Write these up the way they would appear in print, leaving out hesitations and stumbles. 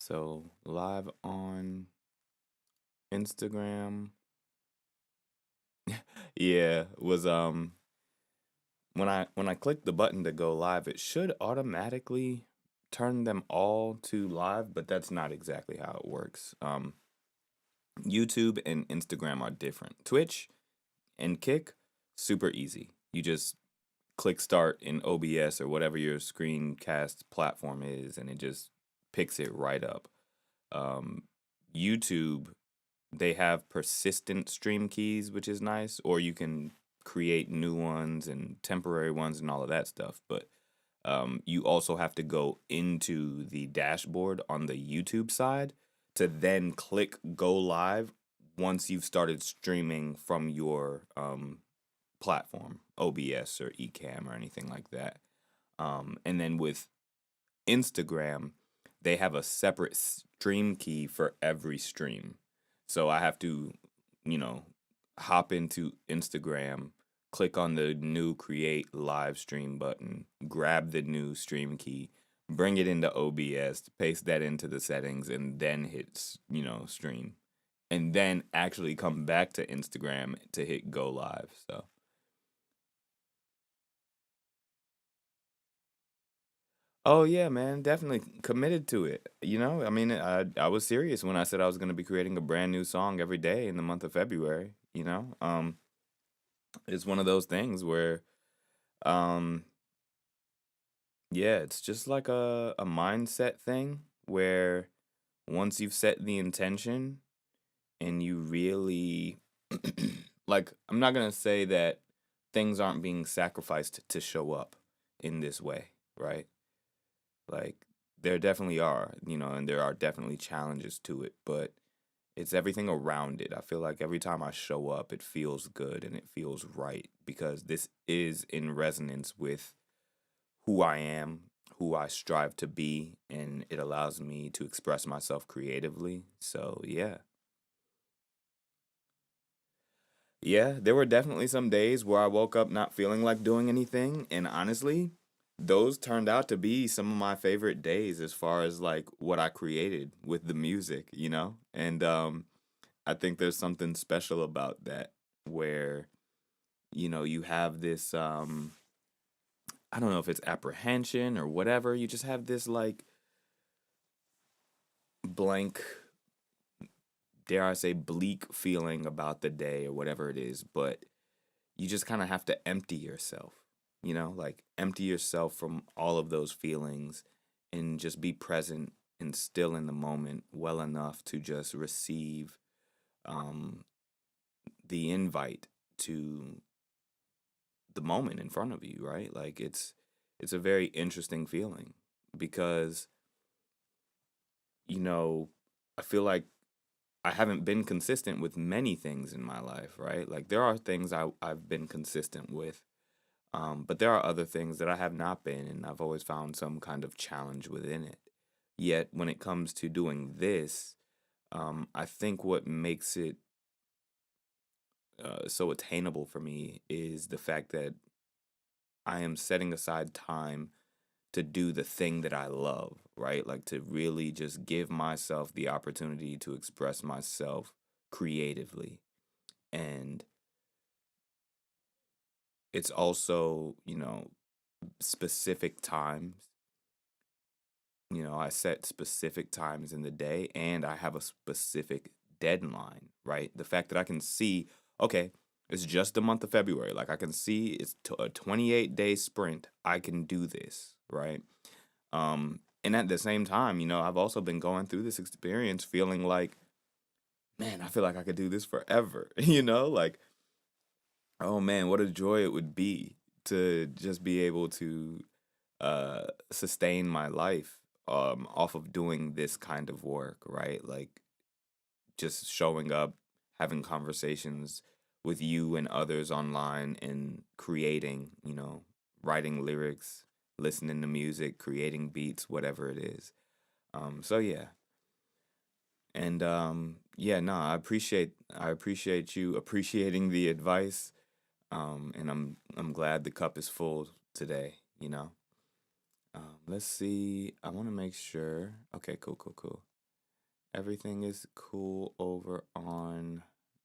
So live on Instagram, yeah, was when I clicked the button to go live, it should automatically turn them all to live, but that's not exactly how it works. YouTube and Instagram are different. Twitch and Kick, super easy. You just click start in OBS or whatever your screencast platform is, and it just picks it right up. Um, YouTube, they have persistent stream keys, which is nice, or you can create new ones and temporary ones and all of that stuff. But you also have to go into the dashboard on the YouTube side to then click go live once you've started streaming from your platform, OBS or Ecamm or anything like that. And then with Instagram, they have a separate stream key for every stream. So I have to, you know, hop into Instagram, click on the new create live stream button, grab the new stream key, bring it into OBS, paste that into the settings, and then hit, stream. And then actually come back to Instagram to hit go live. So, oh yeah, man, definitely committed to it. I mean, I was serious when I said I was going to be creating a brand new song every day in the month of February. It's one of those things where, um, yeah, it's just like a mindset thing where once you've set the intention and you really, like, I'm not gonna say that things aren't being sacrificed to show up in this way, right? Like, there definitely are, and there are definitely challenges to it, but it's everything around it. I feel like every time I show up, it feels good and it feels right because this is in resonance with who I am, who I strive to be, and it allows me to express myself creatively. So, yeah. Yeah, there were definitely some days where I woke up not feeling like doing anything, and honestly, those turned out to be some of my favorite days as far as like what I created with the music. And I think there's something special about that where you have this I don't know if it's apprehension or whatever, you just have this like blank, dare I say, bleak feeling about the day or whatever it is, but you just kind of have to empty yourself, like empty yourself from all of those feelings and just be present and still in the moment well enough to just receive um, the invite to the moment in front of you, right? Like it's a very interesting feeling because, you know, I feel like I haven't been consistent with many things in my life, right? Like there are things I've been consistent with, but there are other things that I have not been, and I've always found some kind of challenge within it. Yet when it comes to doing this, I think what makes it so attainable for me is the fact that I am setting aside time to do the thing that I love, right? Like to really just give myself the opportunity to express myself creatively. And it's also, specific times. I set specific times in the day and I have a specific deadline, right? The fact that I can see, okay, it's just the month of February. Like I can see it's a 28-day sprint. I can do this, right? And at the same time, I've also been going through this experience feeling like, man, I feel like I could do this forever, like, oh man, what a joy it would be to just be able to sustain my life off of doing this kind of work, right? Like just showing up, having conversations with you and others online and creating, writing lyrics, listening to music, creating beats, whatever it is. So yeah. And yeah, no, I appreciate you appreciating the advice. And I'm glad the cup is full today. Let's see. I want to make sure. Okay, cool, cool, cool. Everything is cool over on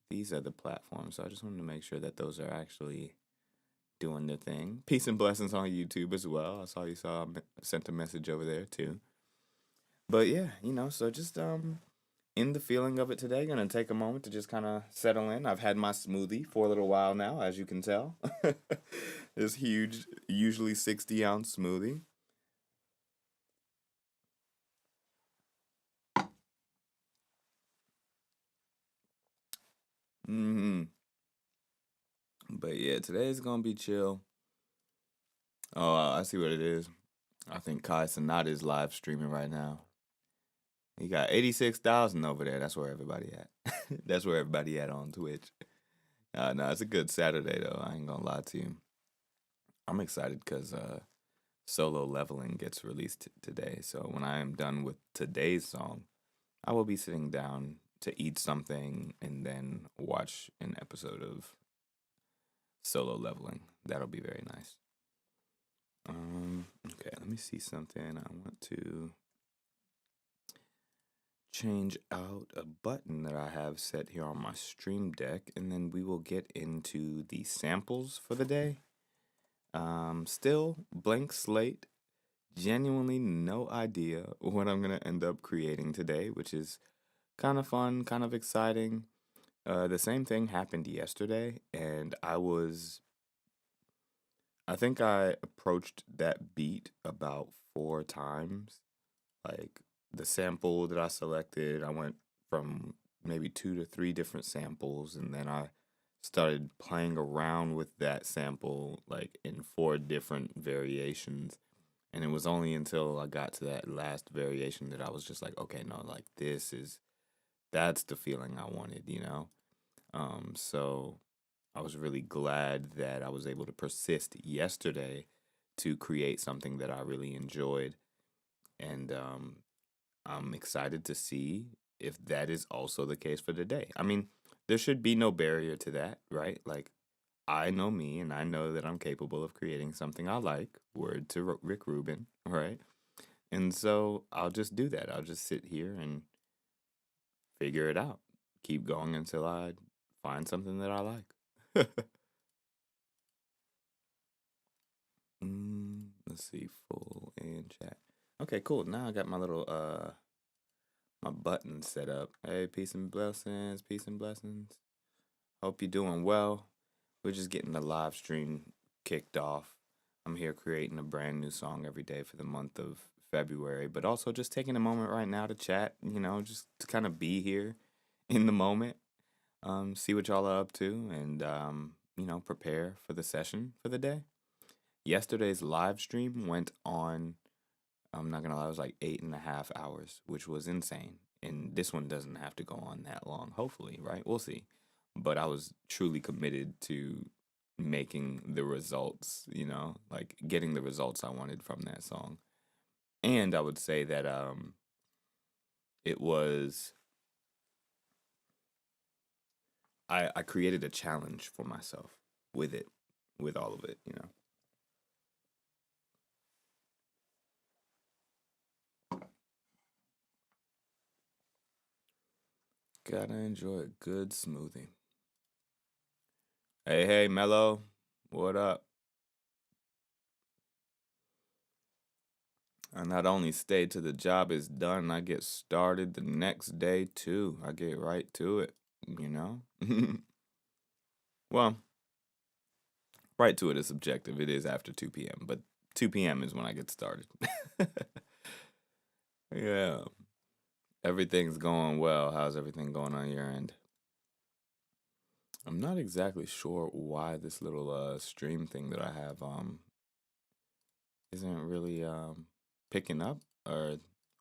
these other platforms. So I just wanted to make sure that those are actually doing their thing. Peace and blessings on YouTube as well. I saw you sent a message over there too. But yeah, so just in the feeling of it today, gonna take a moment to just kind of settle in. I've had my smoothie for a little while now, as you can tell. This huge, usually 60-ounce smoothie. Mm-hmm. But yeah, today is gonna be chill. Oh, I see what it is. I think Kai Sanat is live streaming right now. He got 86,000 over there. That's where everybody at. That's where everybody at on Twitch. No, it's a good Saturday though. I ain't gonna lie to you. I'm excited because Solo Leveling gets released today. So when I am done with today's song, I will be sitting down to eat something and then watch an episode of Solo Leveling. That'll be very nice. Okay, let me see something. I want to change out a button that I have set here on my stream deck, and then we will get into the samples for the day. Still blank slate, genuinely no idea what I'm gonna end up creating today, which is kind of fun, kind of exciting. The same thing happened yesterday, and I think I approached that beat about 4 times. Like the sample that I selected, I went from maybe 2 to 3 different samples, and then I started playing around with that sample like in 4 different variations. And it was only until I got to that last variation that I was just like, okay, no, like that's the feeling I wanted. So I was really glad that I was able to persist yesterday to create something that I really enjoyed. And I'm excited to see if that is also the case for today. I mean, there should be no barrier to that, right? Like, I know me and I know that I'm capable of creating something I like. Word to Rick Rubin, right? And so I'll just do that. I'll just sit here and figure it out. Keep going until I find something that I like. Let's see, full and chat. Okay, cool. Now I got my little my button set up. Hey, peace and blessings, peace and blessings. Hope you're doing well. We're just getting the live stream kicked off. I'm here creating a brand new song every day for the month of February, but also just taking a moment right now to chat, just to kind of be here in the moment, see what y'all are up to, and, prepare for the session for the day. Yesterday's live stream went on, I'm not gonna lie, it was like 8.5 hours, which was insane. And this one doesn't have to go on that long, hopefully, right? We'll see. But I was truly committed to making the results, like getting the results I wanted from that song. And I would say that it was I created a challenge for myself with it, with all of it. Gotta enjoy a good smoothie. Hey, Mello, what up? I not only stay till the job is done, I get started the next day too. I get right to it. Well, right to it is subjective. It is after 2 p.m., but 2 p.m. is when I get started. Yeah. Everything's going well. How's everything going on your end? I'm not exactly sure why this little stream thing that I have isn't really picking up or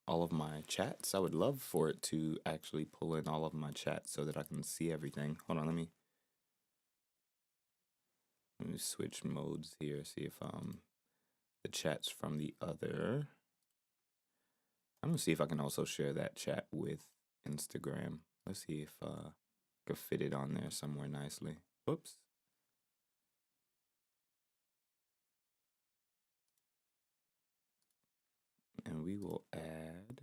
all of my chats. I would love for it to actually pull in all of my chats so that I can see everything. Hold on, let me switch modes here, see if the chats from the other. I'm gonna see if I can also share that chat with Instagram. Let's see if I could fit it on there somewhere nicely. Whoops. And we will add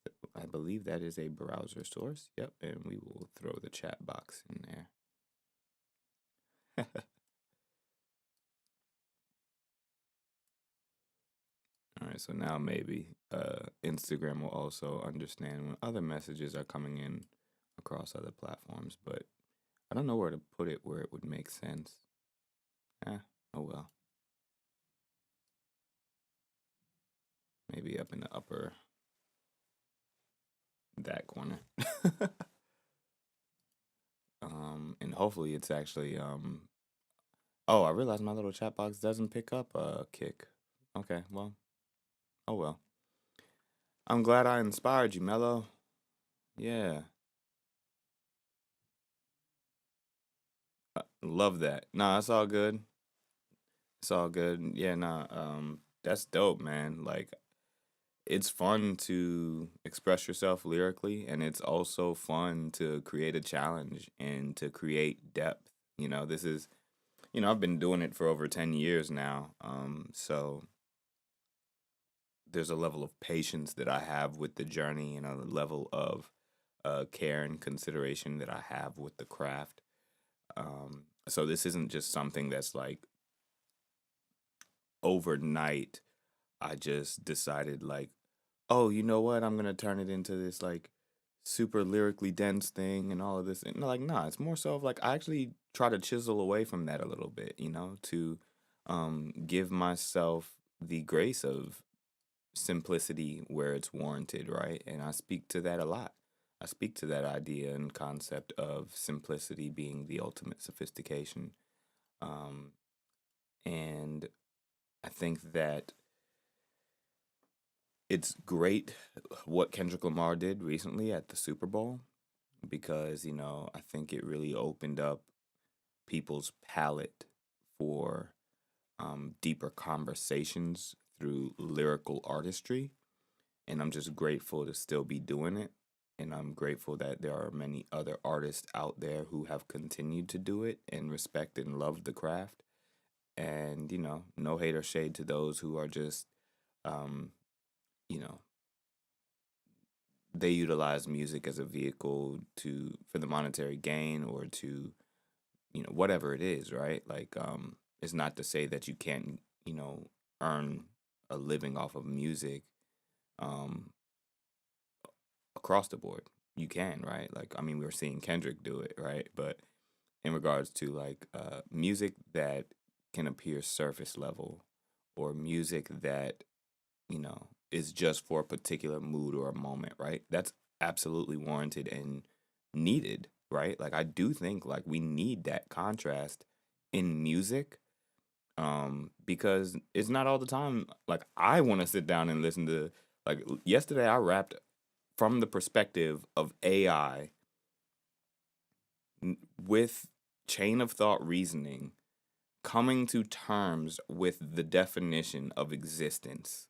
the believe that is a browser source. Yep, and we will throw the chat box in there. All right, so now maybe Instagram will also understand when other messages are coming in across other platforms, but I don't know where to put it where it would make sense. Oh well. Maybe up in the upper that corner. And hopefully it's actually oh, I realized my little chat box doesn't pick up kick. Okay, well, oh well. I'm glad I inspired you, Mello. Yeah. Love that. Nah, it's all good. It's all good. Yeah, nah, that's dope, man. Like it's fun to express yourself lyrically, and it's also fun to create a challenge and to create depth. This is, I've been doing it for over 10 years now. So there's a level of patience that I have with the journey and a level of care and consideration that I have with the craft. So this isn't just something that's like overnight. I just decided like, oh, you know what? I'm gonna turn it into this like super lyrically dense thing and all of this. And like, nah, it's more so of like I actually try to chisel away from that a little bit, to give myself the grace of simplicity where it's warranted, right? And I speak to that a lot. I speak to that idea and concept of simplicity being the ultimate sophistication. Um, and I think that it's great what Kendrick Lamar did recently at the Super Bowl because, I think it really opened up people's palette for deeper conversations through lyrical artistry. And I'm just grateful to still be doing it. And I'm grateful that there are many other artists out there who have continued to do it and respect and love the craft. And, no hate or shade to those who are just, um, you know, they utilize music as a vehicle for the monetary gain or to, whatever it is, right? Like, it's not to say that you can't, earn a living off of music. Um, Across the board. You can, right? Like, I mean, we were seeing Kendrick do it, right? But in regards to like music that can appear surface level or music that, is just for a particular mood or a moment, right? That's absolutely warranted and needed, right? Like, I do think like we need that contrast in music because it's not all the time like I want to sit down and listen to like yesterday I rapped from the perspective of AI with chain of thought reasoning coming to terms with the definition of existence,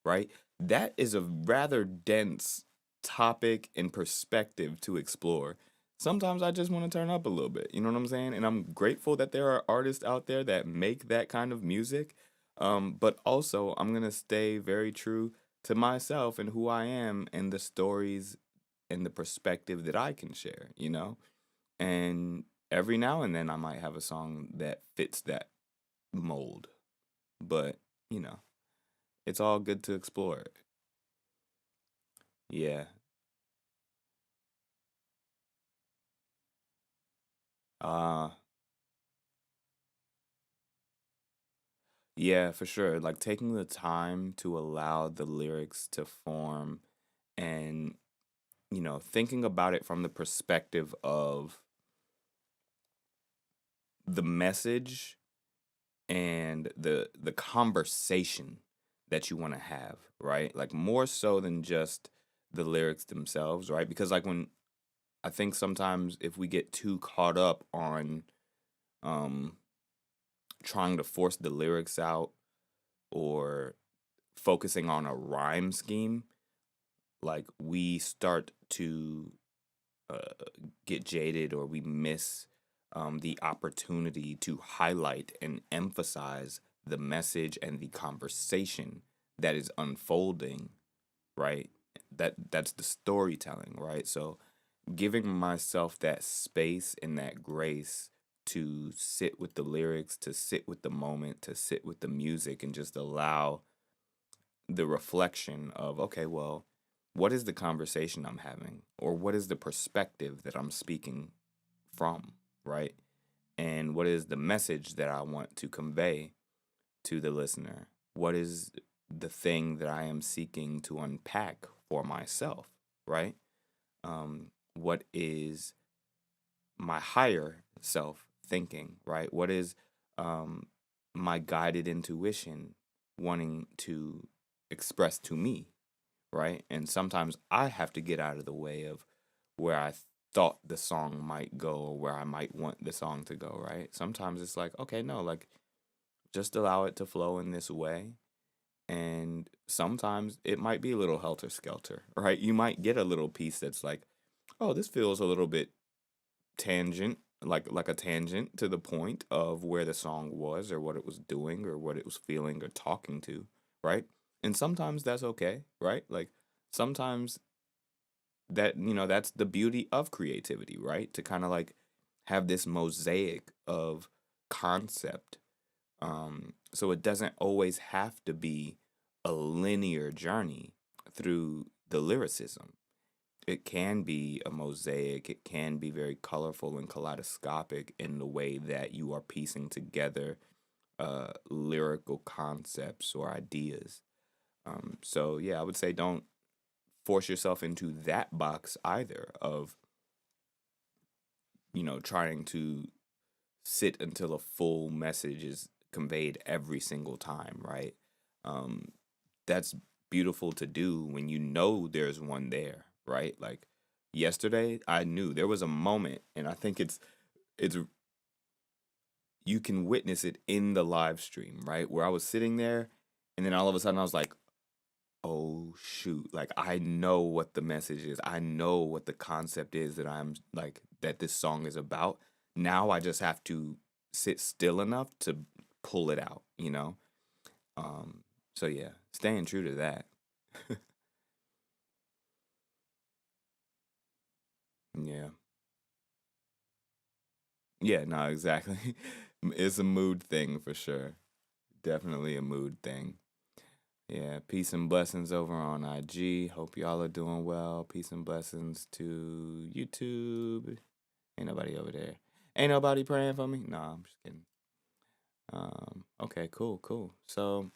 right? That is a rather dense topic and perspective to explore. Sometimes I just want to turn up a little bit, you know what I'm saying? And I'm grateful that there are artists out there that make that kind of music. But also, I'm going to stay very true to myself and who I am and the stories and the perspective that I can share. And every now and then I might have a song that fits that mold. But, you know, it's all good to explore it. Yeah. Uh yeah, for sure. Like taking the time to allow the lyrics to form and, thinking about it from the perspective of the message and the conversation that you want to have, right? Like more so than just the lyrics themselves, right? Because like when I think sometimes if we get too caught up on um trying to force the lyrics out or focusing on a rhyme scheme, like we start to uh, get jaded or we miss the opportunity to highlight and emphasize the message and the conversation that is unfolding, right? that's the storytelling, right? So giving myself that space and that grace to sit with the lyrics, to sit with the moment, to sit with the music, and just allow the reflection of, okay, well, what is the conversation I'm having, or what is the perspective that I'm speaking from, right? And what is the message that I want to convey to the listener? What is the thing that I am seeking to unpack for myself, right? What is my higher self thinking, right? What is um, my guided intuition wanting to express to me, right? And sometimes I have to get out of the way of where I thought the song might go or where I might want the song to go, right? Sometimes it's like, okay, no, like just allow it to flow in this way. And sometimes it might be a little helter skelter, right? You might get a little piece that's like, oh, this feels a little bit tangent, like a tangent to the point of where the song was or what it was doing or what it was feeling or talking to, right? And sometimes that's okay, right? Like sometimes that, that's the beauty of creativity, right? To kind of like have this mosaic of concept. So it doesn't always have to be a linear journey through the lyricism. It can be a mosaic. It can be very colorful and kaleidoscopic in the way that you are piecing together lyrical concepts or ideas. So yeah, I would say don't force yourself into that box either of, trying to sit until a full message is conveyed every single time, right? Um, that's beautiful to do when you know there's one there, right? Like yesterday, I knew there was a moment, and I think it's you can witness it in the live stream, right? Where I was sitting there, and then all of a sudden I was like, oh shoot, like I know what the message is. I know what the concept is that I'm like that this song is about. Now I just have to sit still enough to pull it out, you know? Um so yeah, staying true to that. Yeah. Yeah, no, exactly. It's a mood thing for sure. Definitely a mood thing. Yeah, peace and blessings over on IG. Hope y'all are doing well. Peace and blessings to YouTube. Ain't nobody over there. Ain't nobody praying for me? No, I'm just kidding. Okay, cool, cool. So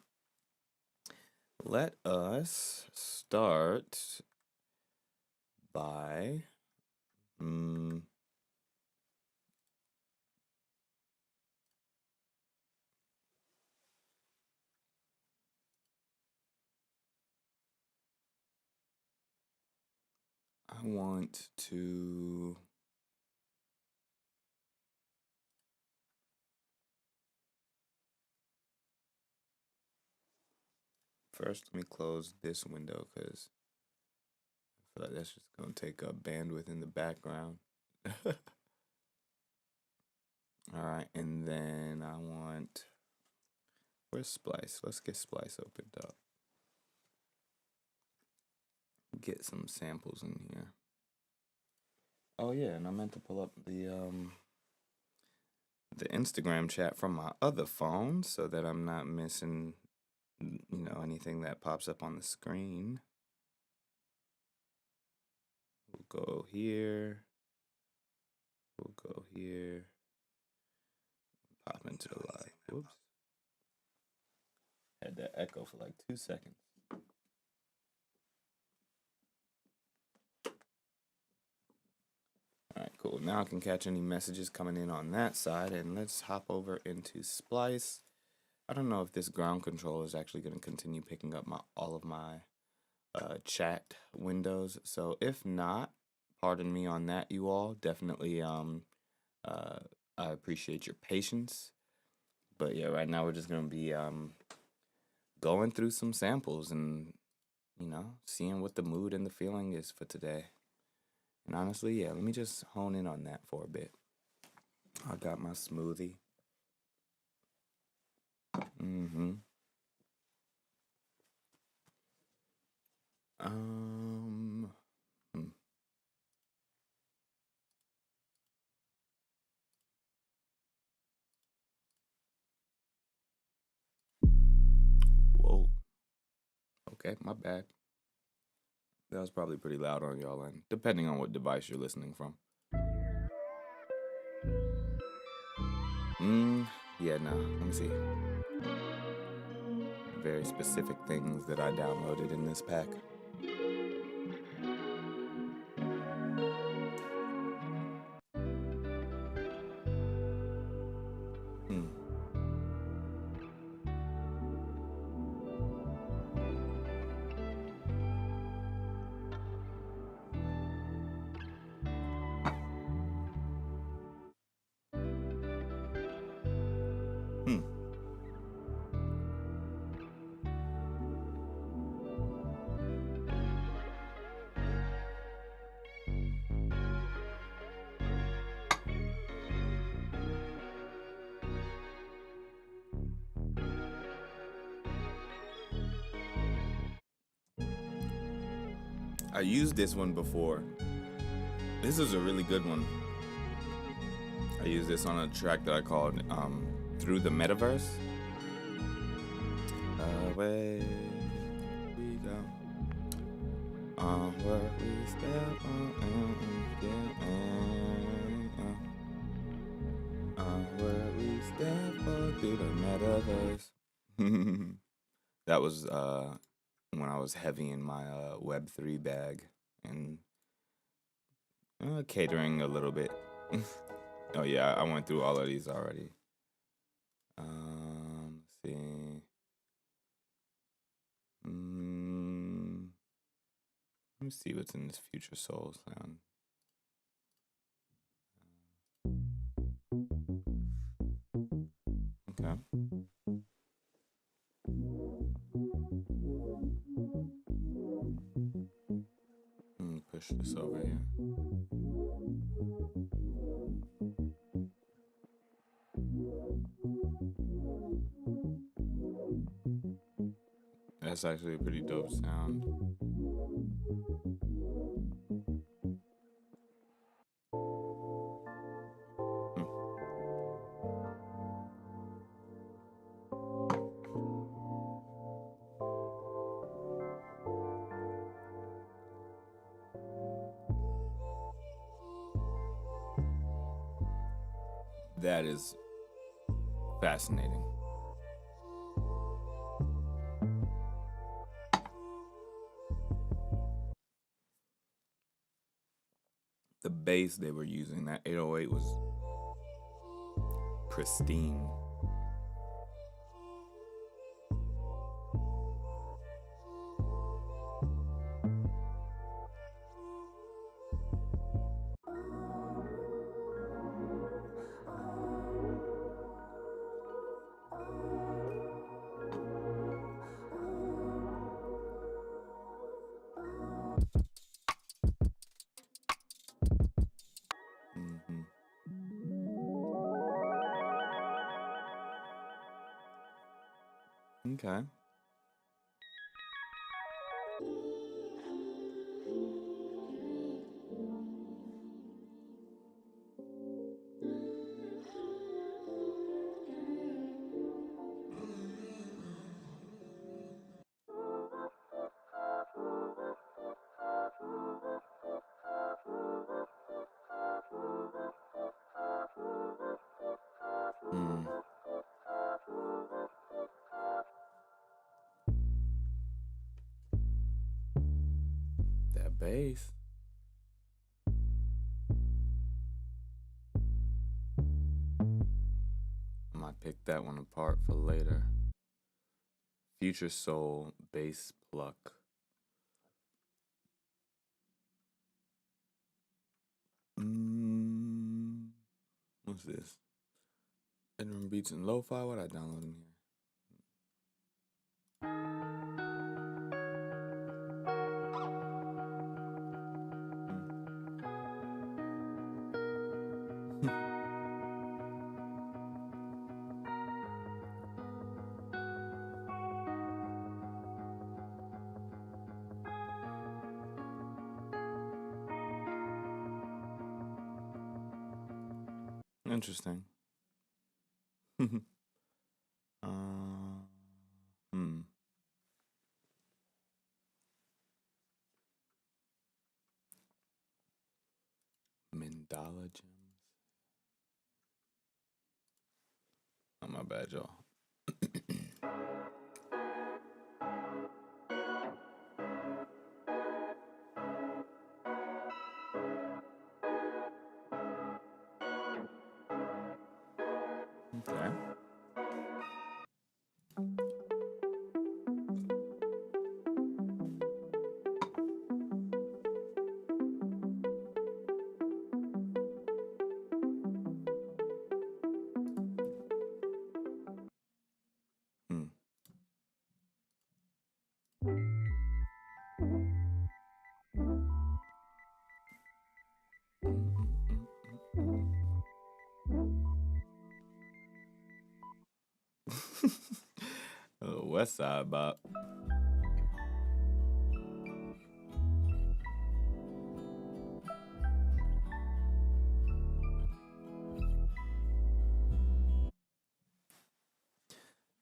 let us start by I want to first let me close this window because I feel like that's just gonna take up bandwidth in the background. All right, and then I want where's Splice? Let's get Splice opened up. Get some samples in here. Oh yeah, and I meant to pull up the Instagram chat from my other phone so that I'm not missing anything that pops up on the screen. We'll go here. We'll go here. Pop into the live. Whoops. Had that echo for like 2 seconds. All right, cool. Now I can catch any messages coming in on that side, and let's hop over into Splice. I don't know if this ground control is actually going to continue picking up all of my chat windows. So if not, pardon me on that, you all. Definitely, I appreciate your patience. But yeah, right now we're just gonna be going through some samples and seeing what the mood and the feeling is for today. And honestly, yeah, let me just hone in on that for a bit. I got my smoothie. Mm-hmm. Okay, my bad. That was probably pretty loud on y'all end, depending on what device you're listening from. Yeah, no. Let me see. Very specific things that I downloaded in this pack. I used this one before. This is a really good one. I used this on a track that I called Through the Metaverse. Away we go. Where we step where we step through the metaverse. That was when I was heavy in my Web3 bag and catering a little bit. Oh yeah, I went through all of these already. Let's see. Let me see what's in this Future Soul sound. Okay. Push this over here. That's actually a pretty dope sound. That is fascinating. The bass they were using, that 808 was pristine. Okay. That bass. I might pick that one apart for later. Future Soul bass pluck. What's this? Bedroom beats and lo-fi. What I download in here? Interesting. Dollar gems. Oh, my bad, y'all. Okay. West Side Bop.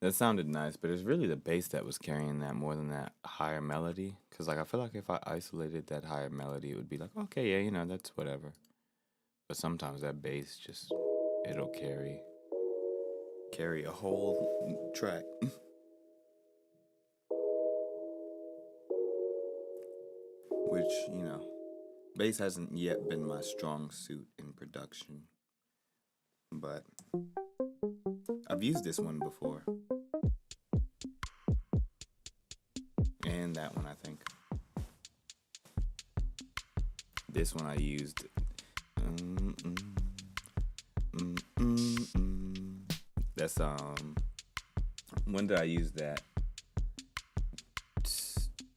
That sounded nice, but it's really the bass that was carrying that more than that higher melody. Because, like, I feel like if I isolated that higher melody, it would be like, okay, yeah, you know, that's whatever. But sometimes that bass just, it'll carry a whole track. Which, you know, bass hasn't yet been my strong suit in production. But I've used this one before. And that one, I think. This one I used. That's when did I use that?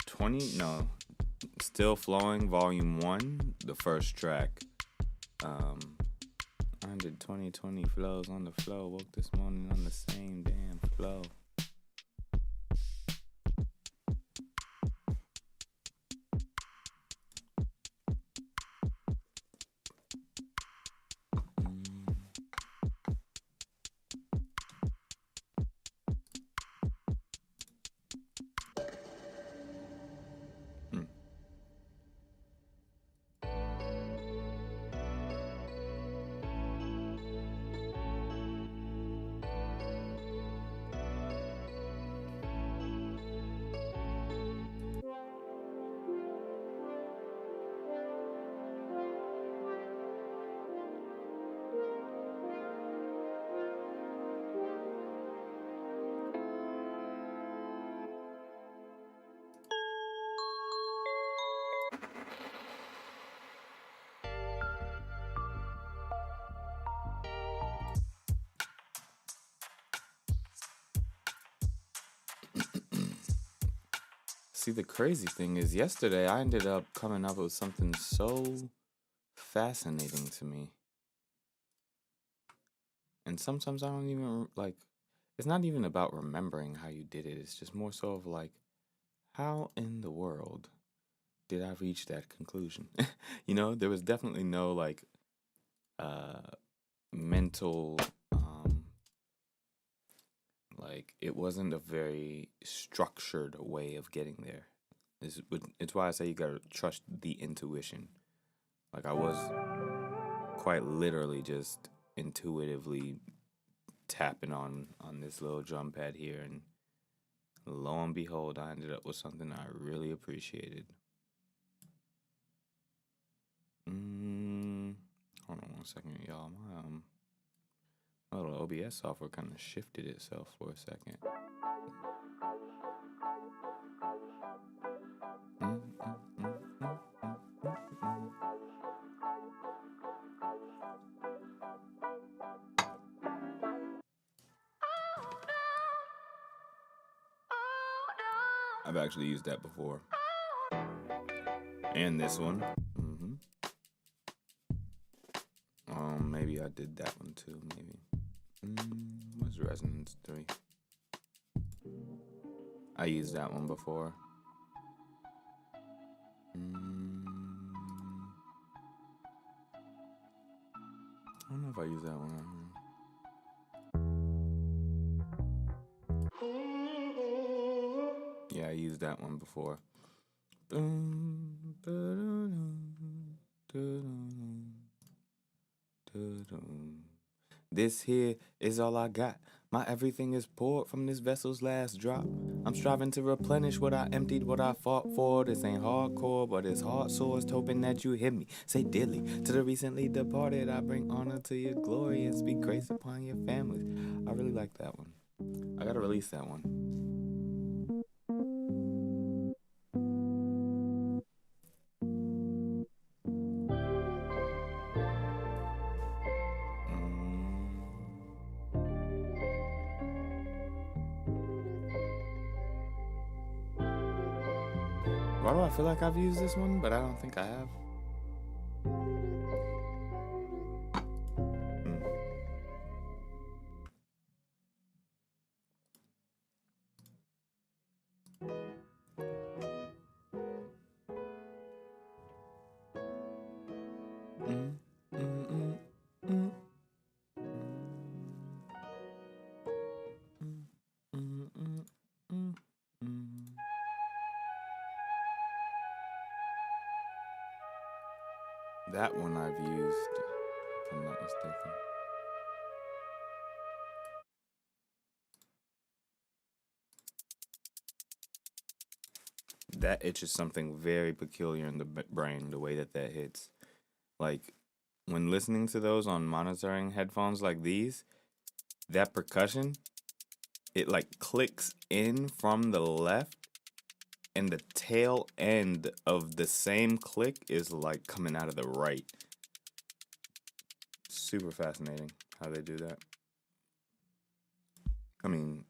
20? No. Still Flowing, Volume 1, the first track. I did 20 flows on the flow. Woke this morning on the same damn flow. See, the crazy thing is, yesterday I ended up coming up with something so fascinating to me. And sometimes I don't even, like, it's not even about remembering how you did it. It's just more so of, like, how in the world did I reach that conclusion? You know, there was definitely no, like, mental, like, it wasn't a very structured way of getting there. It's why I say you gotta trust the intuition. Like, I was quite literally just intuitively tapping on this little drum pad here, and lo and behold, I ended up with something I really appreciated. Hold on one second, y'all. My little OBS software kind of shifted itself for a second. I've actually used that before. And this one. Maybe I did that one too, maybe. What's Resonance 3? I used that one before. I don't know if I used that one. Yeah, I used that one before. This here is all I got. My everything is poured from this vessel's last drop. I'm striving to replenish what I emptied, what I fought for. This ain't hardcore, but it's heart sourced, hoping that you hear me. Say dilly to the recently departed. I bring honor to your glory and speak grace upon your families. I really like that one. I gotta release that one. Why do I feel like I've used this one, but I don't think I have? That one I've used, if I'm not mistaken. That itches something very peculiar in the brain, the way that hits. Like, when listening to those on monitoring headphones like these, that percussion, it like clicks in from the left, and the tail end of the same click is like coming out of the right. Super fascinating how they do that. I mean,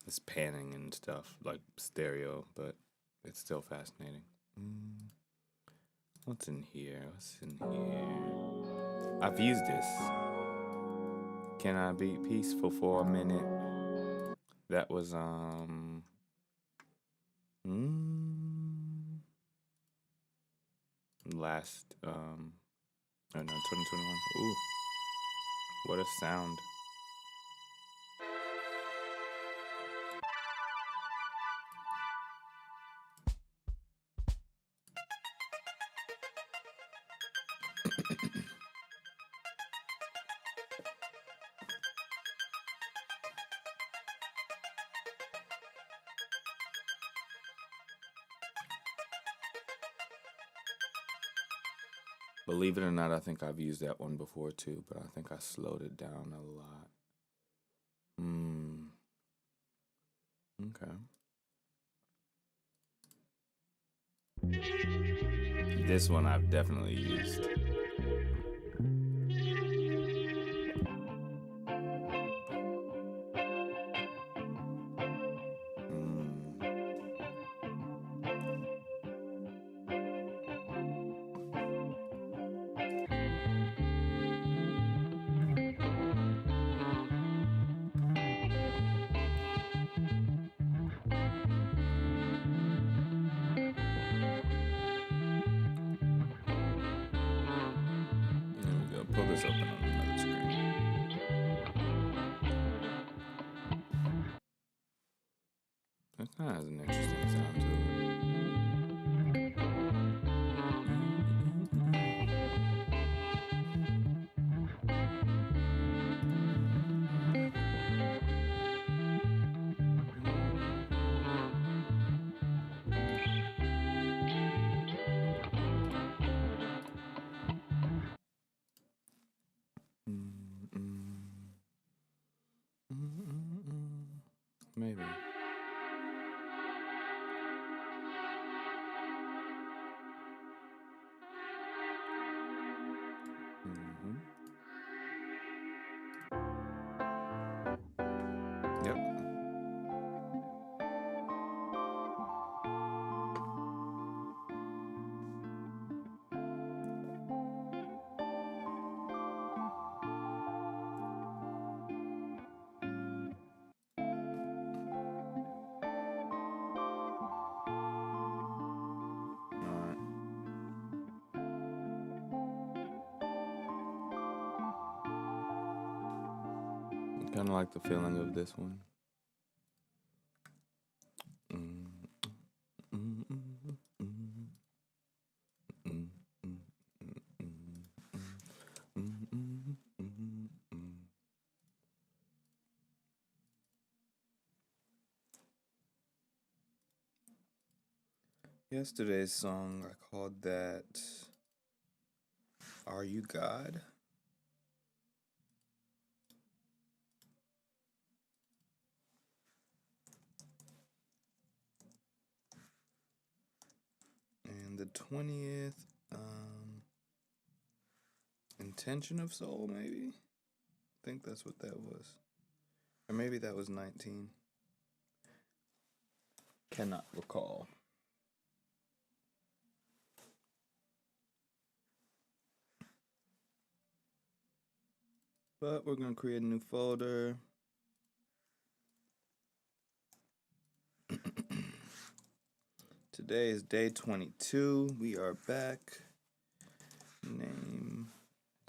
it's panning and stuff, like stereo, but it's still fascinating. What's in here? I've used this. Can I be peaceful for a minute? That was, last, 2021. Ooh, what a sound. Believe it or not, I think I've used that one before too, but I think I slowed it down a lot. Okay. This one I've definitely used. Pull this open on another screen. That kind of has an interesting sound to it. Maybe. Yep. Kind of like the feeling of this one. Yesterday's song, I called that Are You God? And the 20th, Intention of Soul, maybe? I think that's what that was. Or maybe that was 19. Cannot recall. But we're going to create a new folder. Today is day 22. We are back. Name.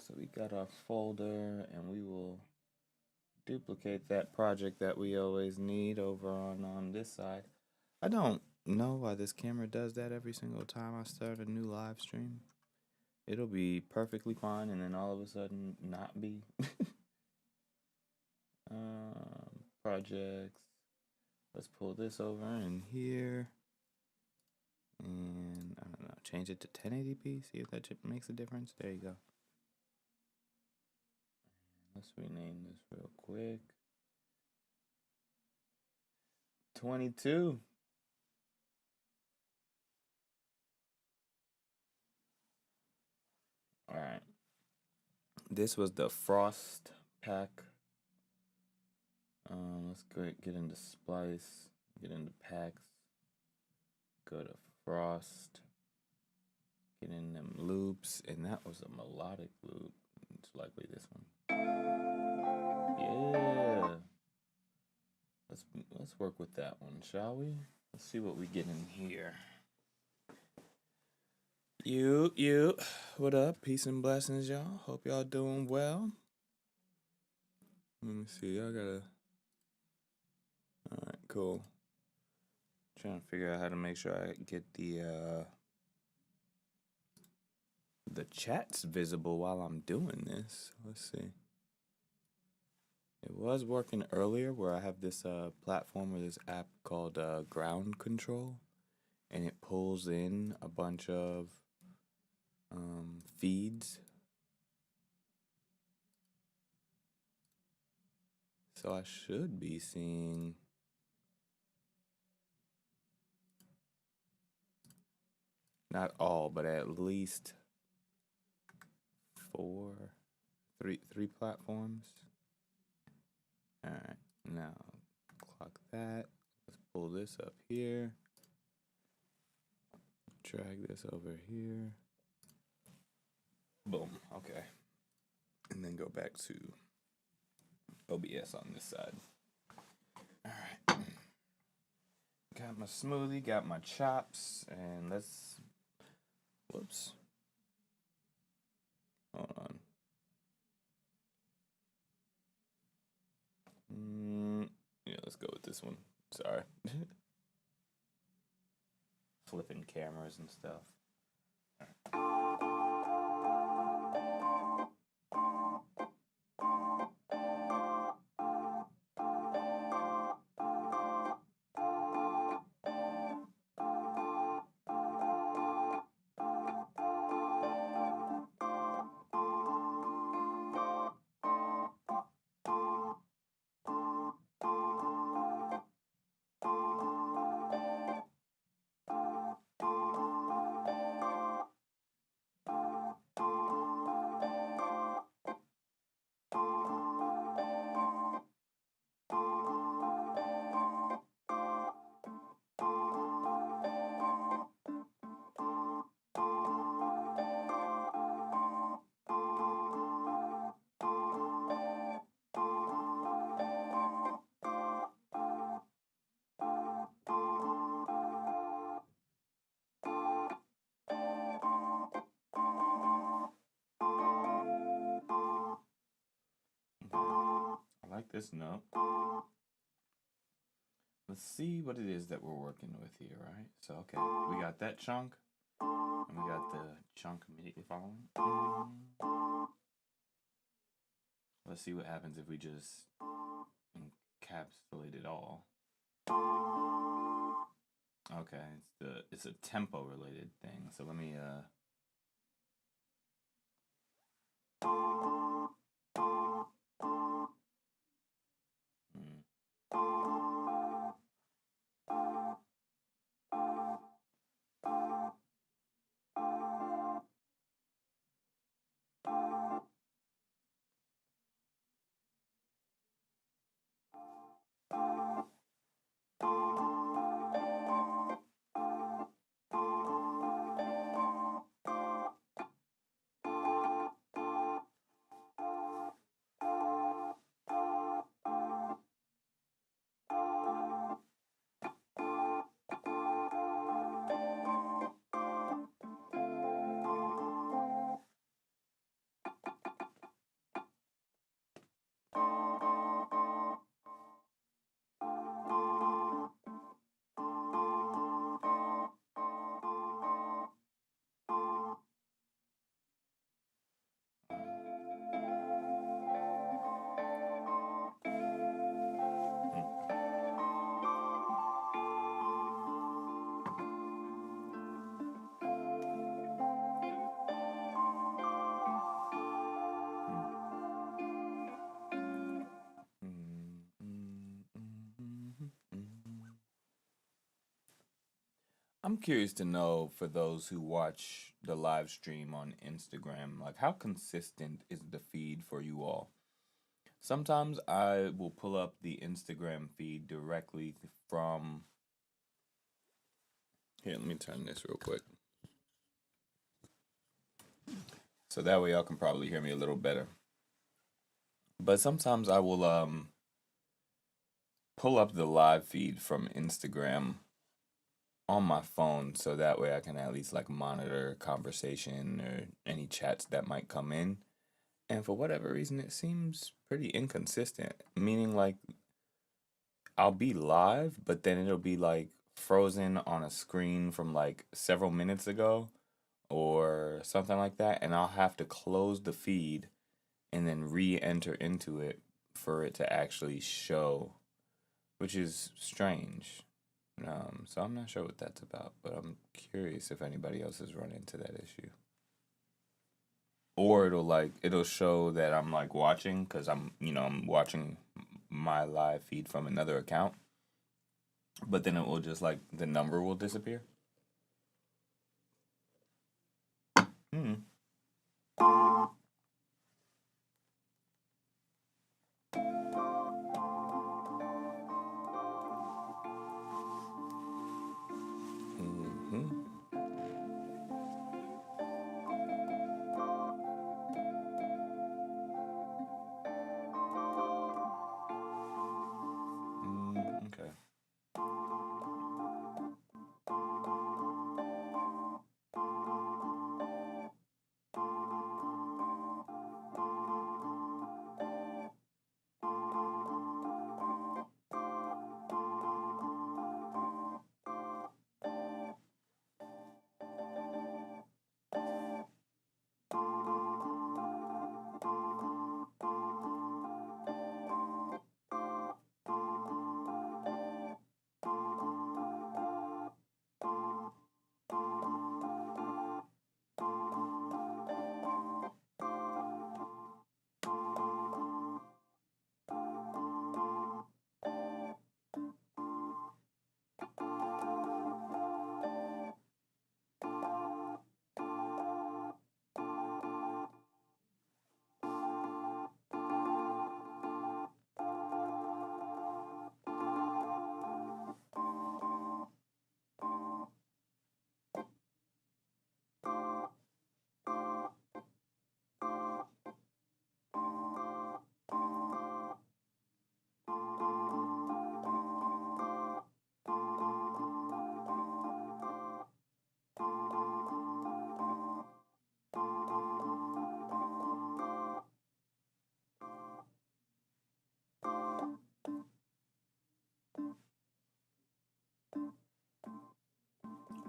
So we got our folder, and we will duplicate that project that we always need over on this side. I don't know why this camera does that every single time I start a new live stream. It'll be perfectly fine, and then all of a sudden not be. Projects. Let's pull this over in here. And I don't know, change it to 1080p. See if that makes a difference. There you go. Let's rename this real quick. 22. All right. This was the Frost pack. Let's get into Splice, get into packs, go to Frost, get in them loops, and that was a melodic loop. It's likely this one. Yeah. Let's work with that one, shall we? Let's see what we get in here. You, what up? Peace and blessings, y'all. Hope y'all doing well. Let me see. I gotta. All right, cool. Trying to figure out how to make sure I get the chats visible while I'm doing this. Let's see. It was working earlier where I have this platform or this app called Ground Control, and it pulls in a bunch of feeds. So I should be seeing not all, but at least three platforms. All right, now clock that. Let's pull this up here. Drag this over here. Boom, okay. And then go back to OBS on this side. All right. Got my smoothie, got my chops, and let's, whoops. Hold on. Yeah, let's go with this one. Sorry. Flipping cameras and stuff. I like this note. Let's see what it is that we're working with here, right? So, okay, we got that chunk, and we got the chunk immediately following. Let's see what happens if we just encapsulate it all. Okay, it's a tempo related thing. So let me hmm. I'm curious to know, for those who watch the live stream on Instagram, like how consistent is the feed for you all? Sometimes I will pull up the Instagram feed directly from. Here, let me turn this real quick. So that way y'all can probably hear me a little better. But sometimes I will pull up the live feed from Instagram on my phone, so that way I can at least like monitor conversation or any chats that might come in. And for whatever reason, it seems pretty inconsistent. Meaning, like, I'll be live, but then it'll be like frozen on a screen from like several minutes ago or something like that. And I'll have to close the feed and then re enter into it for it to actually show, which is strange. So I'm not sure what that's about, but I'm curious if anybody else has run into that issue. Or it'll show that I'm like watching, because I'm watching my live feed from another account, but then it will just like the number will disappear. Hmm. Mm-hmm. Okay.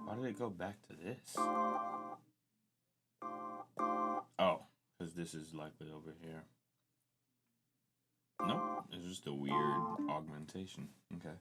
Why did it go back to this? Oh, because this is likely over here. Nope, it's just a weird augmentation. Okay.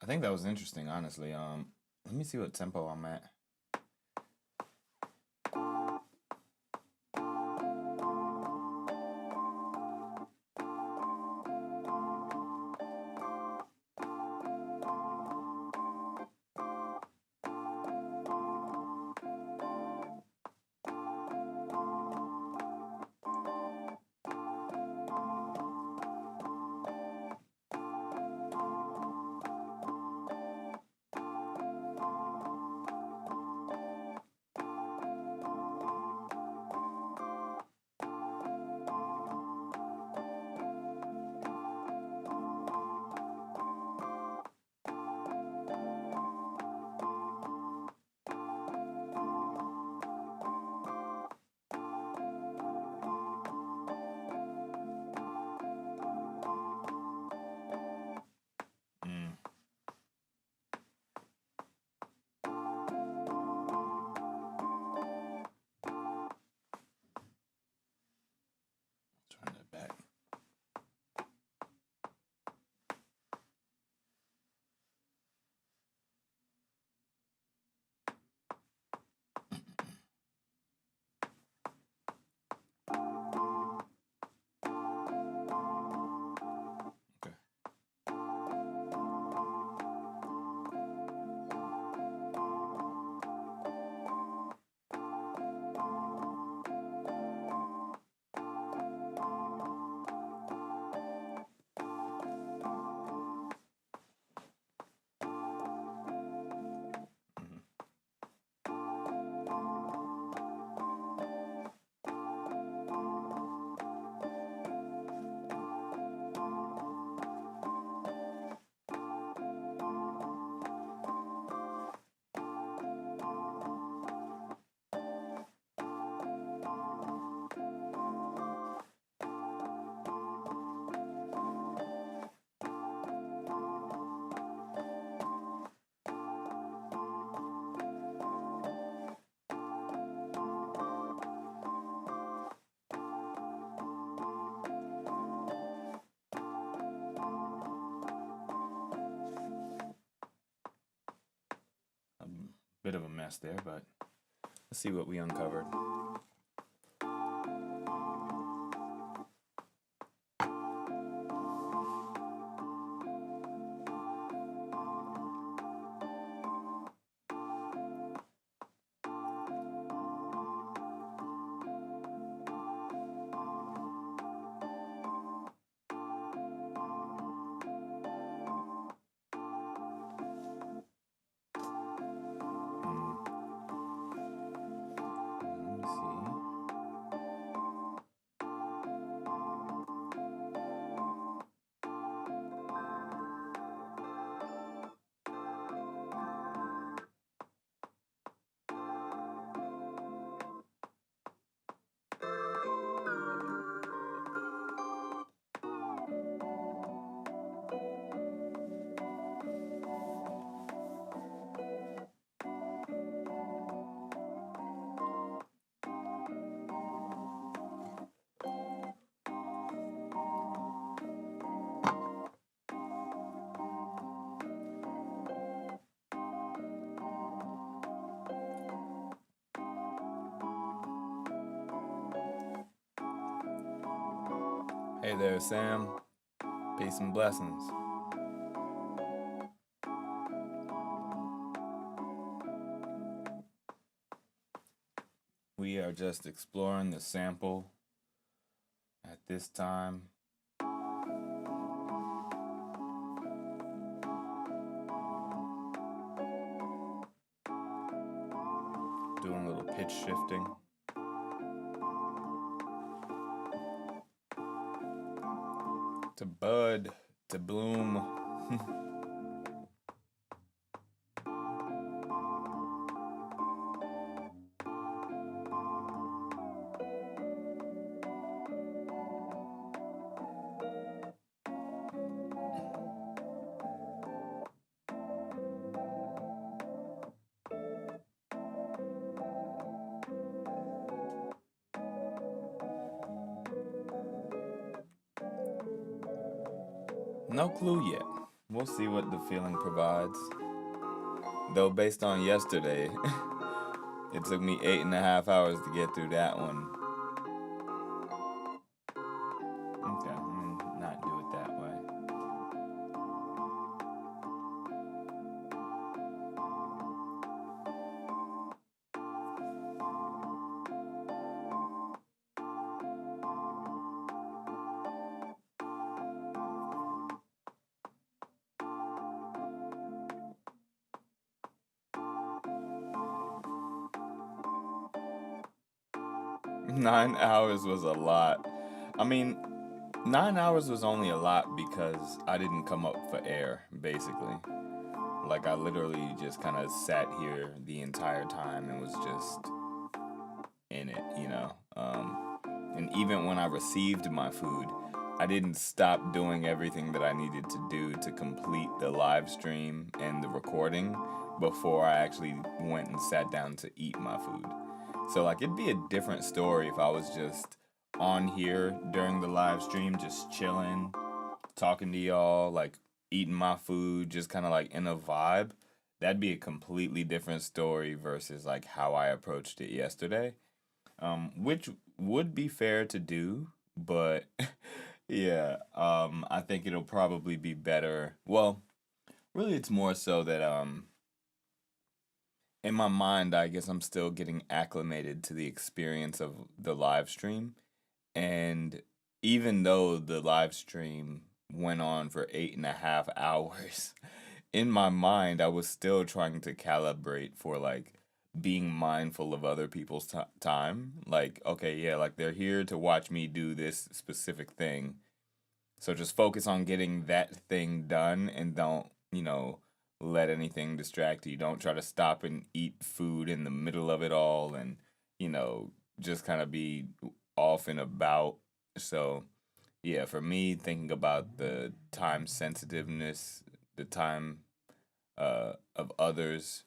I think that was interesting, honestly. Let me see what tempo I'm at. Bit of a mess there, but let's see what we uncovered. Hey there, Sam. Peace and blessings. We are just exploring the sample at this time. Doing a little pitch shifting. To bud, to bloom. 'No clue yet. We'll see what the feeling provides. Though based on yesterday, it took me 8.5 hours to get through that one. Okay, not do it that way. Nine hours was a lot. I mean, 9 hours was only a lot because I didn't come up for air, basically. Like, I literally just kind of sat here the entire time and was just in it, you know? And even when I received my food, I didn't stop doing everything that I needed to do to complete the live stream and the recording before I actually went and sat down to eat my food. So, like, it'd be a different story if I was just on here during the live stream, just chilling, talking to y'all, like, eating my food, just kind of like in a vibe. That'd be a completely different story versus, like, how I approached it yesterday. Which would be fair to do, but yeah, I think it'll probably be better. Well, really, it's more so that, in my mind, I guess I'm still getting acclimated to the experience of the live stream. And even though the live stream went on for 8.5 hours, in my mind, I was still trying to calibrate for like being mindful of other people's time. Like, okay, yeah, like they're here to watch me do this specific thing. So just focus on getting that thing done and don't, let anything distract you. Don't try to stop and eat food in the middle of it all and, just kind of be off and about. So, yeah, for me, thinking about the time sensitiveness, the time of others,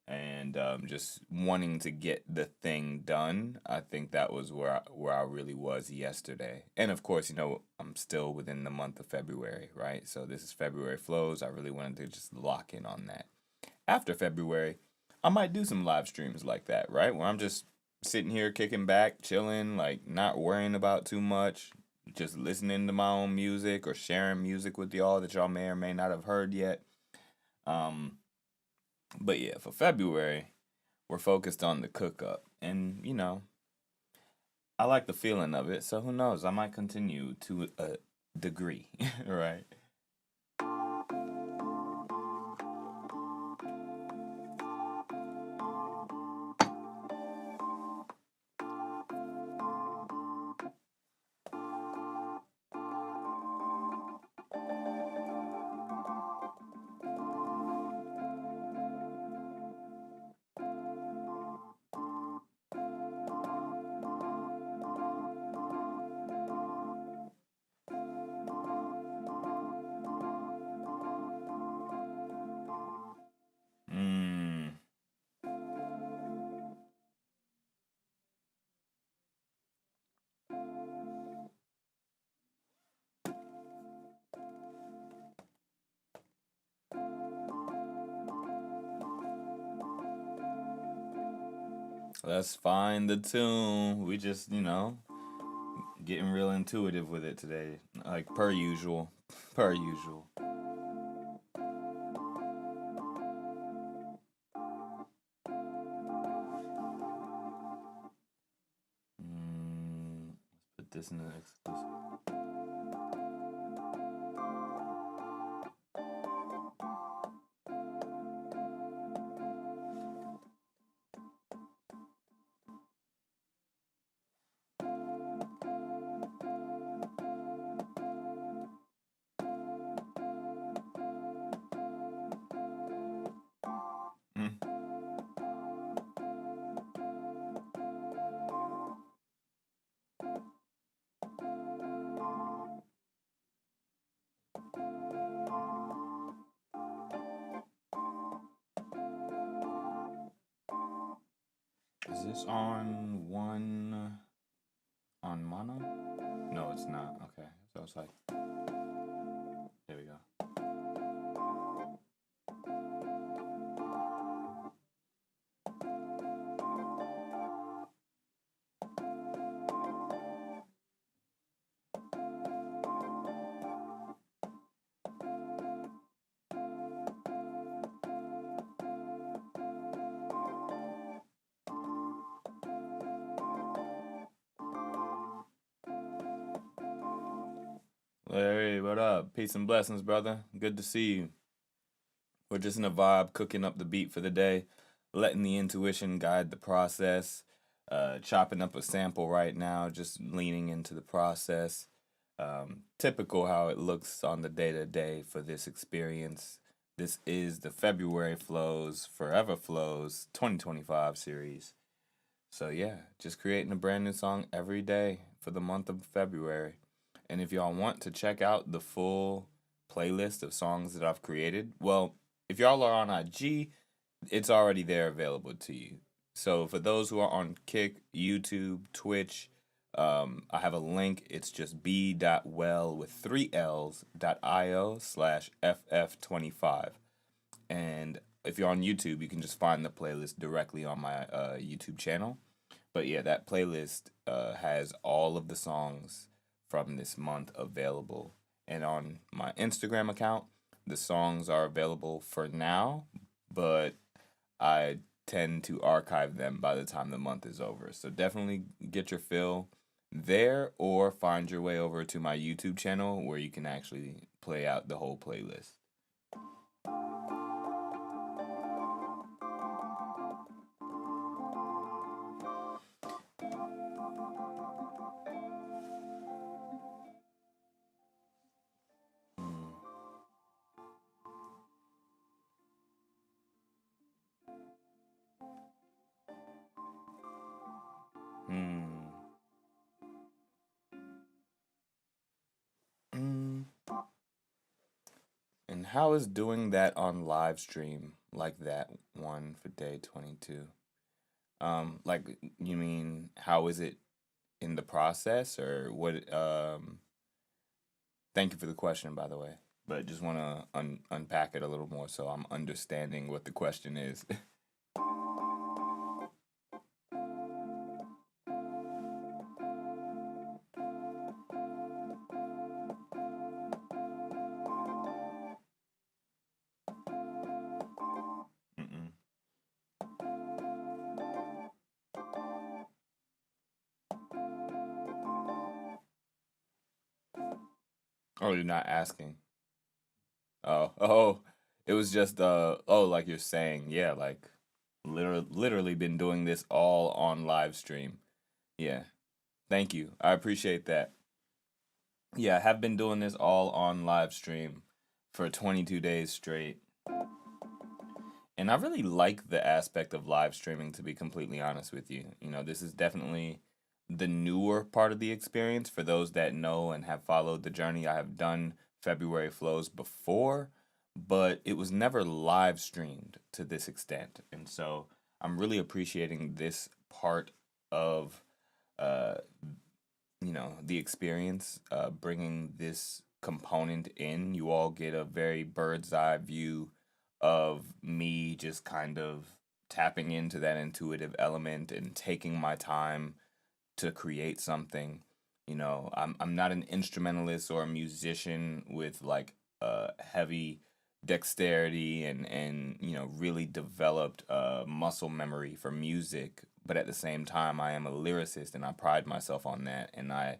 and just wanting to get the thing done, I think that was where I really was yesterday. And of course, I'm still within the month of February, right? So this is February flows. I really wanted to just lock in on that. After February, I might do some live streams like that, right? Where I'm just sitting here kicking back, chilling, like not worrying about too much, just listening to my own music or sharing music with y'all that y'all may or may not have heard yet. Um, but yeah, for February, we're focused on the cook up. And, I like the feeling of it, so who knows? I might continue to a degree, right? Mm. Let's find the tune. We just, getting real intuitive with it today. Like per usual. Per usual. Let's put this in the exclusive. Mm. Is this on mono? No, it's not. Okay. So it's like, there we go. Larry, what up? Peace and blessings, brother. Good to see you. We're just in a vibe, cooking up the beat for the day, letting the intuition guide the process. Chopping up a sample right now, just leaning into the process. Typical how it looks on the day to day for this experience. This is the February Flows, Forever Flows 2025 series. So, yeah, just creating a brand new song every day for the month of February. And if y'all want to check out the full playlist of songs that I've created, well, if y'all are on IG, it's already there available to you. So for those who are on Kick, YouTube, Twitch, I have a link. It's just b.well with 3ls.io/FF'25. And if you're on YouTube, you can just find the playlist directly on my YouTube channel. But yeah, that playlist has all of the songs from this month available. And on my Instagram account, the songs are available for now, but I tend to archive them by the time the month is over. So definitely get your fill there or find your way over to my YouTube channel where you can actually play out the whole playlist. Hmm. Mm. And how is doing that on live stream like that one for day 22? Like you mean how is it in the process or what thank you for the question by the way. But just want to unpack it a little more so I'm understanding what the question is. Oh, you're not asking. Oh, it was just oh, like you're saying, yeah, like literally been doing this all on live stream. Yeah. Thank you. I appreciate that. Yeah, I have been doing this all on live stream for 22 days straight. And I really like the aspect of live streaming, to be completely honest with you. You know, this is definitely the newer part of the experience. For those that know and have followed the journey, I have done February flows before, but it was never live streamed to this extent. And so I'm really appreciating this part of uh, the experience, bringing this component in. You all get a very bird's eye view of me just kind of tapping into that intuitive element and taking my time to create something. I'm not an instrumentalist or a musician with like heavy dexterity and really developed muscle memory for music, but at the same time I am a lyricist and I pride myself on that, and I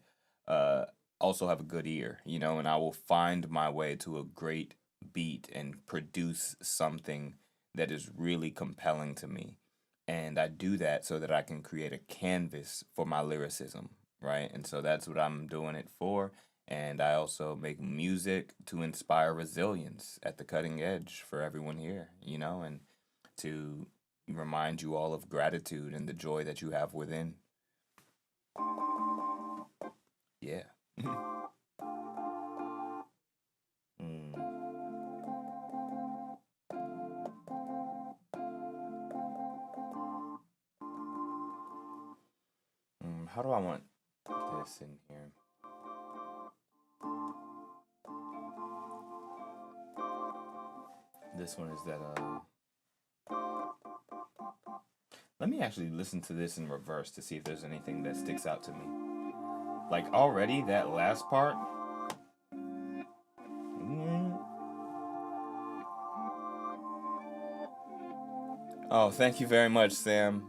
uh also have a good ear, and I will find my way to a great beat and produce something that is really compelling to me. And I do that so that I can create a canvas for my lyricism, right? And so that's what I'm doing it for. And I also make music to inspire resilience at the cutting edge for everyone here, and to remind you all of gratitude and the joy that you have within. Yeah. Mm. How do I want this in here? This one is that let me actually listen to this in reverse to see if there's anything that sticks out to me. Like already that last part. Mm. Oh, thank you very much, Sam.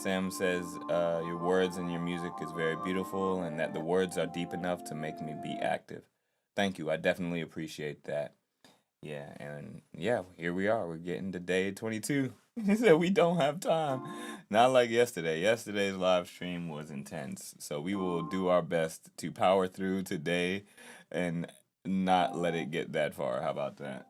Sam says your words and your music is very beautiful, and that the words are deep enough to make me be active. Thank you. I definitely appreciate that. Yeah, and yeah, here we are. We're getting to day 22. He said we don't have time. Not like yesterday. Yesterday's live stream was intense. So we will do our best to power through today and not let it get that far. How about that?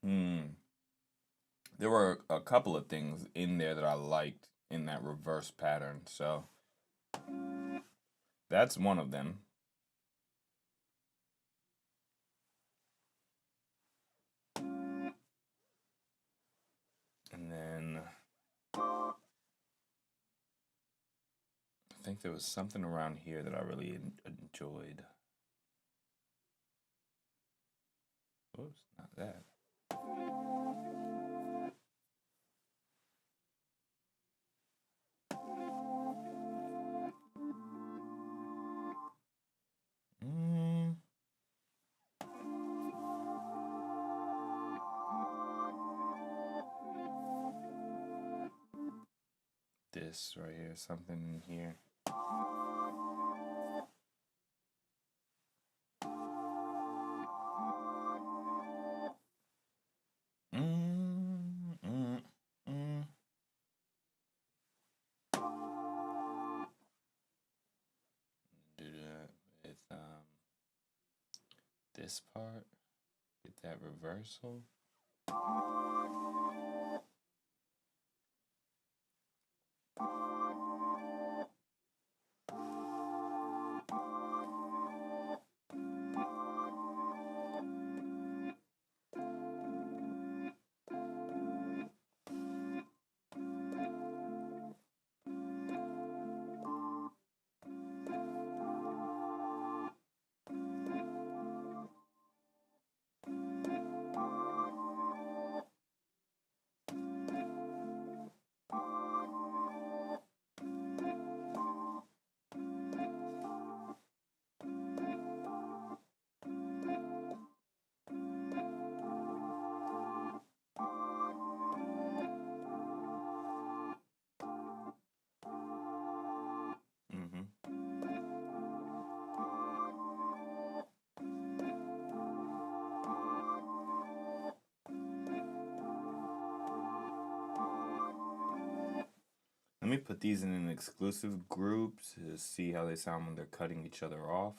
Hmm. There were a couple of things in there that I liked in that reverse pattern. So that's one of them. And then I think there was something around here that I really enjoyed. Oops, not that. Mm, this right here, something in here. Mm, mm, mm. Do that with this part. Get that reversal. me put these in an exclusive group to see how they sound when they're cutting each other off.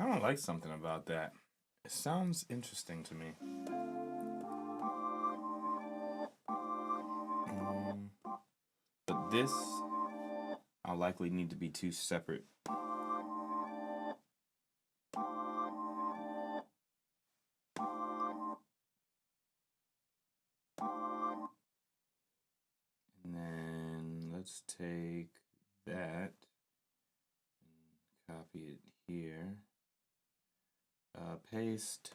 I don't like something about that. It sounds interesting to me. But this, I'll likely need to be two separate. And then let's take that and copy it here. Paste.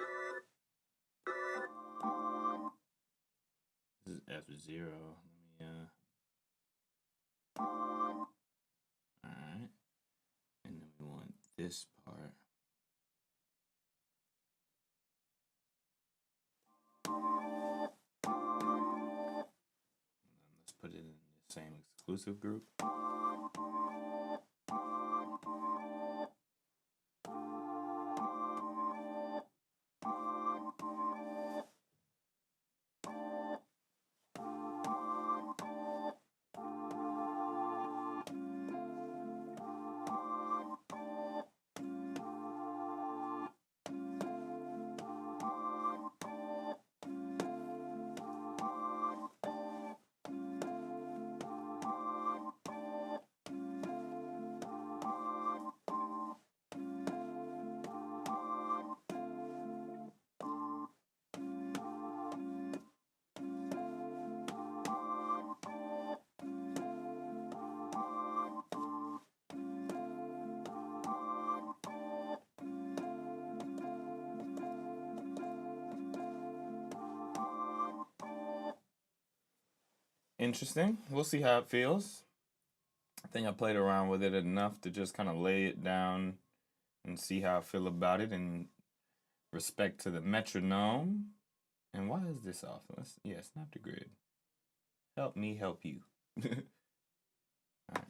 This is F0. Let me alright. And then we want this part. And then let's put it in the same exclusive group. Interesting. We'll see how it feels. I think I played around with it enough to just kind of lay it down and see how I feel about it in respect to the metronome. And why is this off? Yeah, snap to grid. Help me help you. All right.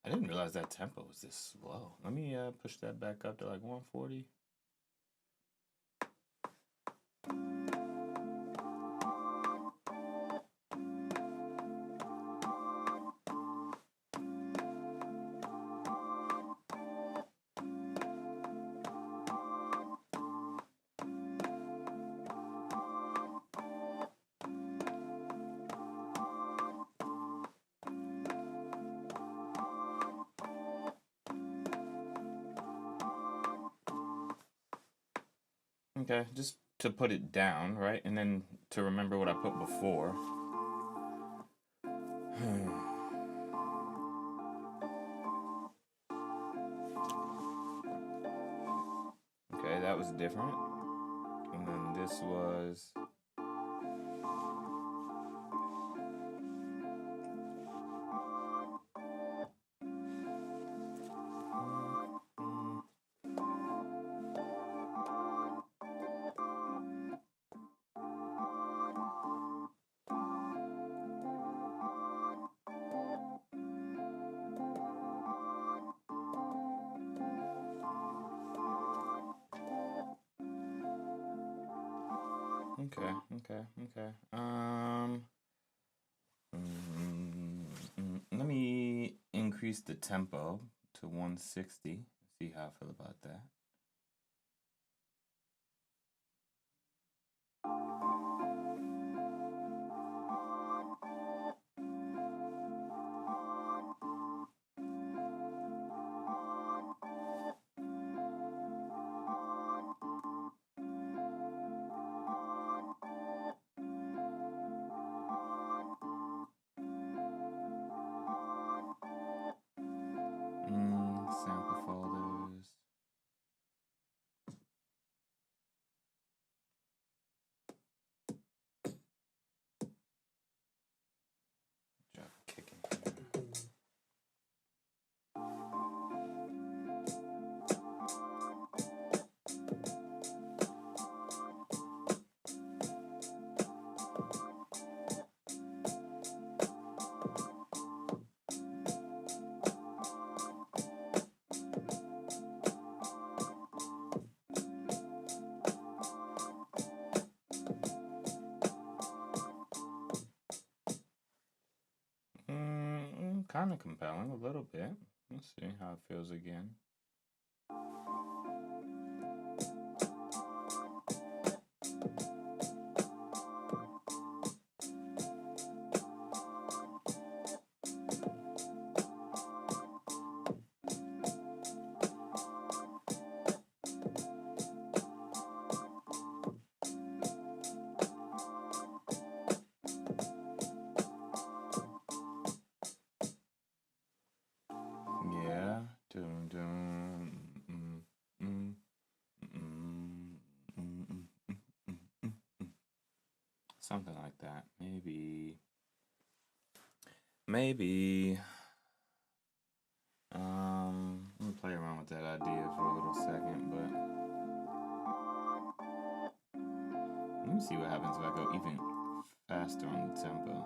I didn't realize that tempo was this slow. Let me push that back up to like 140. Okay, just to put it down, right? And then to remember what I put before. Okay, that was different. And then this was... Okay. Let me increase the tempo to 160. See how I feel about that. kind of compelling, a little bit. Let's see how it feels again. Yeah. Doom, doom. Something like that. Maybe. Let me play around with that idea for a little second, but let me see what happens if I go even faster on the tempo.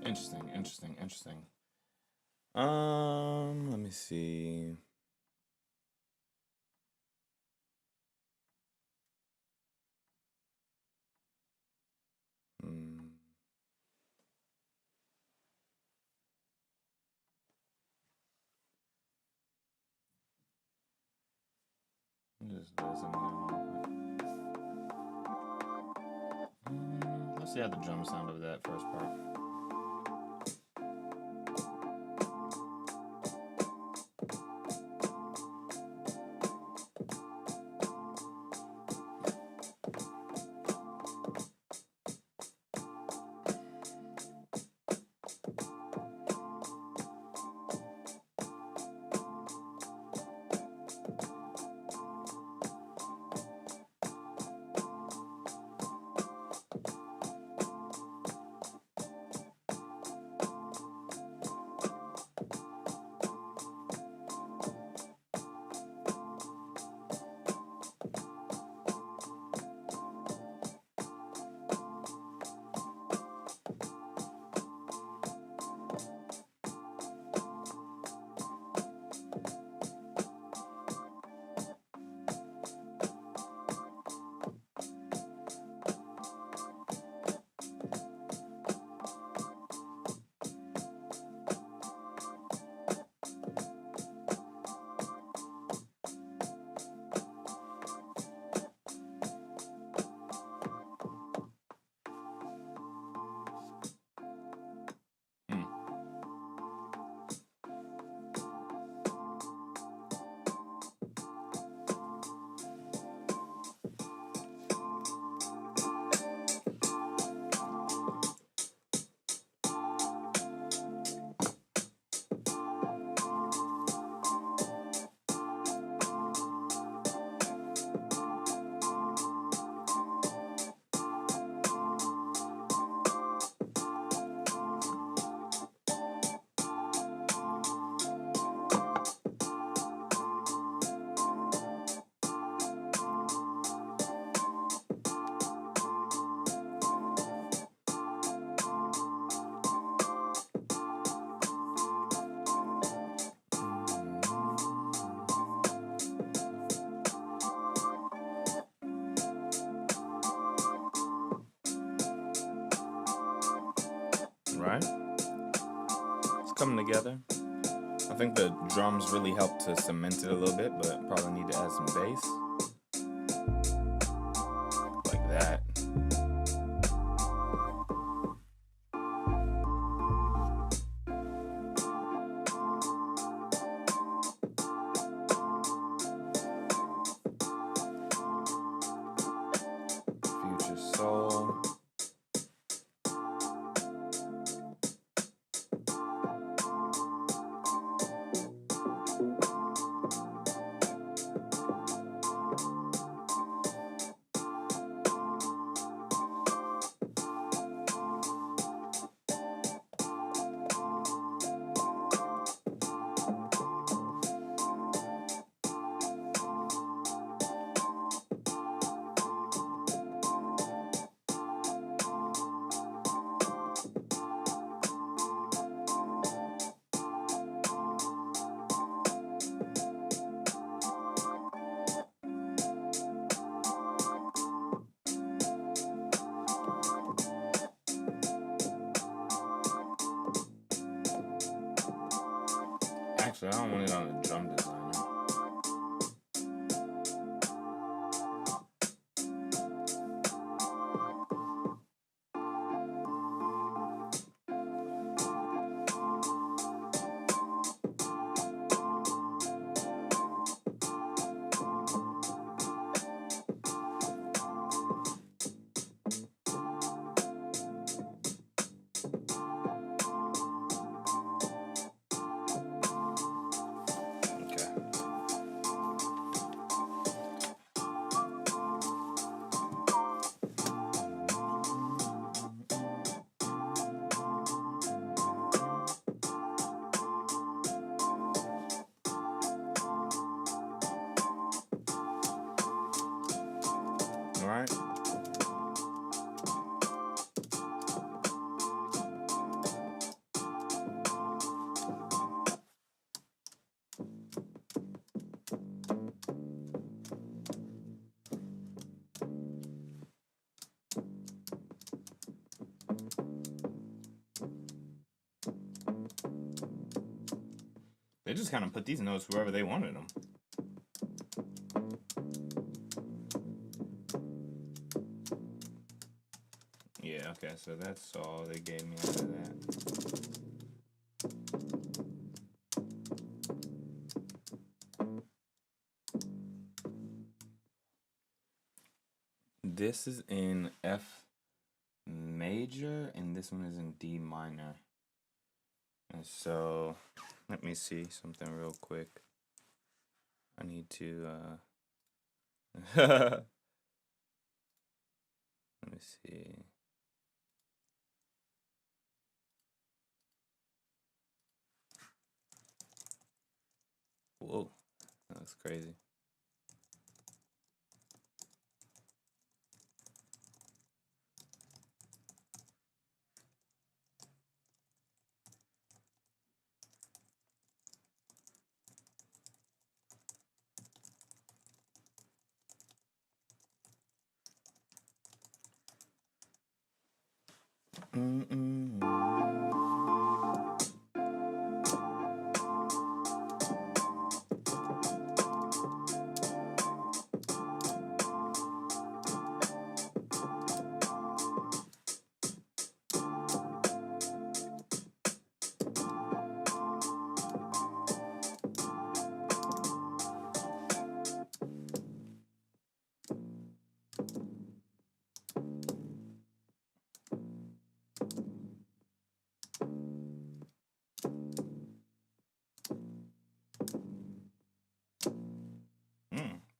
Interesting. Let me see. Just listen let's see how the drums sound of that first part. Right? It's coming together. I think the drums really help to cement it a little bit, but probably need to add some bass. Like that. Future Soul. Actually, I don't want it on a drum designer. Alright. They just kind of put these notes wherever they wanted them. Yeah, okay, so that's all they gave me out of that. This is in F major, and this one is in D minor. And so, let me see something real quick. I need to, let me see. Whoa, that's crazy.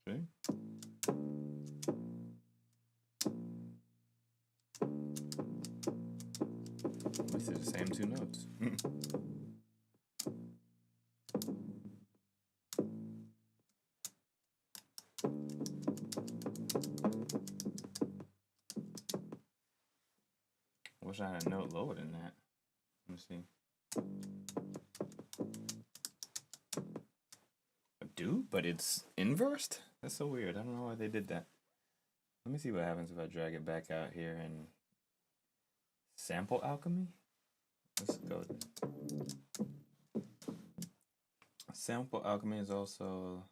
See? At least they're the same two notes. Wish I had a note lower than that. Let me see. I do, but it's inversed? That's so weird. I don't know why they did that. Let me see what happens if I drag it back out here and sample alchemy. Let's go. Sample alchemy is also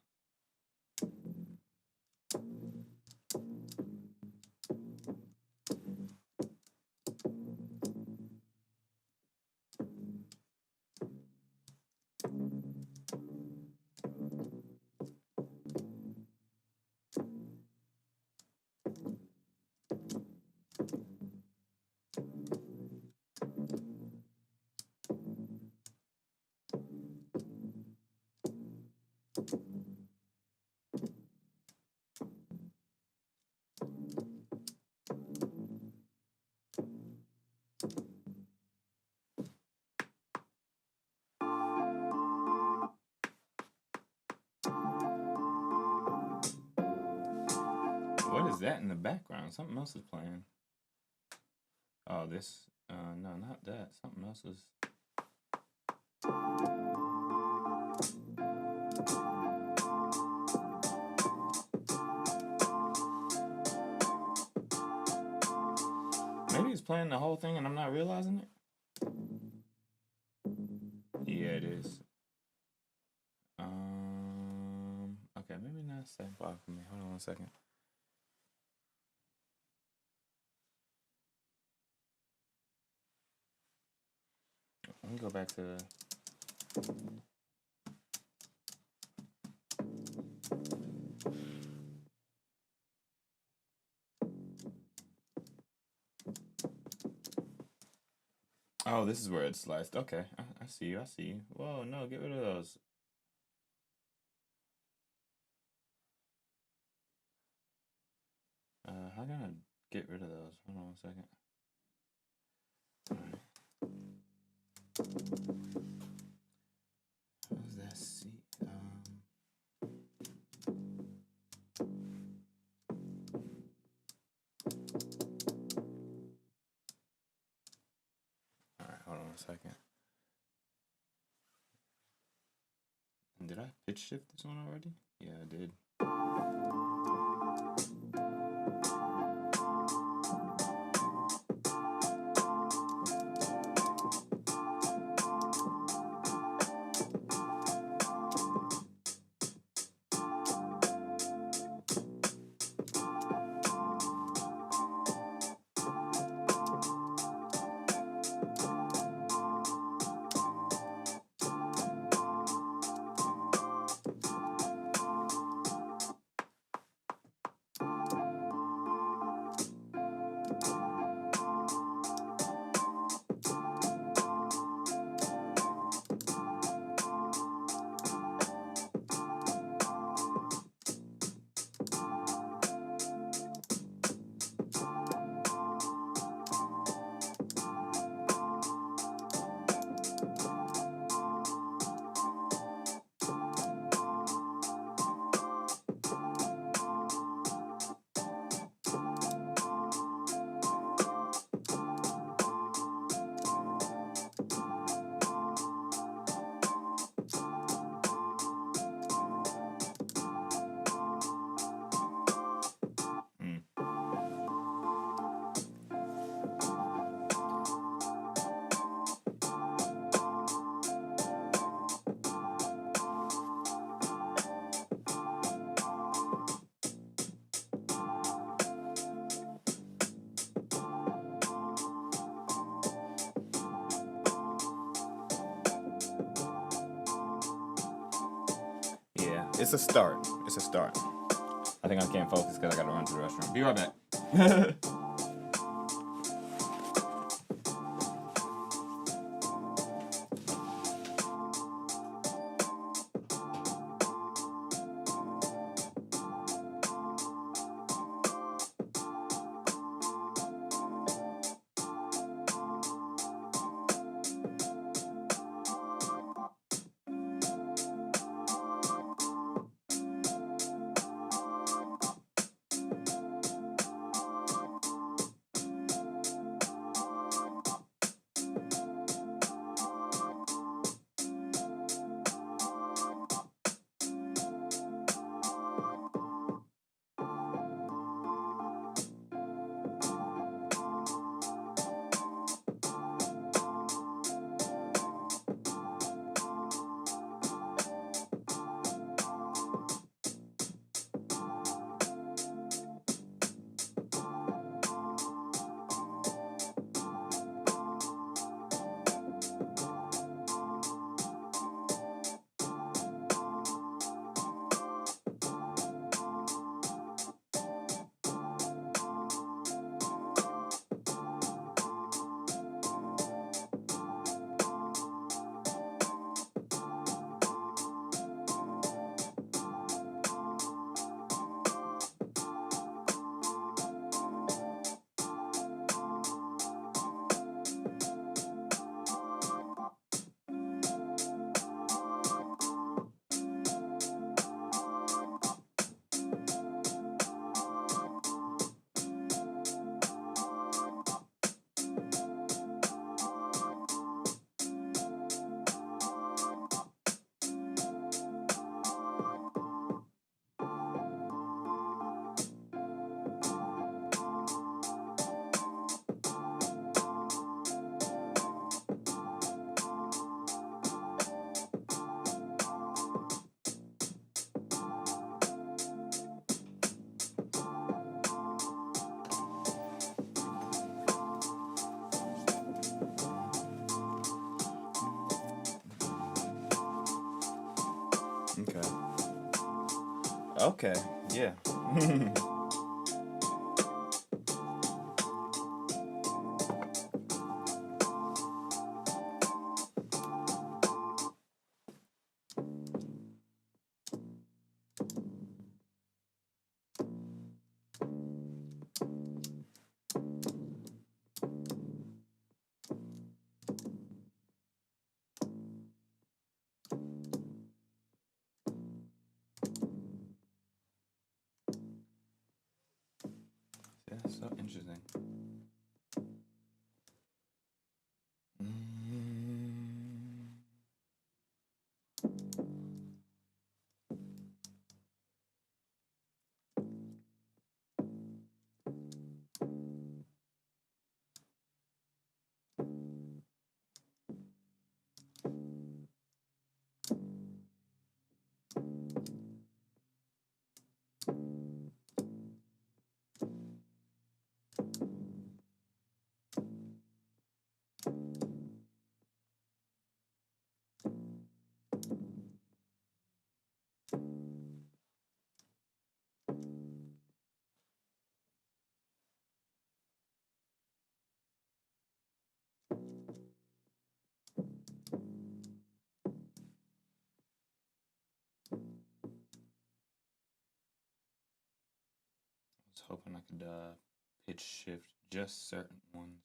what is that in the background? Something else is playing. Oh, this. No, not that. Something else is. Maybe it's playing the whole thing and I'm not realizing it. Yeah, it is. Stay block for me. Hold on 1 second. Let me go back to. Oh, this is where it's sliced. Okay, I see you. I see you. Whoa, no, get rid of those. How can I get rid of those? Hold on 1 second. Alright. How's that see? Alright, hold on 1 second. And did I pitch shift this one already? Yeah, I did. It's a start. It's a start. I think I can't focus because I gotta run to the restroom. Be right back. Okay. Okay. Yeah. Yeah, so interesting. I was hoping I could pitch shift just certain ones,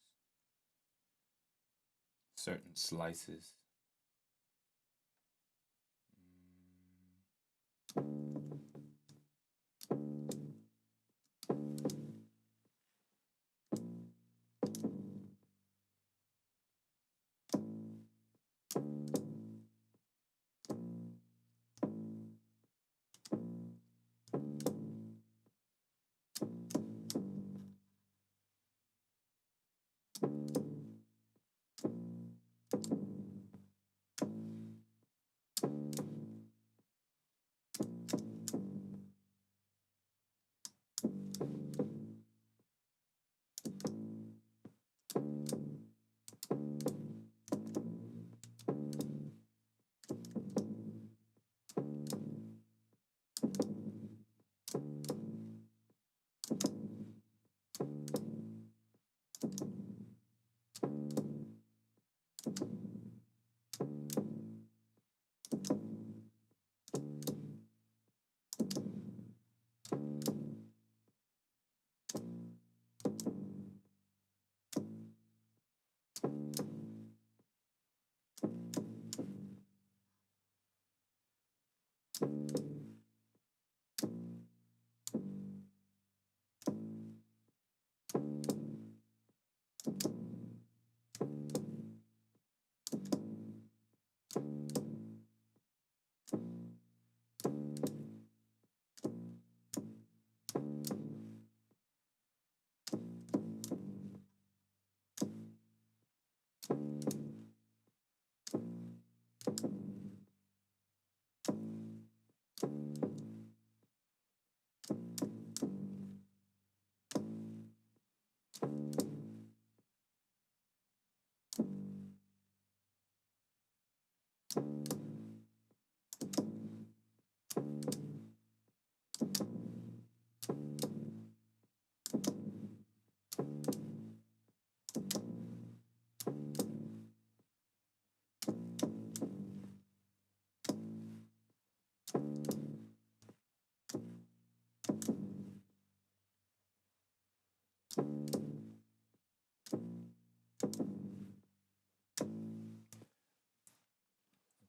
certain slices.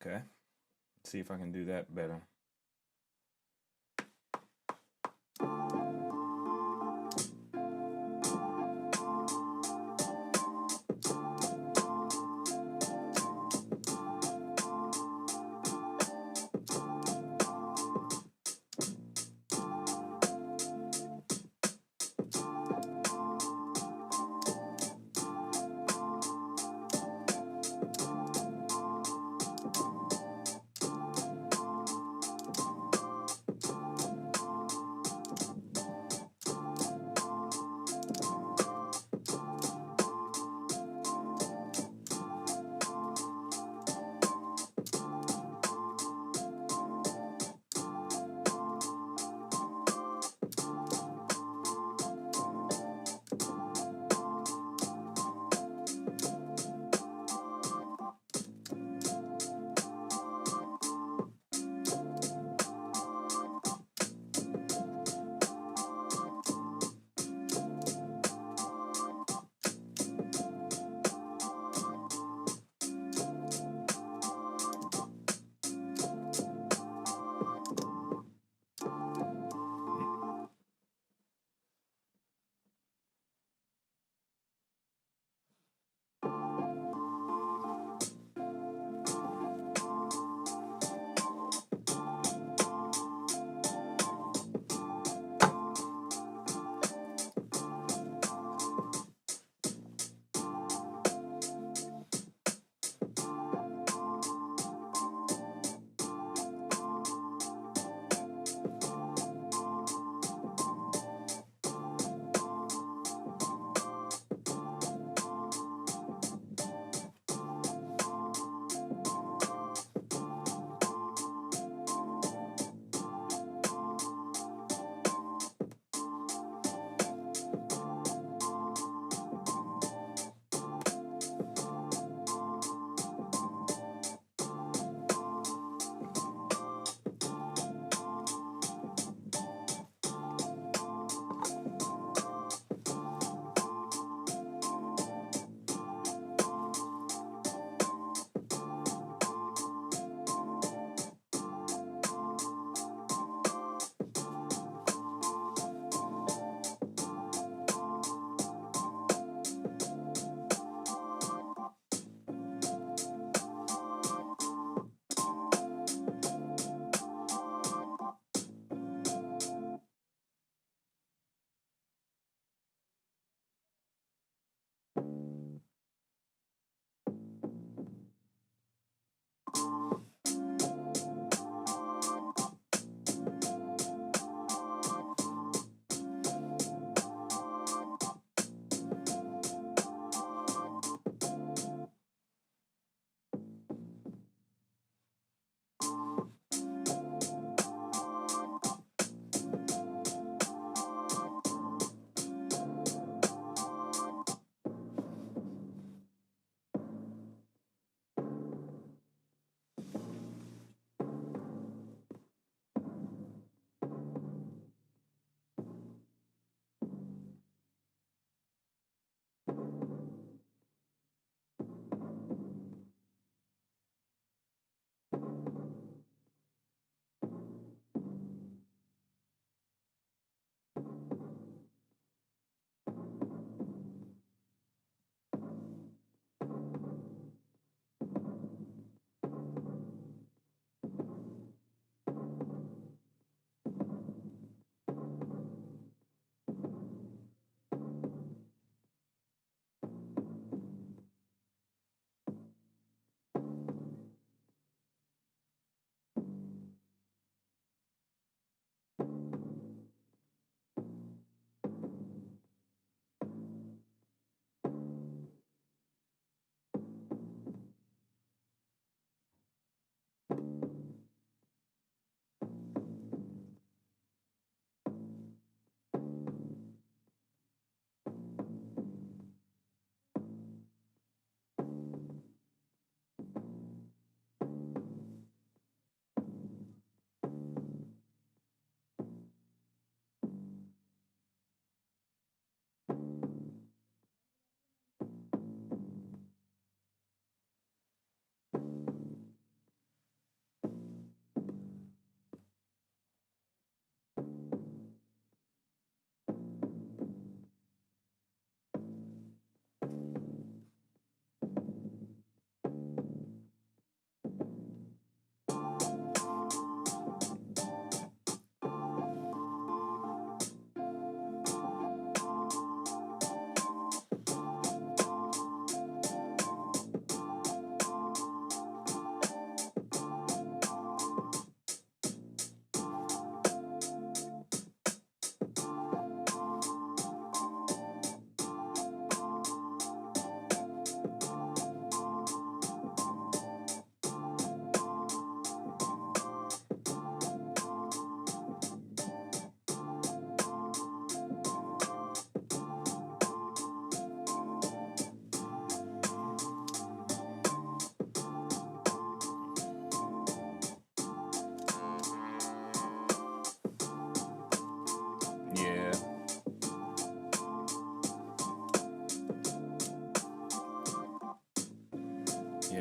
Okay. Let's see if I can do that better.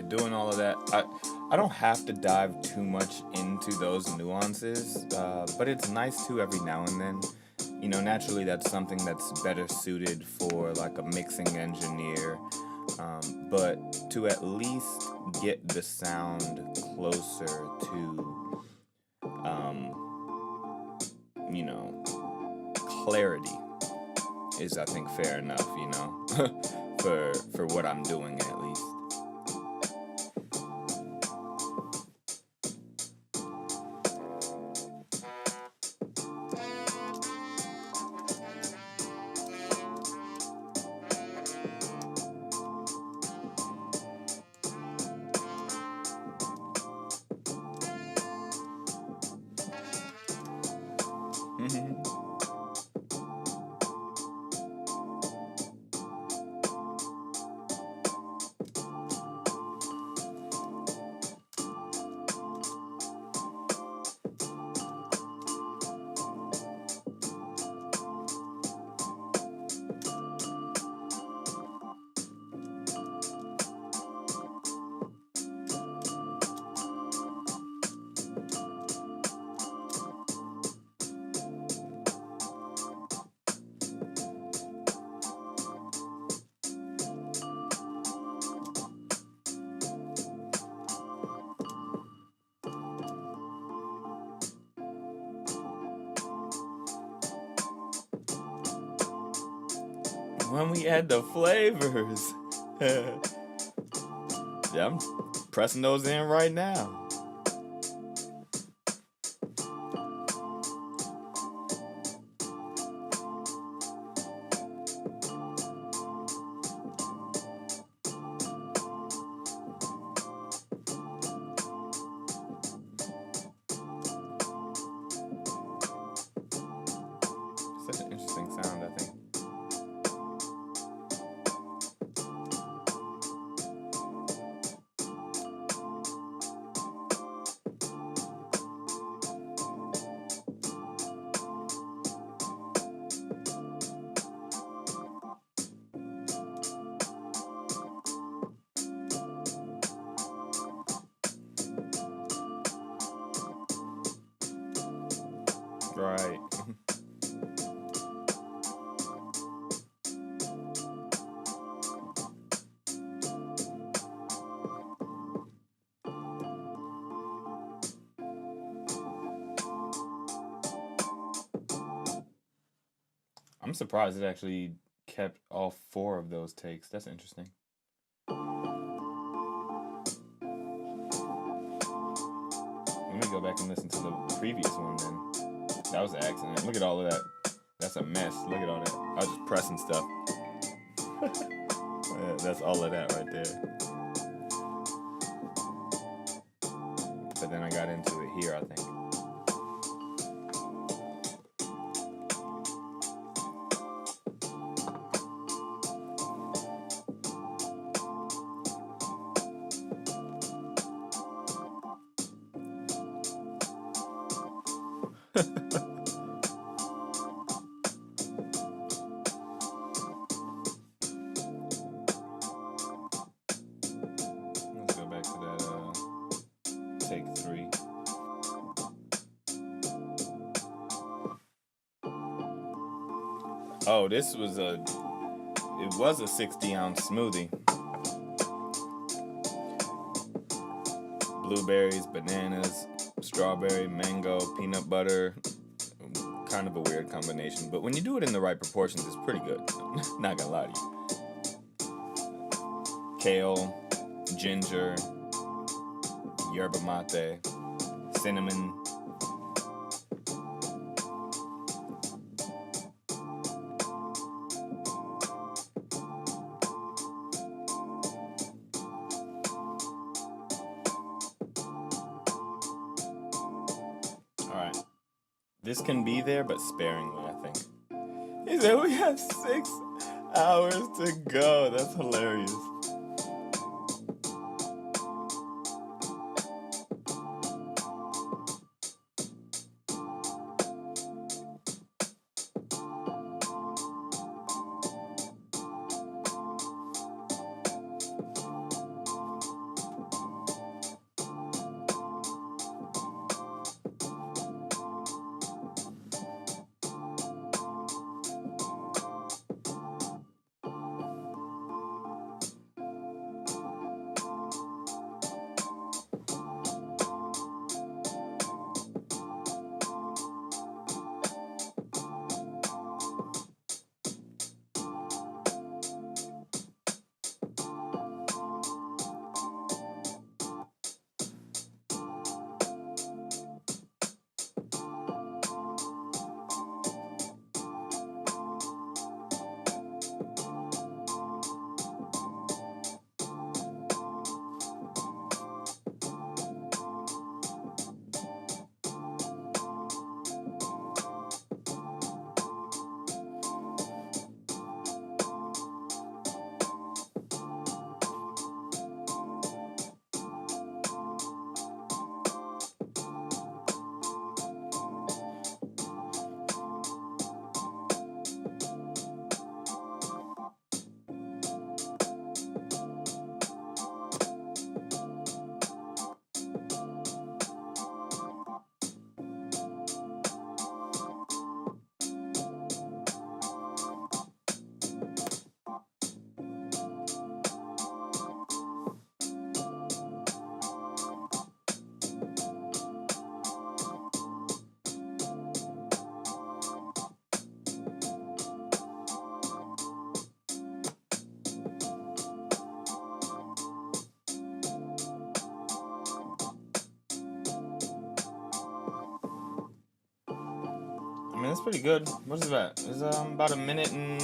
doing all of that, I don't have to dive too much into those nuances, but it's nice to every now and then. Naturally, that's something that's better suited for like a mixing engineer, but to at least get the sound closer to, you know, clarity is, I think, fair enough, for what I'm doing at least. When we add the flavors. Yeah, I'm pressing those in right now. Such an interesting sound, I think. Right. I'm surprised it actually kept all 4 of those takes. That's interesting. Let me go back and listen to the previous one then. That was an accident. Look at all of that. That's a mess. Look at all that. I was just pressing stuff. Yeah, that's all of that right there. But then I got into it here, I think. Let's go back to that take 3. Oh, this was a 60-ounce smoothie. Blueberries, bananas, strawberry, mango, peanut butter. Kind of a weird combination, but when you do it in the right proportions, it's pretty good. Not gonna lie to you. Kale, ginger, yerba mate, cinnamon. Alright. This can be there, but sparingly, I think. He said we have 6 hours to go. That's hilarious. I mean, that's pretty good. What is that? It's about a minute and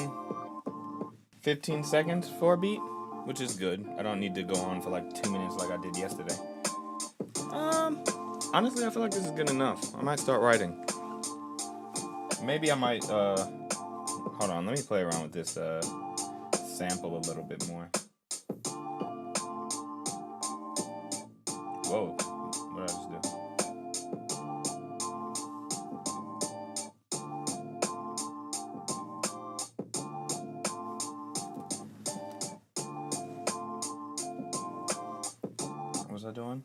15 seconds for a beat, which is good. I don't need to go on for like 2 minutes like I did yesterday. Honestly, I feel like this is good enough. I might start writing. Maybe I might, hold on, let me play around with this, sample a little bit more. Whoa, what did I just do? What was I doing?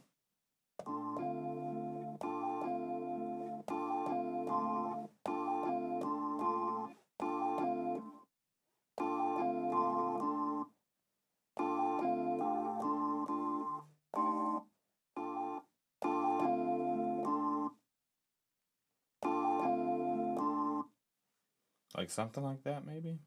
Like something like that, maybe?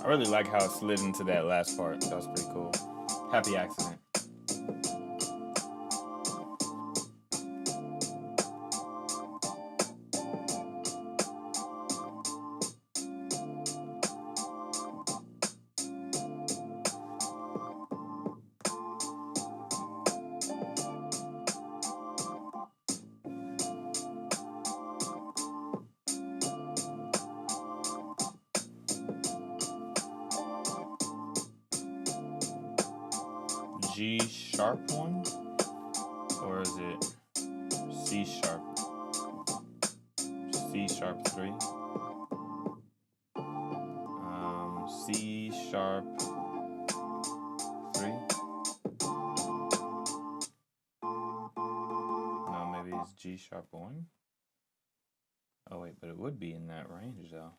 I really like how it slid into that last part. That was pretty cool. Happy accident. G sharp one? Or is it C sharp? C sharp 3? C sharp 3? No, maybe it's G sharp 1? Oh wait, but it would be in that range though.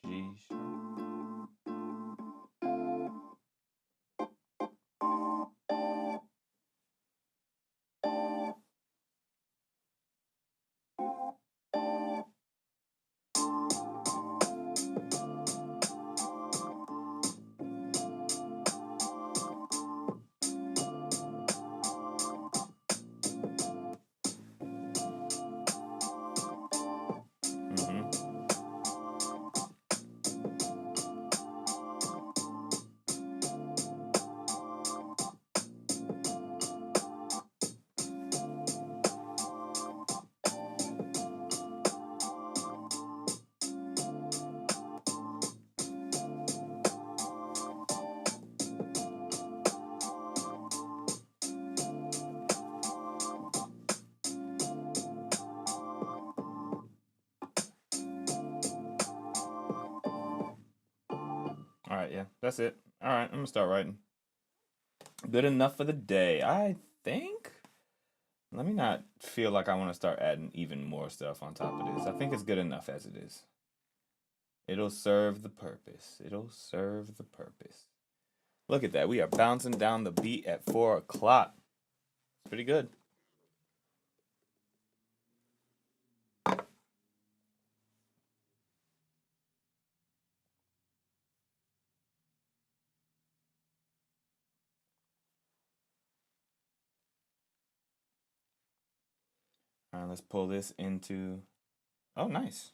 G sharp. Alright, yeah, that's it. Alright, I'm gonna start writing. Good enough for the day, I think. Let me not feel like I want to start adding even more stuff on top of this. I think it's good enough as it is. It'll serve the purpose. It'll serve the purpose. Look at that. We are bouncing down the beat at 4 o'clock. It's pretty good. All right, let's pull this into... Oh, nice.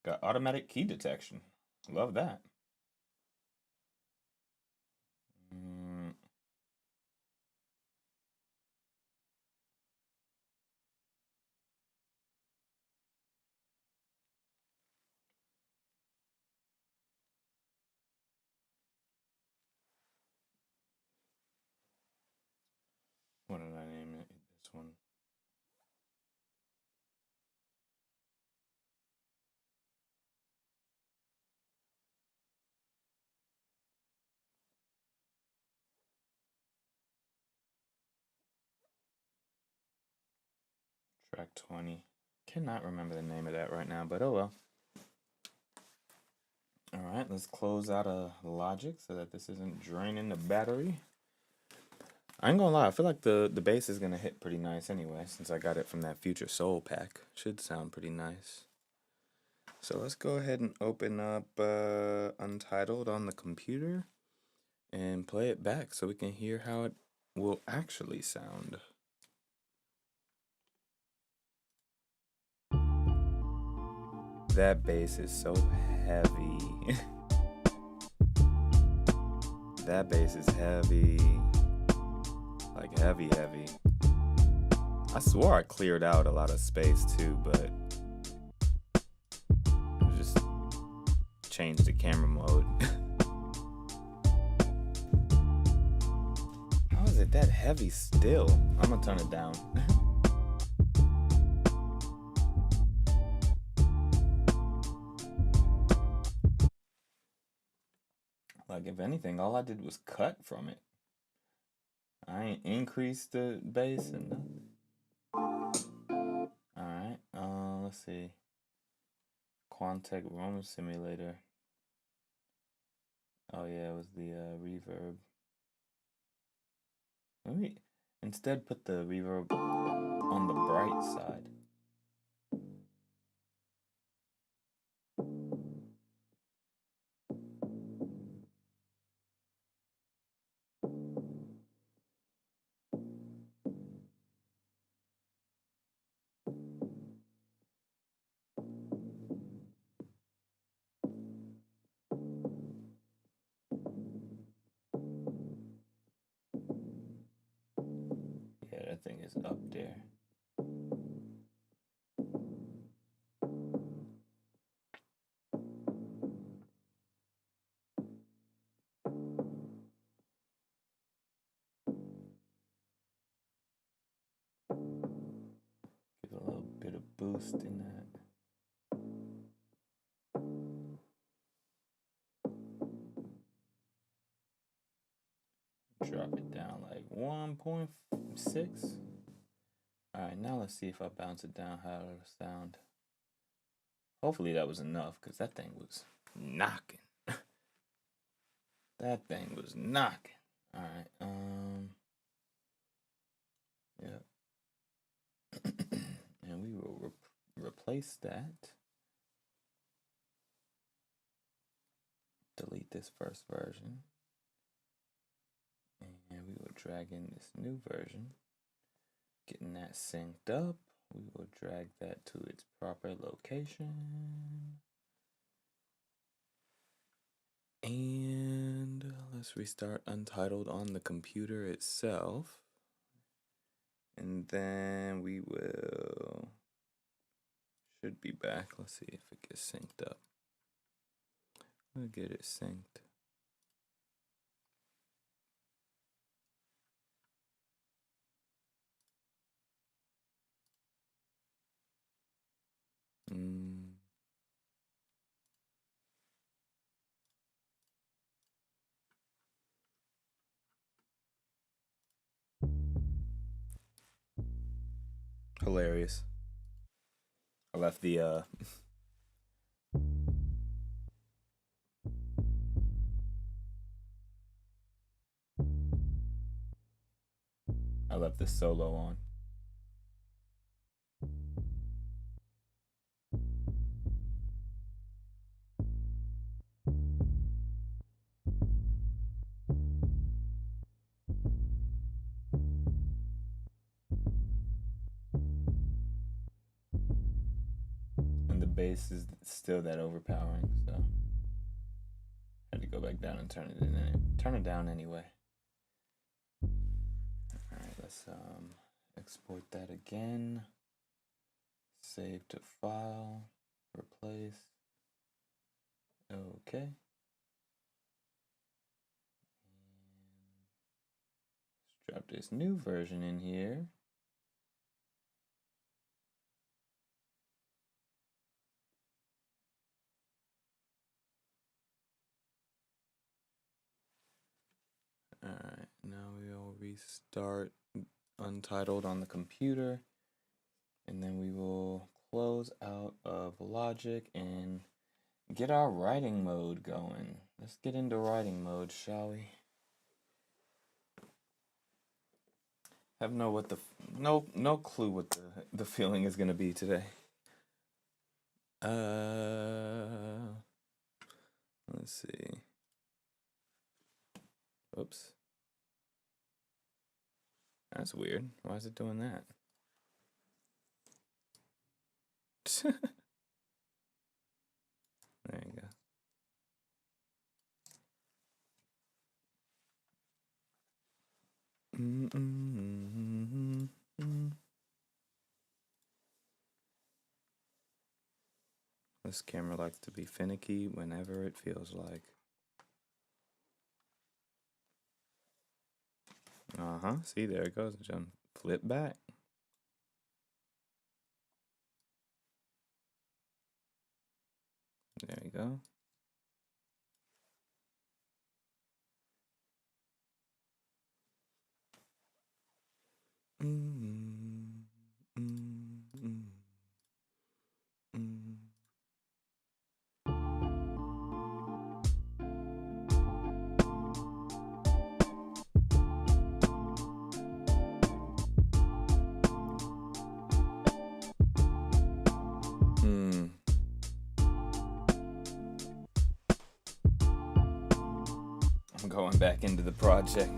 Got automatic key detection. Love that. What did I name it? This one. Track 20. Cannot remember the name of that right now, but oh well. Alright, let's close out a Logic so that this isn't draining the battery. I ain't gonna lie, I feel like the bass is gonna hit pretty nice anyway, since I got it from that Future Soul pack. Should sound pretty nice. So let's go ahead and open up Untitled on the computer and play it back so we can hear how it will actually sound. That bass is so heavy. That bass is heavy. Like heavy. I swore I cleared out a lot of space too, but I just changed the camera mode. How is it that heavy still? I'm gonna turn it down. Like, if anything, all I did was cut from it. I ain't increased the bass and nothing. Alright, let's see. Quantec Room Simulator. Oh yeah, it was the reverb. Let me instead put the reverb on the bright side. Yeah, that thing is up there. Give a little bit of boost in that. Drop it down like 1.6. Alright, now let's see if I bounce it down, how it'll sound. Hopefully that was enough, because that thing was knocking. That thing was knocking. Alright, yeah. And we will replace that. Delete this first version. And we will drag in this new version. Getting that synced up. We will drag that to its proper location. And let's restart Untitled on the computer itself. And then we should be back. Let's see if it gets synced up. We'll get it synced. Hilarious. I left the the solo on. And the bass is still that overpowering, so I had to go back down and turn it down anyway. Alright, let's export that again. Save to file, replace. Okay. Let's drop this new version in here. Alright, now we'll restart Untitled on the computer, and then we will close out of Logic and get our writing mode going. Let's get into writing mode, shall we? Have no clue what the feeling is gonna be today. Let's see. Oops. That's weird. Why is it doing that? There you go. This camera likes to be finicky whenever it feels like. See, there it goes. Jump, flip back. There you go. I'm going back into the project.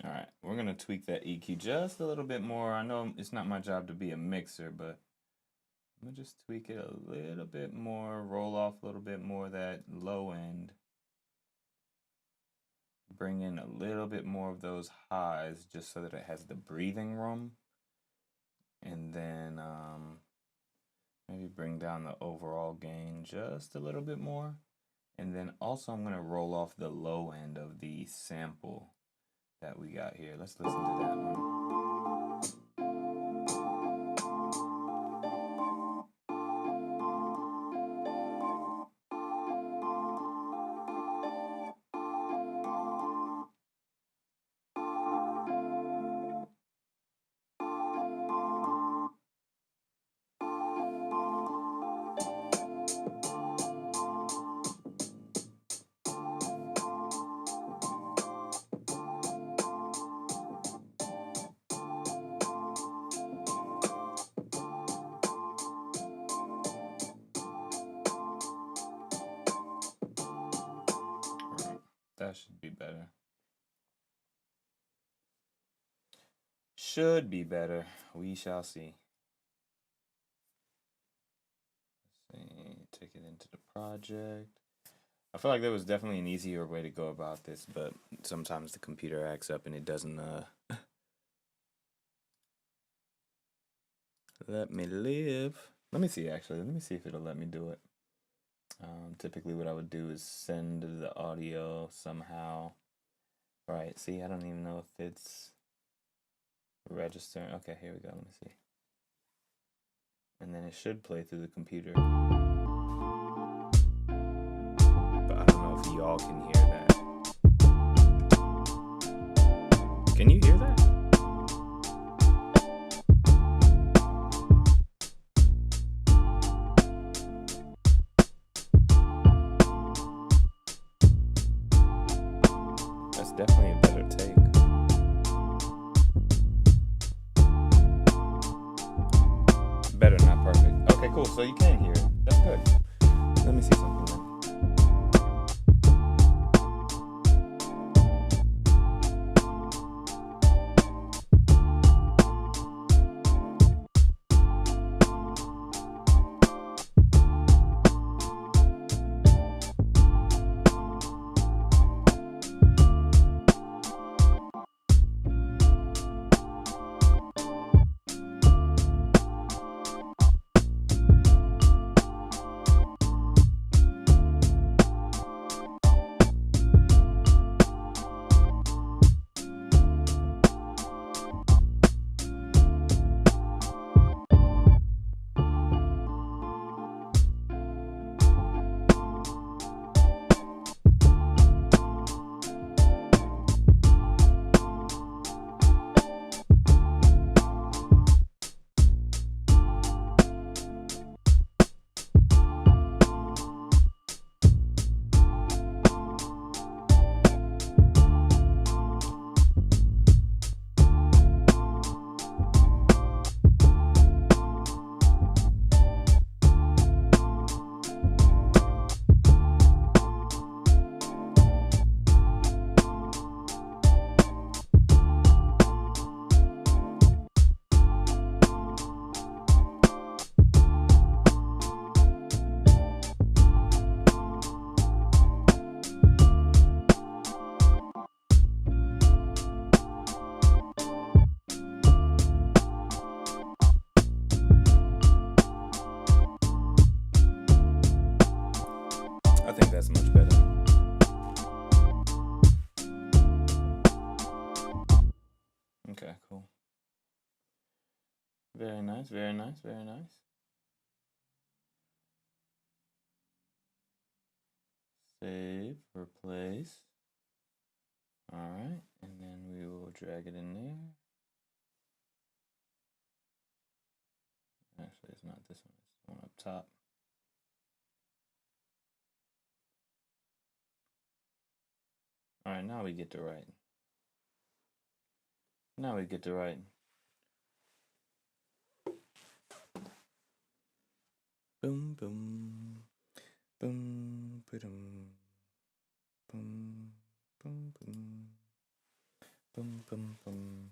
Alright, we're going to tweak that EQ just a little bit more. I know it's not my job to be a mixer, but I'm going to just tweak it a little bit more, roll off a little bit more of that low end. Bring in a little bit more of those highs just so that it has the breathing room. And then maybe bring down the overall gain just a little bit more. And then also I'm going to roll off the low end of the sample that we got here. Let's listen to that one. That should be better. Should be better. We shall see. Let's see. Take it into the project. I feel like there was definitely an easier way to go about this, but sometimes the computer acts up and it doesn't let me live. Let me see, actually. Let me see if it'll let me do it. Typically what I would do is send the audio somehow. Right, see, I don't even know if it's registering. Okay, here we go, let me see. And then it should play through the computer. But I don't know if y'all can hear that. Can you hear that? It's definitely a better take. Better, not perfect. Okay, cool. So you can hear it. That's good. Let me see something then. I think that's much better. Okay, cool. Very nice, very nice, very nice. Save, replace. Alright, and then we will drag it in there. Actually, it's not this one, it's the one up top. Alright, now we get to write. Now we get to write. Boom, boom, boom, boom, boom, boom, boom, boom, boom, boom.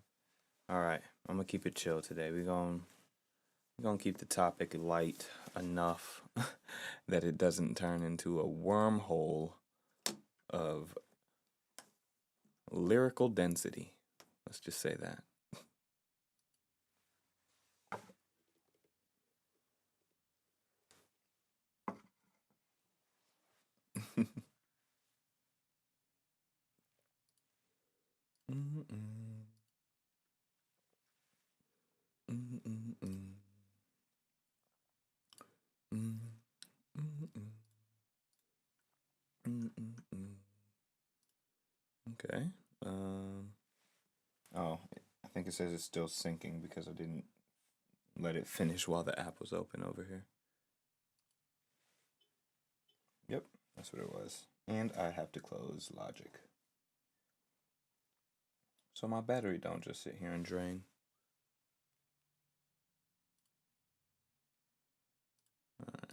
Alright, I'm gonna keep it chill today. We're gonna keep the topic light enough that it doesn't turn into a wormhole of lyrical density. Let's just say that. Okay. Oh, I think it says it's still syncing because I didn't let it finish while the app was open over here. Yep, that's what it was. And I have to close Logic. So my battery don't just sit here and drain. All right.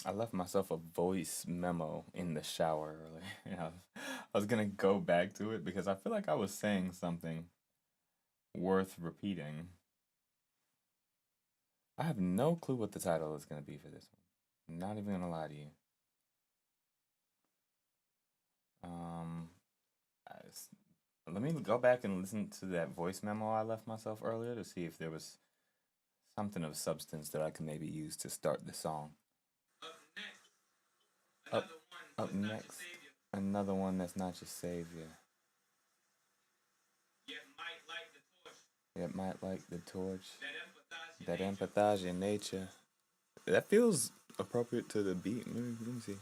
I left myself a voice memo in the shower earlier. I was gonna go back to it because I feel like I was saying something worth repeating. I have no clue what the title is gonna be for this one. I'm not even gonna lie to you. Let me go back and listen to that voice memo I left myself earlier to see if there was something of substance that I can maybe use to start the song. Up next, another one that's not your savior. Yet might like the torch. That empathize your nature. That feels appropriate to the beat. Let me see.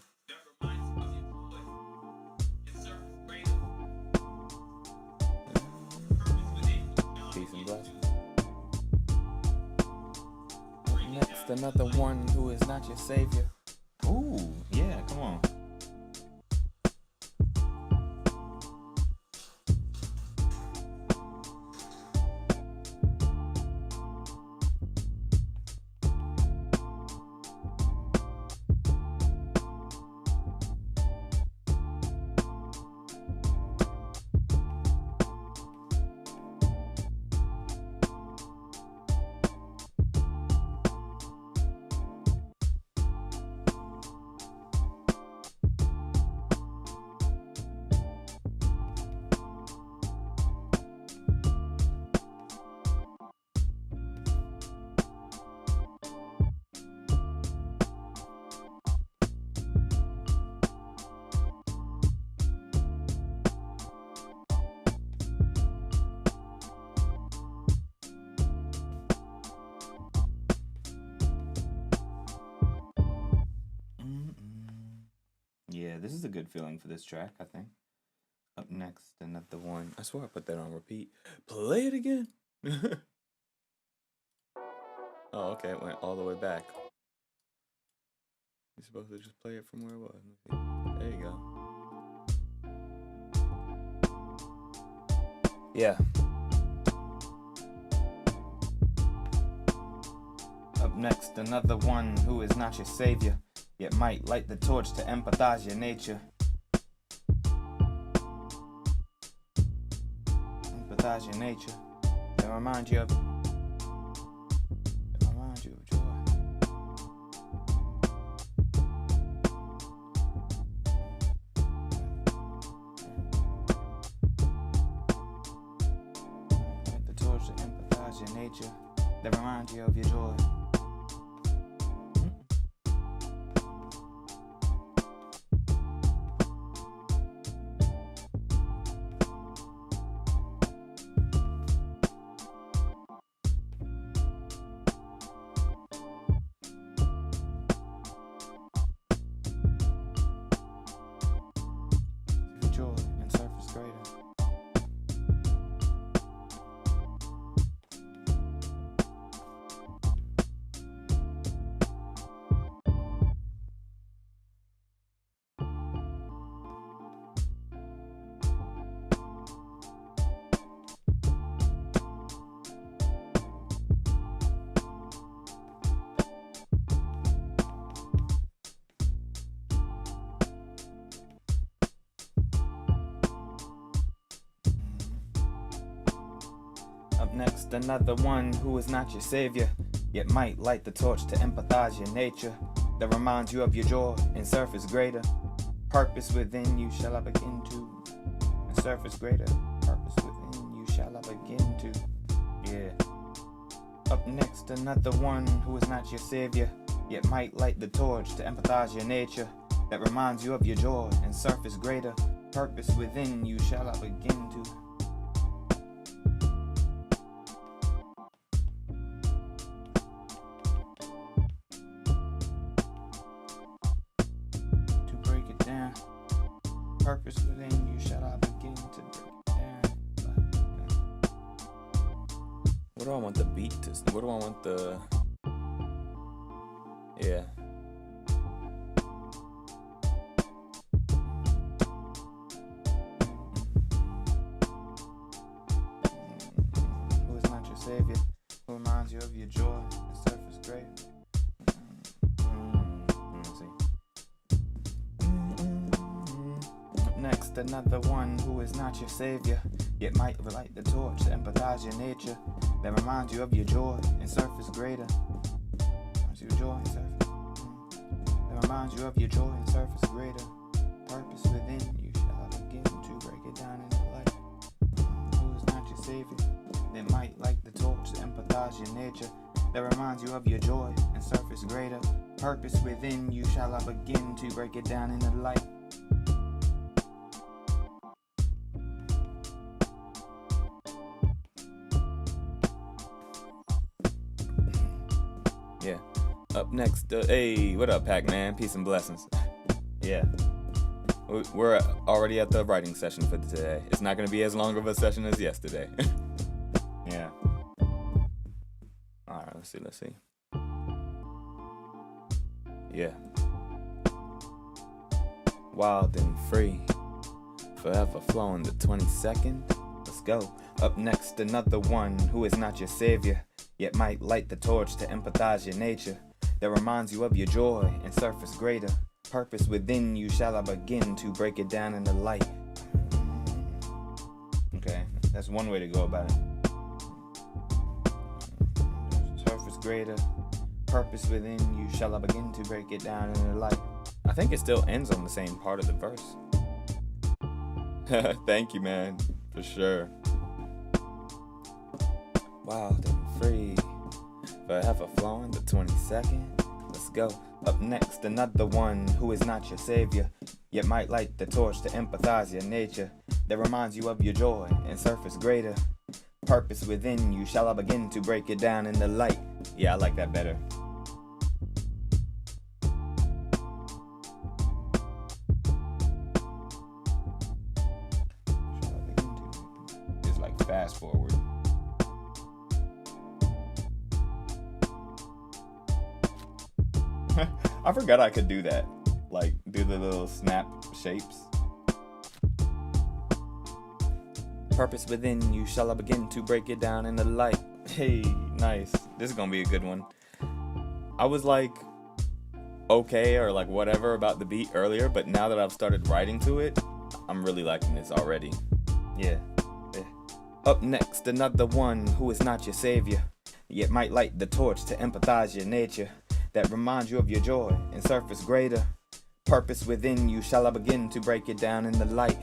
Peace and blessings. Next, another one who is not your savior. Ooh, yeah, come on. Yeah, this is a good feeling for this track, I think. Up next, another one. I swear I put that on repeat. Play it again. Oh, okay, it went all the way back. You're supposed to just play it from where it was. There you go. Yeah. Up next, another one who is not your savior, yet might light the torch to empathize your nature. Empathize your nature. They remind you of joy. Light the torch to empathize your nature. They remind you of your joy. Joy and surface greater. Up next, another one who is not your savior, yet might light the torch to empathize your nature. That reminds you of your joy and surface greater. Purpose within you shall I begin to. And surface greater. Purpose within you shall I begin to. Yeah. Up next, another one who is not your savior, yet might light the torch to empathize your nature. That reminds you of your joy and surface greater. Purpose within you shall I begin to. Purpose within you shall I begin to break it down. What do I want the beat to? What do I want the? Yeah. Who is not your savior? Who reminds you of your joy? The surface great. Let's see. next another one who is not your savior, yet might light the torch to empathize your nature, that reminds you of your joy and surface greater. Reminds you of joy and surface. That reminds you of your joy and surface greater. Purpose within you shall begin to break it down into light. Who is not your savior, that might light the torch to empathize your nature, that reminds you of your joy and surface greater. Purpose within you shall I begin to break it down into light. Yeah. Up next, hey, what up, Pac-Man? Peace and blessings. Yeah. We're already at the writing session for today. It's not going to be as long of a session as yesterday. Yeah. All right, let's see. Yeah. Wild and free, forever flowing the 22nd. Let's go. Up next, another one who is not your savior, yet might light the torch to empathize your nature, that reminds you of your joy and surface greater. Purpose within you shall I begin to break it down into light. Okay, that's one way to go about it. Surface greater. Purpose within you shall I begin to break it down into light. I think it still ends on the same part of the verse. Thank you, man, for sure. Wild and free, forever flowing the 22nd. Let's go. Up next, another one who is not your savior, yet might light the torch to empathize your nature, that reminds you of your joy and surface greater. Purpose within you shall I begin to break it down in the light. Yeah, I like that better. It's like fast forward. I forgot I could do that. Like, do the little snap shapes. Purpose within you shall I begin to break it down in the light. Hey, nice. This is gonna be a good one. I was like, okay, or like whatever about the beat earlier, but now that I've started writing to it, I'm really liking this already. Yeah. Up next, another one who is not your savior, yet might light the torch to empathize your nature, that reminds you of your joy and surface greater. Purpose within you shall I begin to break it down in the light.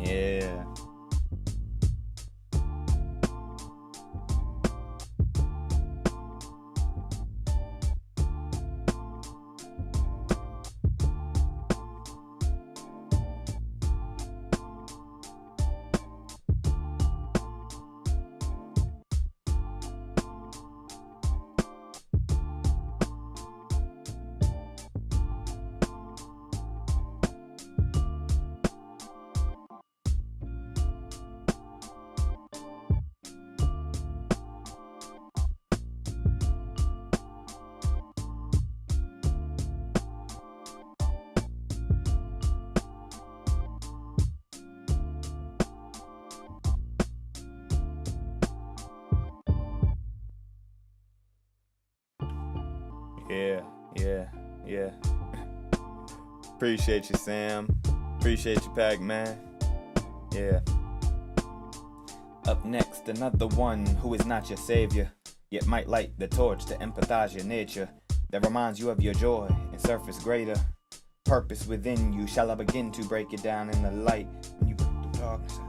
Yeah. Yeah. Appreciate you, Sam. Appreciate you, Pac-Man. Yeah. Up next, another one who is not your savior, yet might light the torch to empathize your nature, that reminds you of your joy and surface greater. Purpose within you shall I begin to break it down in the light. When you put the darkness out.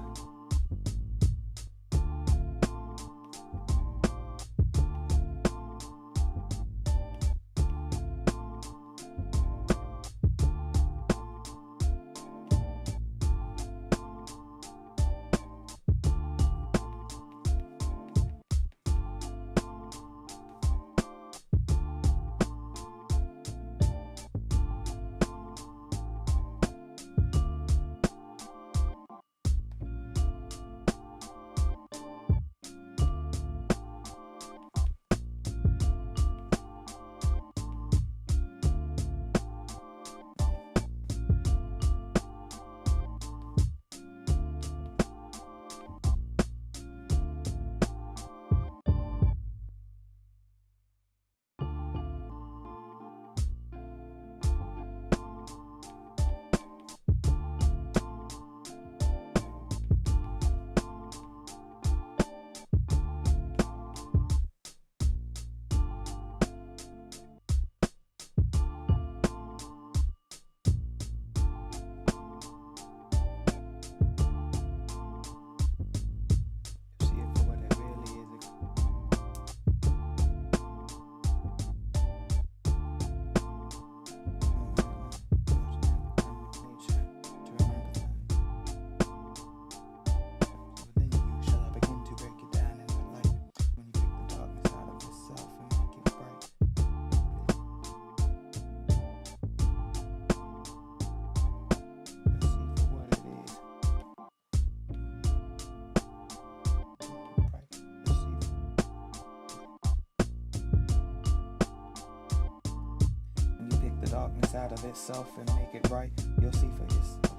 darkness out of itself and make it bright, you'll see for yourself.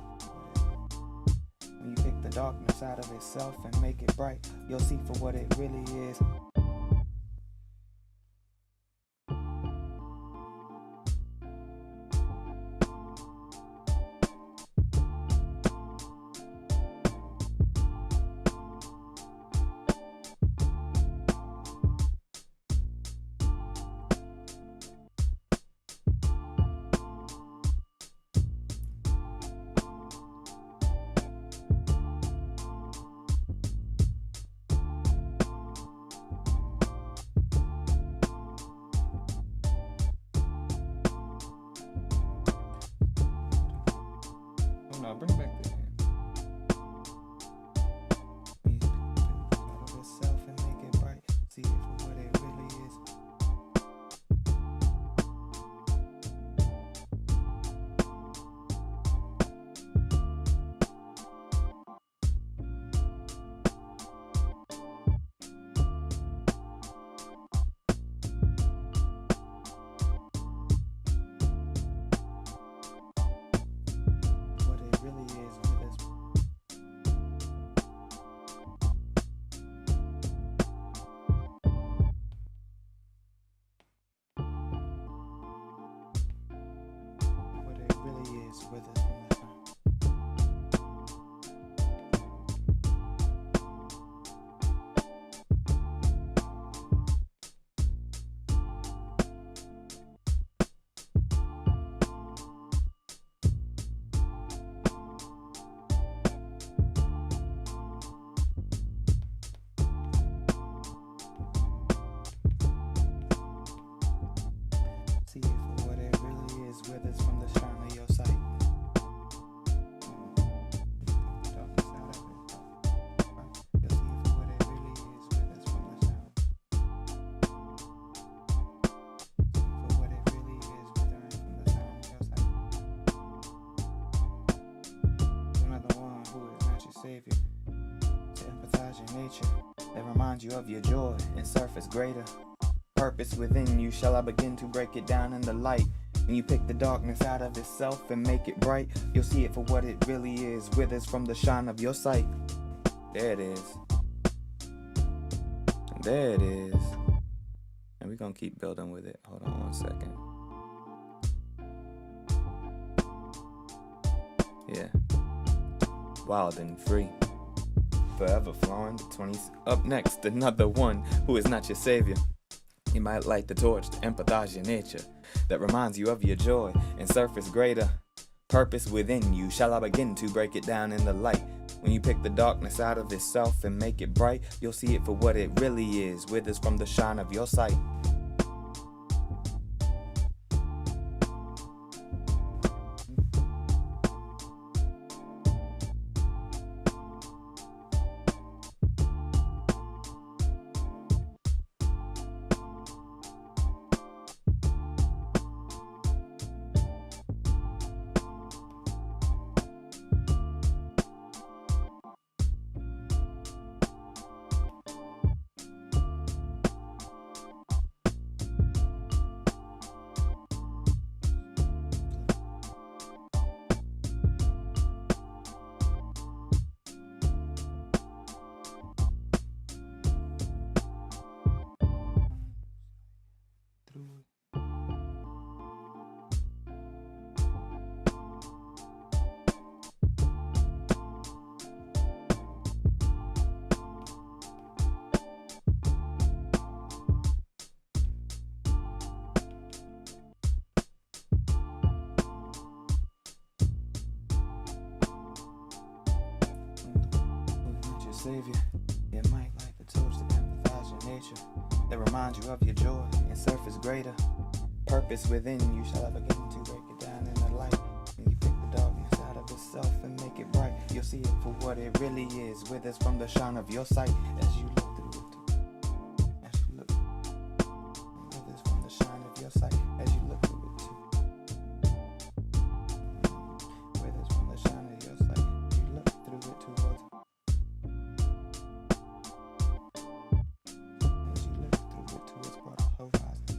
When you pick the darkness out of itself and make it bright, you'll see for what it really is. No, bring back the hand. You pick it out of itself and make it bright. See it for what it really is. What it really is with us. What it really is with us from the time. See it for what it really is with us from the shine of your sight. Darkness out of it. You'll see it for what it really is with us from the shine. For what it really is with us from the shine of your sight. Another one who is not your savior. To empathize your nature, that reminds you of your joy and surface greater. Purpose within you, shall I begin to break it down in the light? When you pick the darkness out of itself and make it bright, you'll see it for what it really is, with us from the shine of your sight. There it is. There it is. And we're gonna keep building with it. Hold on 1 second. Yeah. Wildenfree. Forever flowing the 20s. Up next, another one who is not your savior. You might light the torch to empathize your nature, that reminds you of your joy and surface greater. Purpose within you, shall I begin to break it down in the light? When you pick the darkness out of itself and make it bright, you'll see it for what it really is, with us from the shine of your sight. Savior, it might light the torch to empathize your nature, that reminds you of your joy and surface greater. Purpose within you, shall I begin to break it down in the light? When you pick the darkness out of itself and make it bright, you'll see it for what it really is, with us from the shine of your sight. As you look through it, as you look, with us from the shine of your sight, as you look through it too. With us from the shine of your sight, as you look through it towards. Horizon.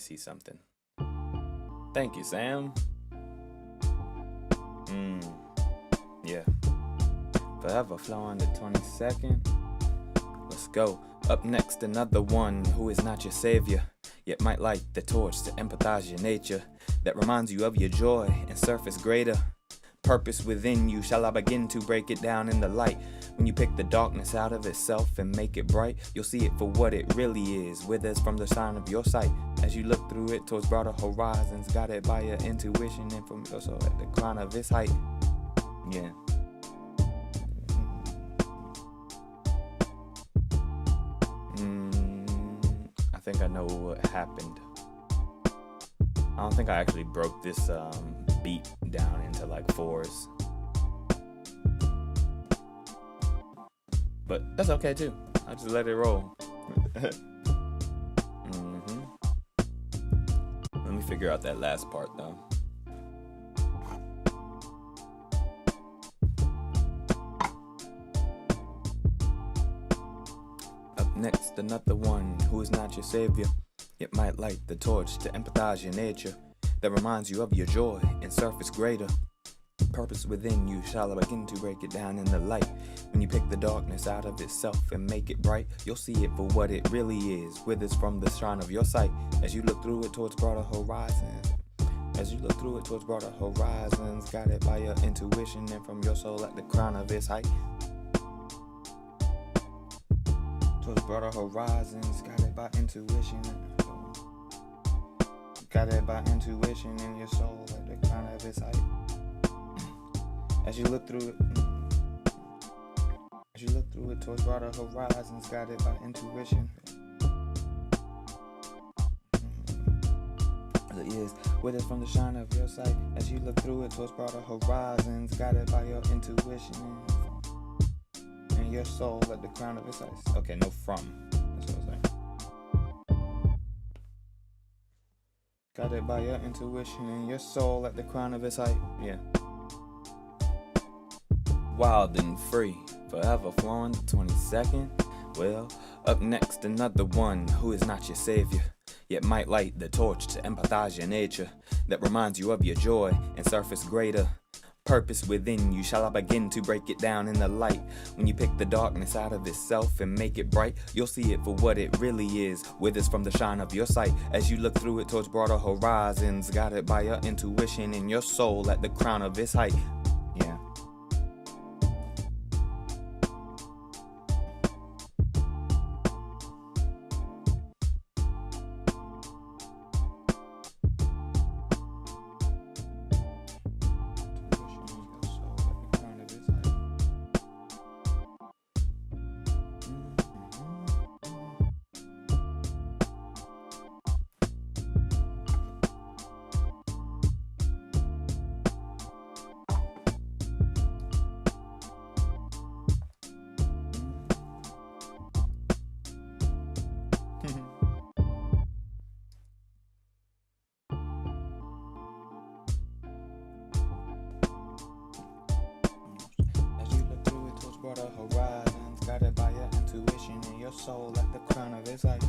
see something. Thank you, Sam. Yeah. Forever flowing the 22nd. Let's go. Up next, another one who is not your savior, yet might light the torch to empathize your nature. That reminds you of your joy and surface greater. Purpose within you, shall I begin to break it down in the light? When you pick the darkness out of itself and make it bright, you'll see it for what it really is, withers from the sign of your sight. As you look through it towards broader horizons, guided by your intuition and from your soul at the crown of its height. Yeah. I think I know what happened. I don't think I actually broke this beat down into like fours, but that's okay too. I just let it roll. Let me figure out that last part though. Up next, another one who is not your savior, yet might light the torch to empathize your nature. That reminds you of your joy and surface greater. Purpose within you, shall I begin to break it down in the light? When you pick the darkness out of itself and make it bright, you'll see it for what it really is, withers from the shine of your sight. As you look through it towards broader horizons. As you look through it towards broader horizons, guided by your intuition and from your soul at the crown of its height. Towards broader horizons, guided by intuition. Guided by intuition in your soul at the crown of its height. As you look through it towards broader horizons, guided by intuition. As it is, withers from the shine of your sight. As you look through it towards broader horizons, guided by your intuition and your soul at the crown of its height. Okay, no from. That's what I was saying. Guided by your intuition and your soul at the crown of its height. Yeah. Wildenfree, forever flowing the 22nd. Well, up next, another one who is not your savior, yet might light the torch to empathize your nature. That reminds you of your joy and surface greater. Purpose within you, shall I begin to break it down in the light? When you pick the darkness out of itself and make it bright, you'll see it for what it really is, withers from the shine of your sight. As you look through it towards broader horizons, guided by your intuition and your soul at the crown of its height. Yeah. Broader horizons, guided by your intuition and your soul at the crown of its height.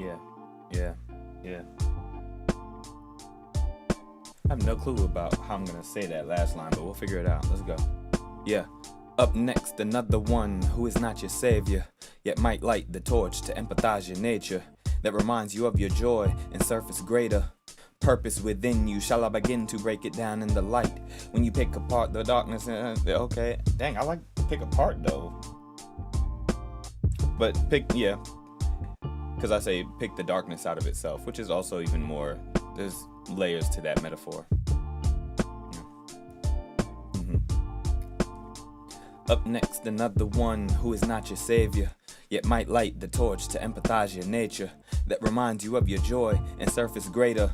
Yeah, yeah, yeah. I have no clue about how I'm gonna say that last line, but we'll figure it out. Let's go. Yeah. Up next, another one who is not your savior, yet might light the torch to empathize your nature, that reminds you of your joy and surface greater. Purpose within you, shall I begin to break it down in the light? When you pick apart the darkness, okay. Dang, I like pick apart though. But yeah. Because I say pick the darkness out of itself, which is also even more, there's layers to that metaphor. Up next, another one who is not your savior, yet might light the torch to empathize your nature, that reminds you of your joy and surface greater.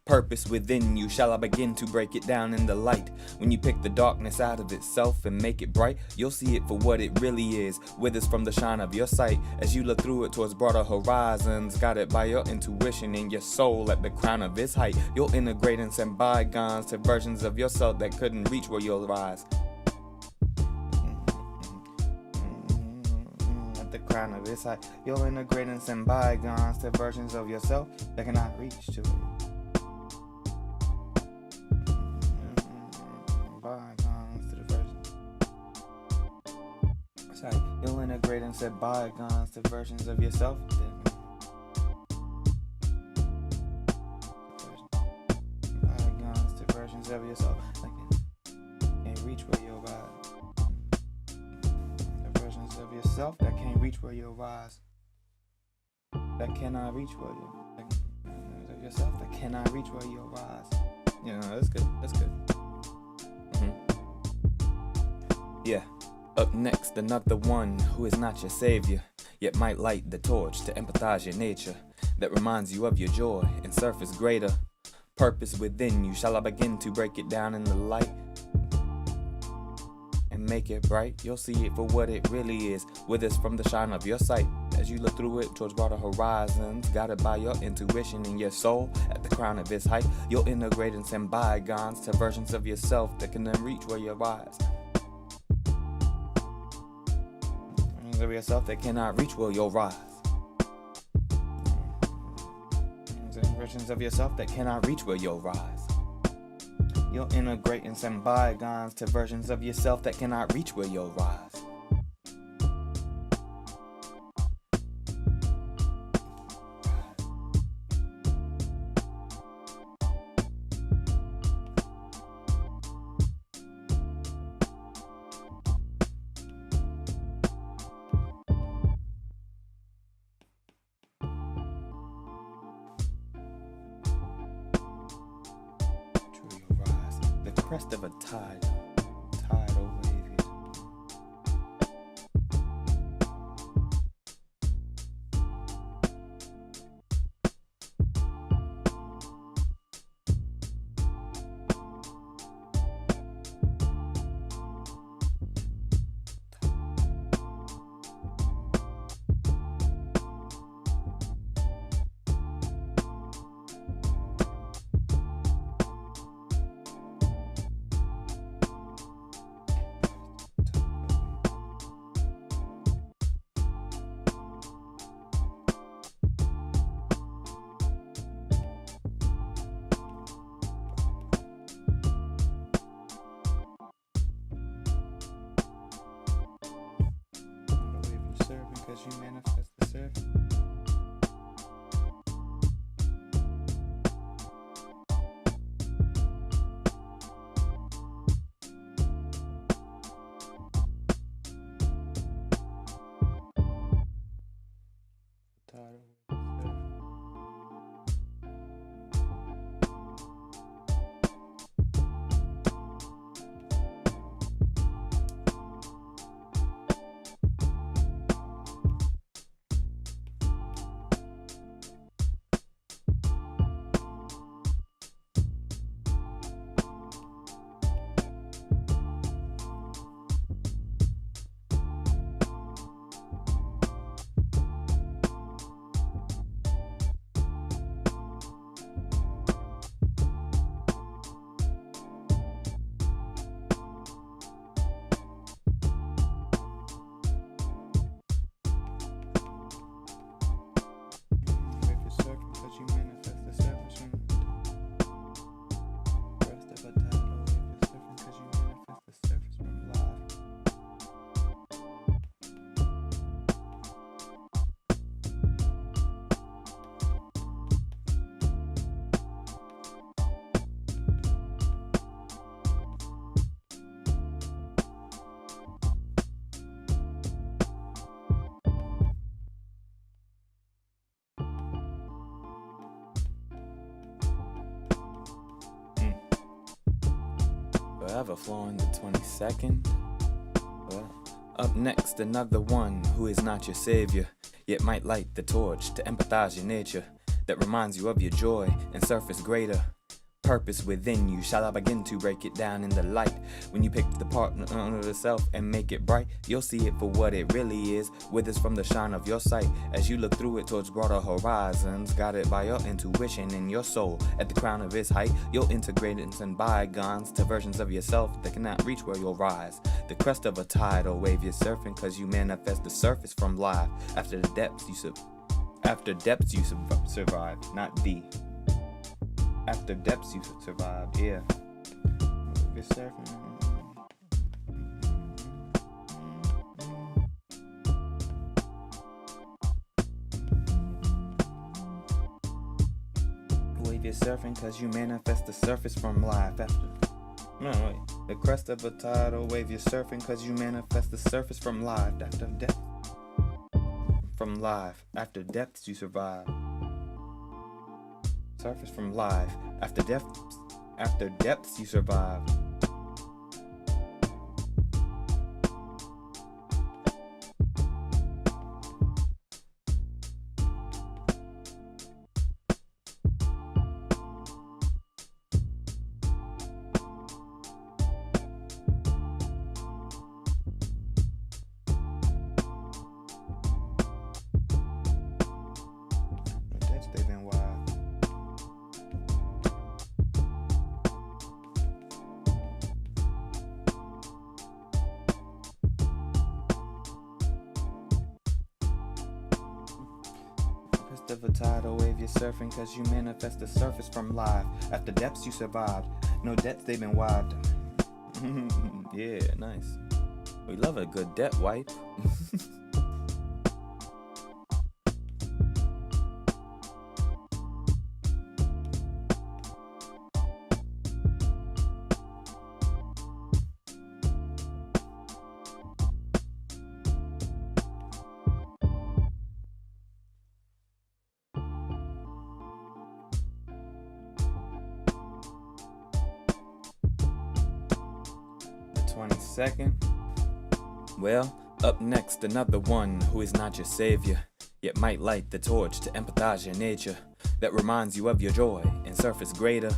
Purpose within you, shall I begin to break it down in the light? When you pick the darkness out of itself and make it bright, you'll see it for what it really is, withers from the shine of your sight, as you look through it towards broader horizons, guided by your intuition and your soul at the crown of its height. You'll integrate and send bygones to versions of yourself that couldn't reach where you'll rise. At the crown of its height, you'll integrate and send bygones to versions of yourself that cannot reach to it. You'll integrate and set bygones to versions of yourself. Bygones to versions of yourself that can't reach where you'll rise. The versions of yourself that can't reach where you'll rise. That cannot reach where you. Of yourself that cannot reach where you'll rise. Yeah, no, that's good. That's good. Yeah. Up next, another one who is not your savior, yet might light the torch to empathize your nature, that reminds you of your joy and surface greater. Purpose within you, shall I begin to break it down in the light and make it bright? You'll see it for what it really is, withers from the shine of your sight, as you look through it towards broader horizons, guided by your intuition and your soul at the crown of its height. You'll integrate and send bygones to versions of yourself that can then reach where you rise. Of yourself that cannot reach where you'll rise. Versions of yourself that cannot reach where you'll rise. You'll integrate and send bygones to versions of yourself that cannot reach where you'll rise. Crest of a tidal wave. Because you manifest the surf. forever flowing the 22nd. Well, up next, another one who is not your savior, yet might light the torch to empathize your nature, that reminds you of your joy and surface greater. Purpose within you, shall I begin to break it down in the light? When you pick the partner of the self and make it bright, you'll see it for what it really is, withers from the shine of your sight. As you look through it towards broader horizons, guided by your intuition and your soul. At the crown of its height, you'll integrate into bygones to versions of yourself that cannot reach where you'll rise. The crest of a tidal wave you're surfing, cause you manifest the surface from life. After the depths you survived, not the. After depths you survived, yeah. You're surfing. Wave you're surfing cause you manifest the surface from life. The crest of a tidal wave you're surfing cause you manifest the surface from life. After depth. From life. After depths you survive. Surface from life. After depths you survive. They've been wild. Of a tidal wave you're surfing cause you manifest the surface from life. After depths you survived. No depths they've been wiped. Yeah, nice. We love a good depth wipe. The 22nd. Well, up next, another one who is not your savior, yet might light the torch to empathize your nature, that reminds you of your joy and surface greater.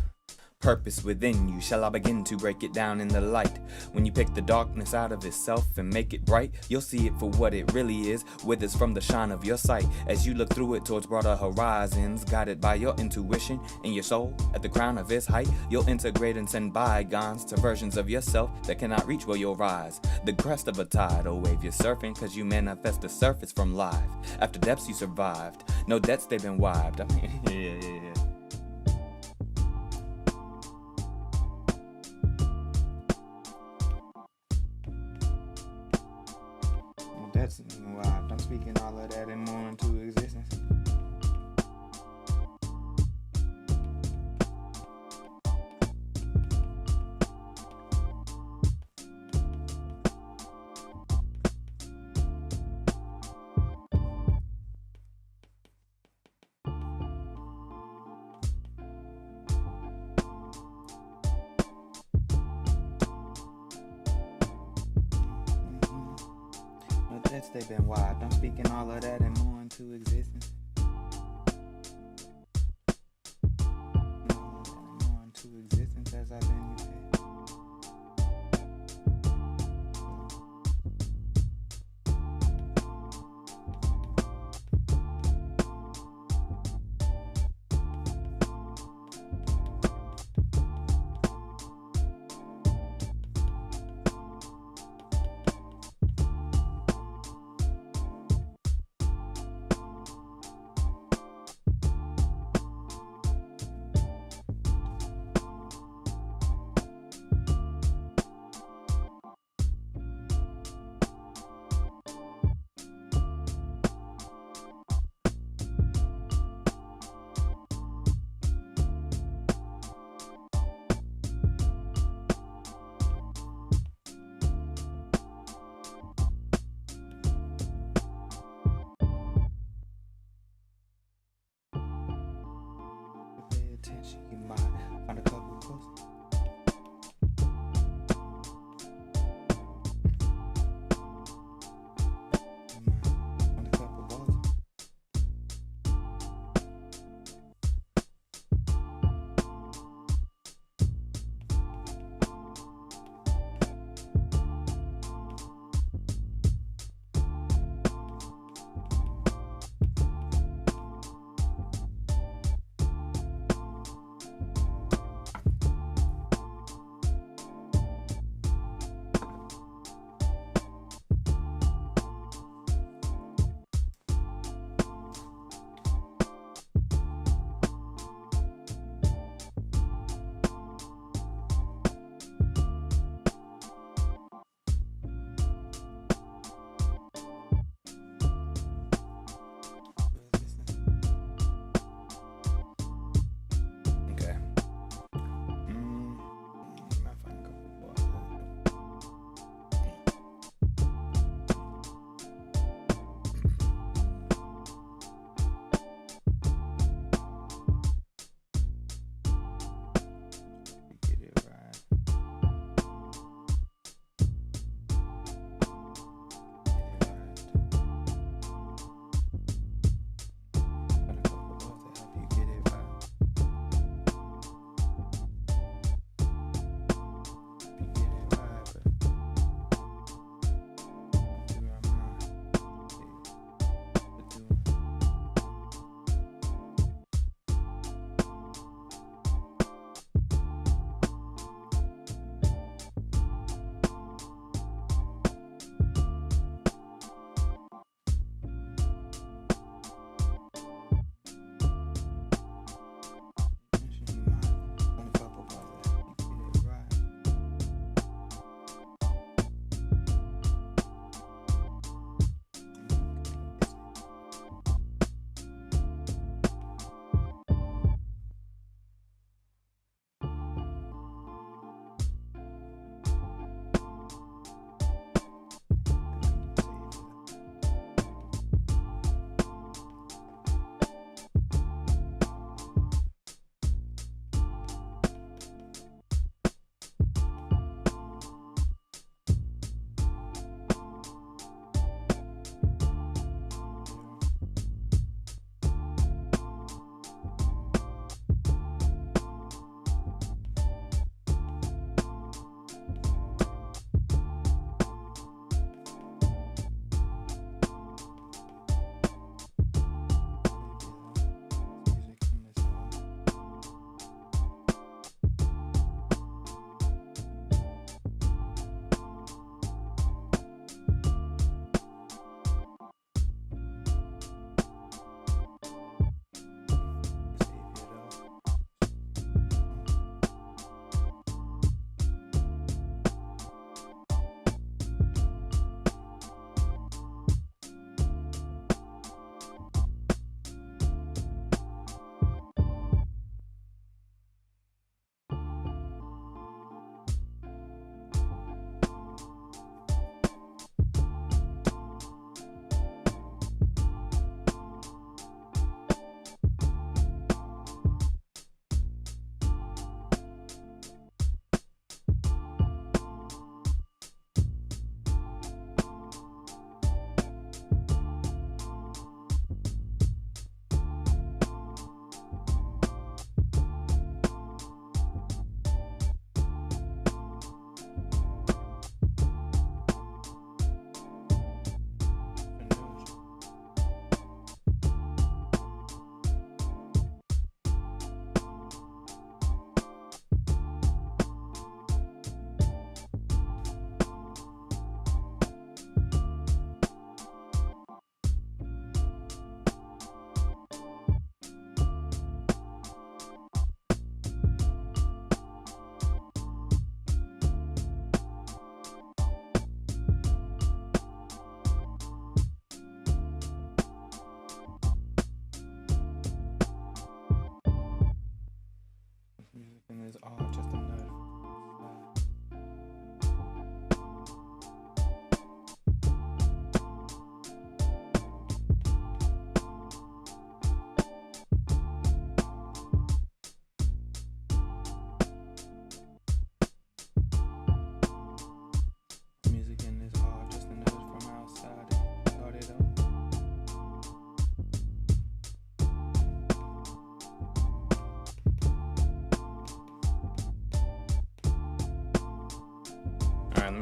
Purpose within you, shall I begin to break it down in the light? When you pick the darkness out of itself and make it bright, you'll see it for what it really is, withers from the shine of your sight. As you look through it towards broader horizons, guided by your intuition and your soul. At the crown of its height, you'll integrate and send bygones to versions of yourself that cannot reach where you'll rise. The crest of a tidal wave you're surfing cause you manifest the surface from life. After depths you survived. No debts they've been wiped. Yeah. That's wild. I'm speaking all of that and more into existence. That's they've been wiped. I'm speaking all of that and more into existence. More into existence as I've been used.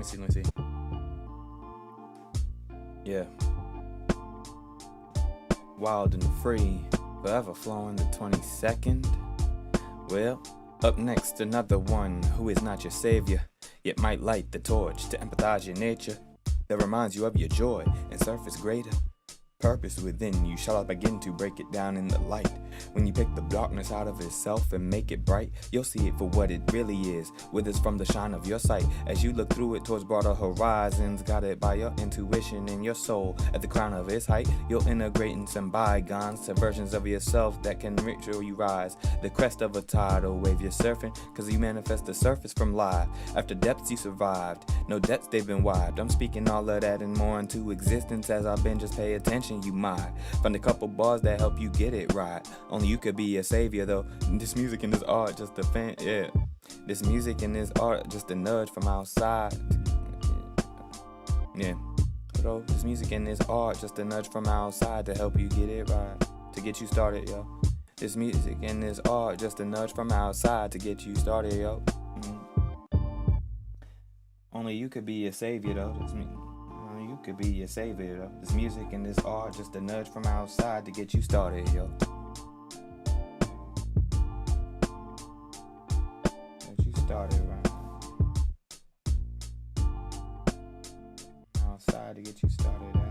Let me see. Yeah. Wildenfree, forever flowing the 22nd. Well, up next, another one who is not your savior, yet might light the torch to empathize your nature that reminds you of your joy and surface greater. Purpose within you shall I begin to break it down in the light. When you pick the darkness out of itself and make it bright, you'll see it for what it really is, withers from the shine of your sight. As you look through it towards broader horizons, guided by your intuition and your soul. At the crown of its height, you'll integrate in some bygones to versions of yourself that can reach where you rise. The crest of a tidal wave you're surfing, cause you manifest the surface from life. After depths you survived, no debts they've been wiped. I'm speaking all of that and more into existence as I've been, just pay attention. You might find a couple bars that help you get it right. Only you could be a savior though. This music and this art just a fan, yeah. This music and this art just a nudge from outside. Yeah. Though this music and this art just a nudge from outside to help you get it right, to get you started, yo. This music and this art just a nudge from outside to get you started, yo. Only you could be a savior though. You could be your savior, though. This music and this art just a nudge from outside to get you started, yo. Get you started right now. Outside to get you started out.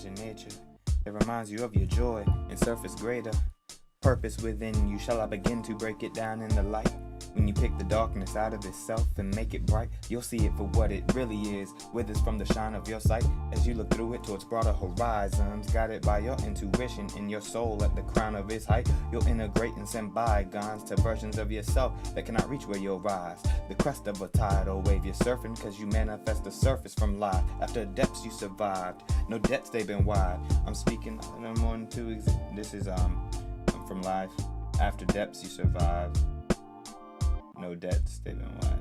Your nature that reminds you of your joy and surface greater. Purpose within you shall I begin to break it down in the light. When you pick the darkness out of itself and make it bright, you'll see it for what it really is, withers from the shine of your sight. As you look through it towards broader horizons, guided by your intuition and your soul. At the crown of its height, you'll integrate and send bygones to versions of yourself that cannot reach where you'll rise. The crest of a tidal wave you're surfing, cause you manifest the surface from life. After depths you survived, no debts they've been wide. I'm speaking more into this is from life. After depths you survived, no debts they've been wide.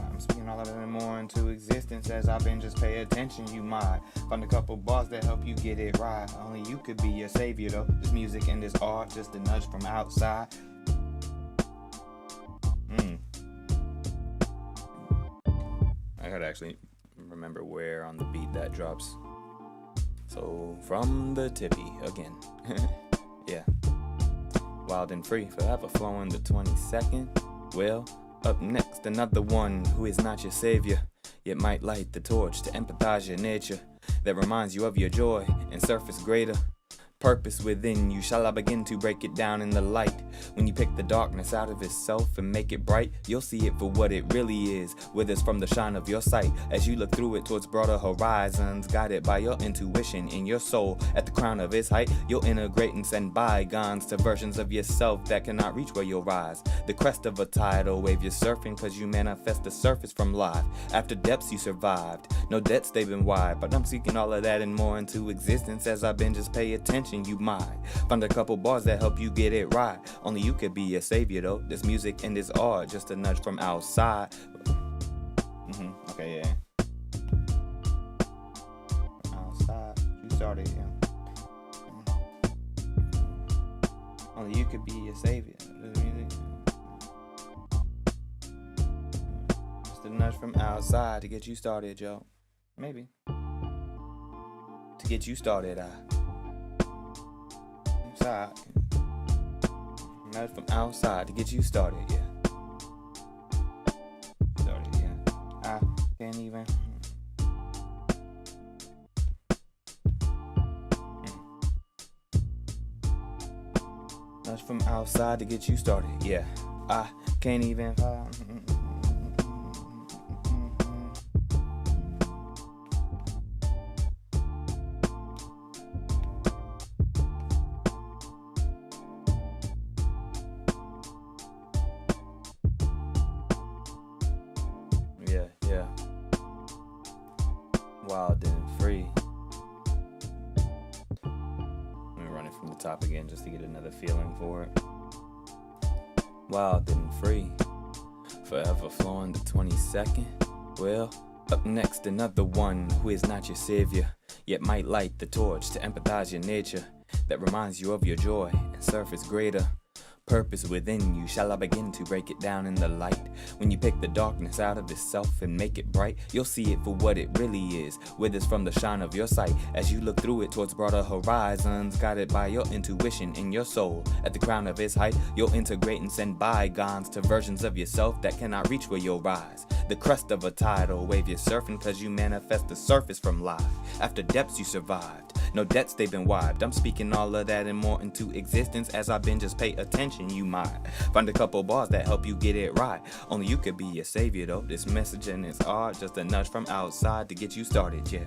I'm speaking all of them more into existence as I've been, just pay attention. You might find a couple bars that help you get it right. Only you could be your savior though. This music and this art just a nudge from outside. I gotta actually remember where on the beat that drops. So from the tippy again. Yeah. Wildenfree, forever flowing the 22nd. Well, up next, another one who is not your savior, yet might light the torch to empathize your nature that reminds you of your joy and surface greater. Purpose within you shall I begin to break it down in the light. When you pick the darkness out of itself and make it bright, you'll see it for what it really is, withers from the shine of your sight. As you look through it towards broader horizons, guided by your intuition in your soul. At the crown of its height, you'll integrate and send bygones to versions of yourself that cannot reach where you'll rise. The crest of a tidal wave you're surfing, cause you manifest the surface from life. After depths you survived, no debts they've been wide. But I'm seeking all of that and more into existence as I've been, just pay attention. You might find a couple bars that help you get it right. Only you could be a savior though. This music and this art just a nudge from outside. Okay, yeah. Outside, you started, yeah. Only you could be a savior. This music just a nudge nudge from outside to get you started, yo. Maybe. To get you started, inside. Nudge from outside to get you started, yeah. Started, yeah. I can't even. Nudge from outside to get you started, yeah. I can't even. Yeah. Wildenfree. Let me run it from the top again just to get another feeling for it. Wildenfree. Forever flowing the 22nd. Well, up next another one who is not your savior, yet might light the torch to empathize your nature that reminds you of your joy and surface greater. Purpose within you, shall I begin to break it down in the light? When you pick the darkness out of itself and make it bright, you'll see it for what it really is, withers from the shine of your sight. As you look through it towards broader horizons, guided by your intuition in your soul. At the crown of its height, you'll integrate and send bygones to versions of yourself that cannot reach where you'll rise. The crest of a tidal wave you're surfing cause you manifest the surface from life. After depths you survived, no debts they've been wiped. I'm speaking all of that and more into existence. As I've been, just pay attention, you might find a couple bars that help you get it right. Only you could be your savior though. This message and it's art, just a nudge from outside to get you started, yeah.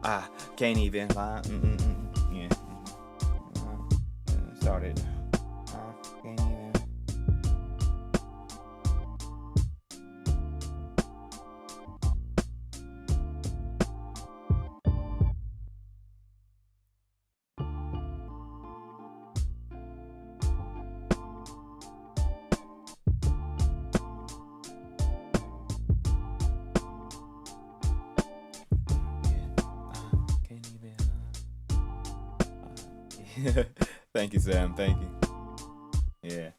I can't even lie, yeah. Started. I can't even. Thank you, Sam. Thank you. Yeah.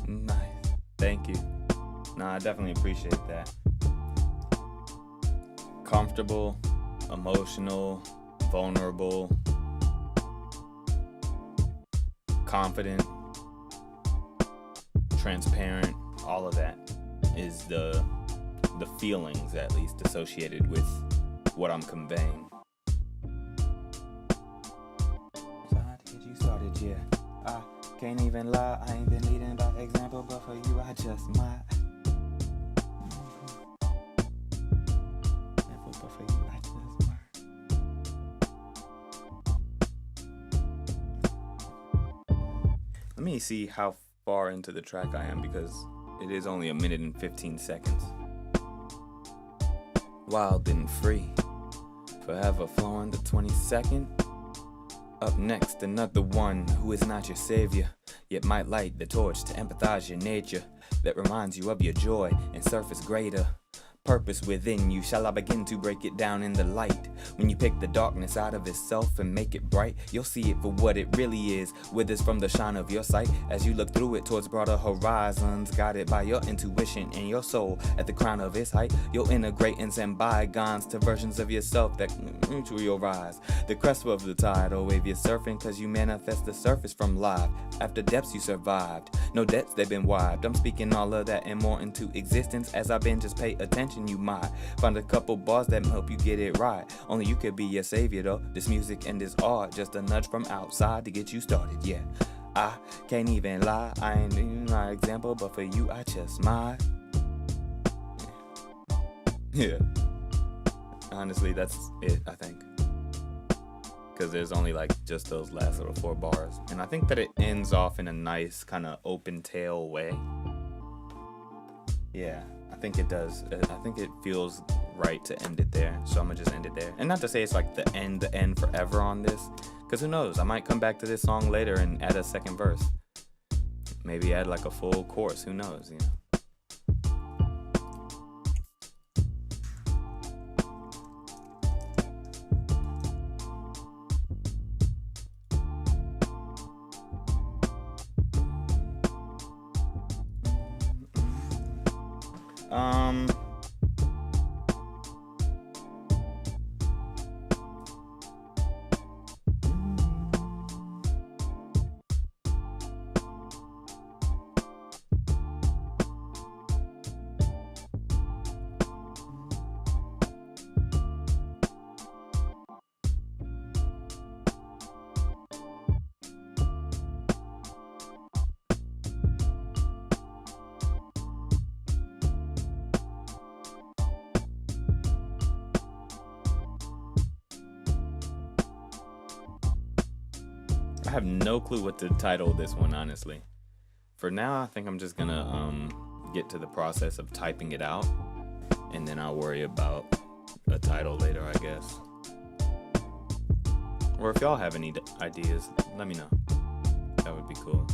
Nice. Thank you. No, I definitely appreciate that. Comfortable, emotional, vulnerable, confident, transparent, all of that is the feelings, at least, associated with what I'm conveying. Sorry to get you started, yeah. I can't even lie, I ain't been leading by example, but for you I just might. But for you I just might. Let me see how far into the track I am, because it is only 1 minute and 15 seconds. Wildenfree, forever flowing the 22nd. Up next, another one who is not your savior, yet might light the torch to empathize your nature that reminds you of your joy and surface greater. Purpose within you, shall I begin to break it down in the light? When you pick the darkness out of itself and make it bright, you'll see it for what it really is, withers from the shine of your sight. As you look through it towards broader horizons, guided by your intuition and your soul at the crown of its height, you'll integrate and send bygones to versions of yourself that mutually will rise. The crest of the tidal wave you're surfing, cause you manifest the surface from life. After depths you survived, no debts they've been wiped. I'm speaking all of that and more into existence. As I've been, just pay attention, you might find a couple bars that help you get it right. Only you could be your savior though. This music and this art, just a nudge from outside to get you started, yeah. I can't even lie, I ain't even my example, but for you I just might. Yeah. Honestly, that's it, I think. Because there's only like just those last little 4 bars. And I think that it ends off in a nice kind of open tail way. Yeah, I think it does. I think it feels right to end it there. So I'm going to just end it there. And not to say it's like the end forever on this. Because who knows? I might come back to this song later and add a second verse. Maybe add like a full chorus. Who knows, you know? I have no clue what to title this one, honestly. For now, I think I'm just gonna get to the process of typing it out, and then I'll worry about a title later, I guess. Or if y'all have any ideas, let me know. That would be cool.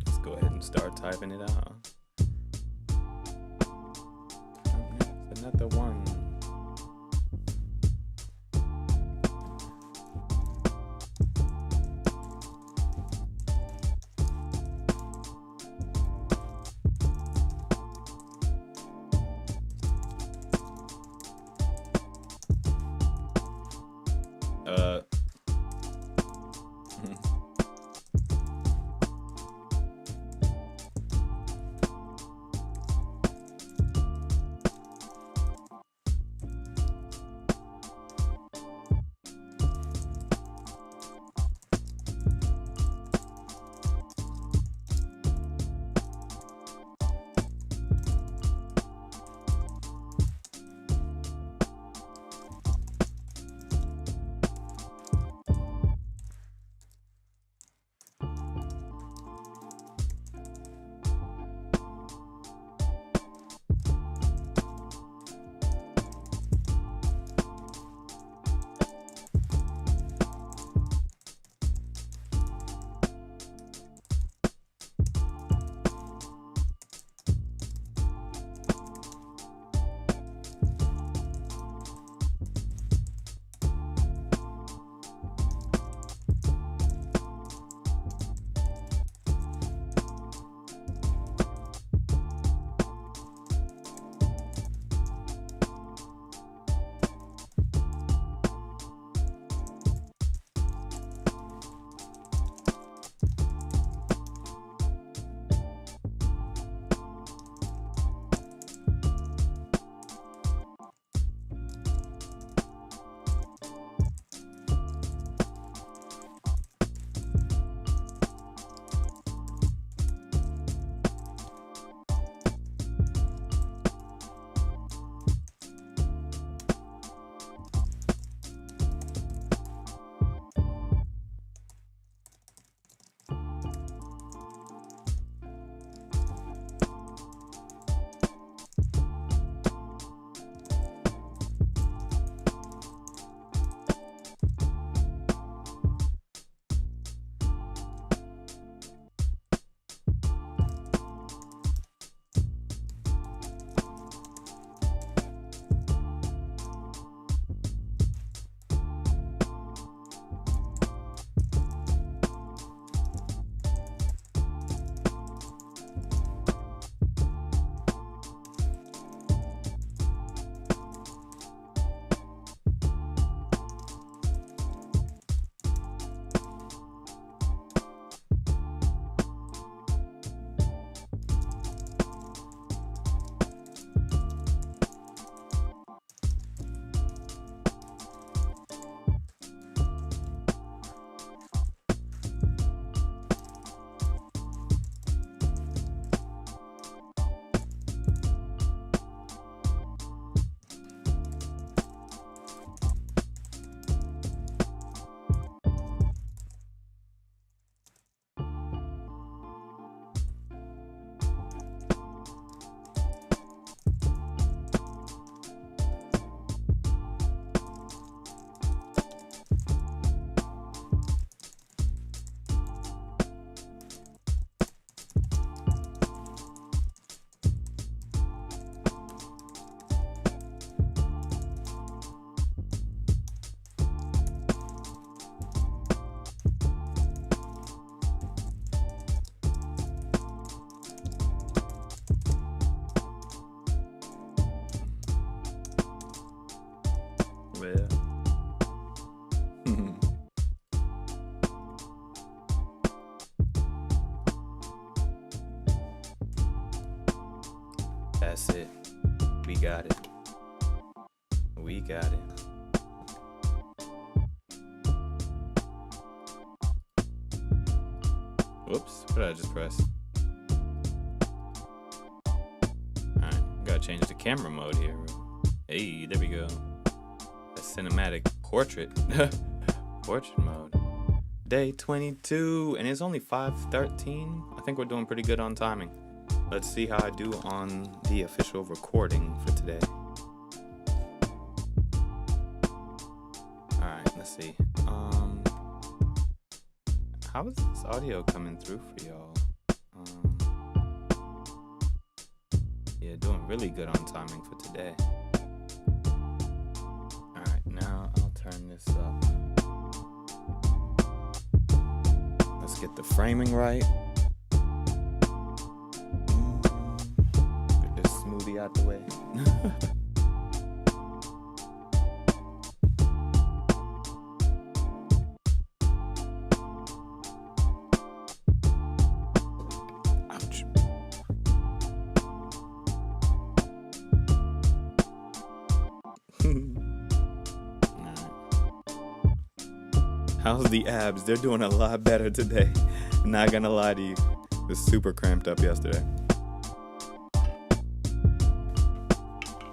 Let's go ahead and start typing it out. Another one. That's it. We got it. We got it. Whoops, what did I just press? Alright, gotta change the camera mode here. Hey, there we go. A cinematic portrait. Portrait mode. Day 22, and it's only 5:13. I think we're doing pretty good on timing. Let's see how I do on the official recording for today. Alright, let's see. How is this audio coming through for y'all? Yeah, doing really good on timing for today. Alright, now I'll turn this up. Let's get the framing right. Get this smoothie out the way. Ouch. How's the abs? They're doing a lot better today. Not gonna lie to you. It was super cramped up yesterday.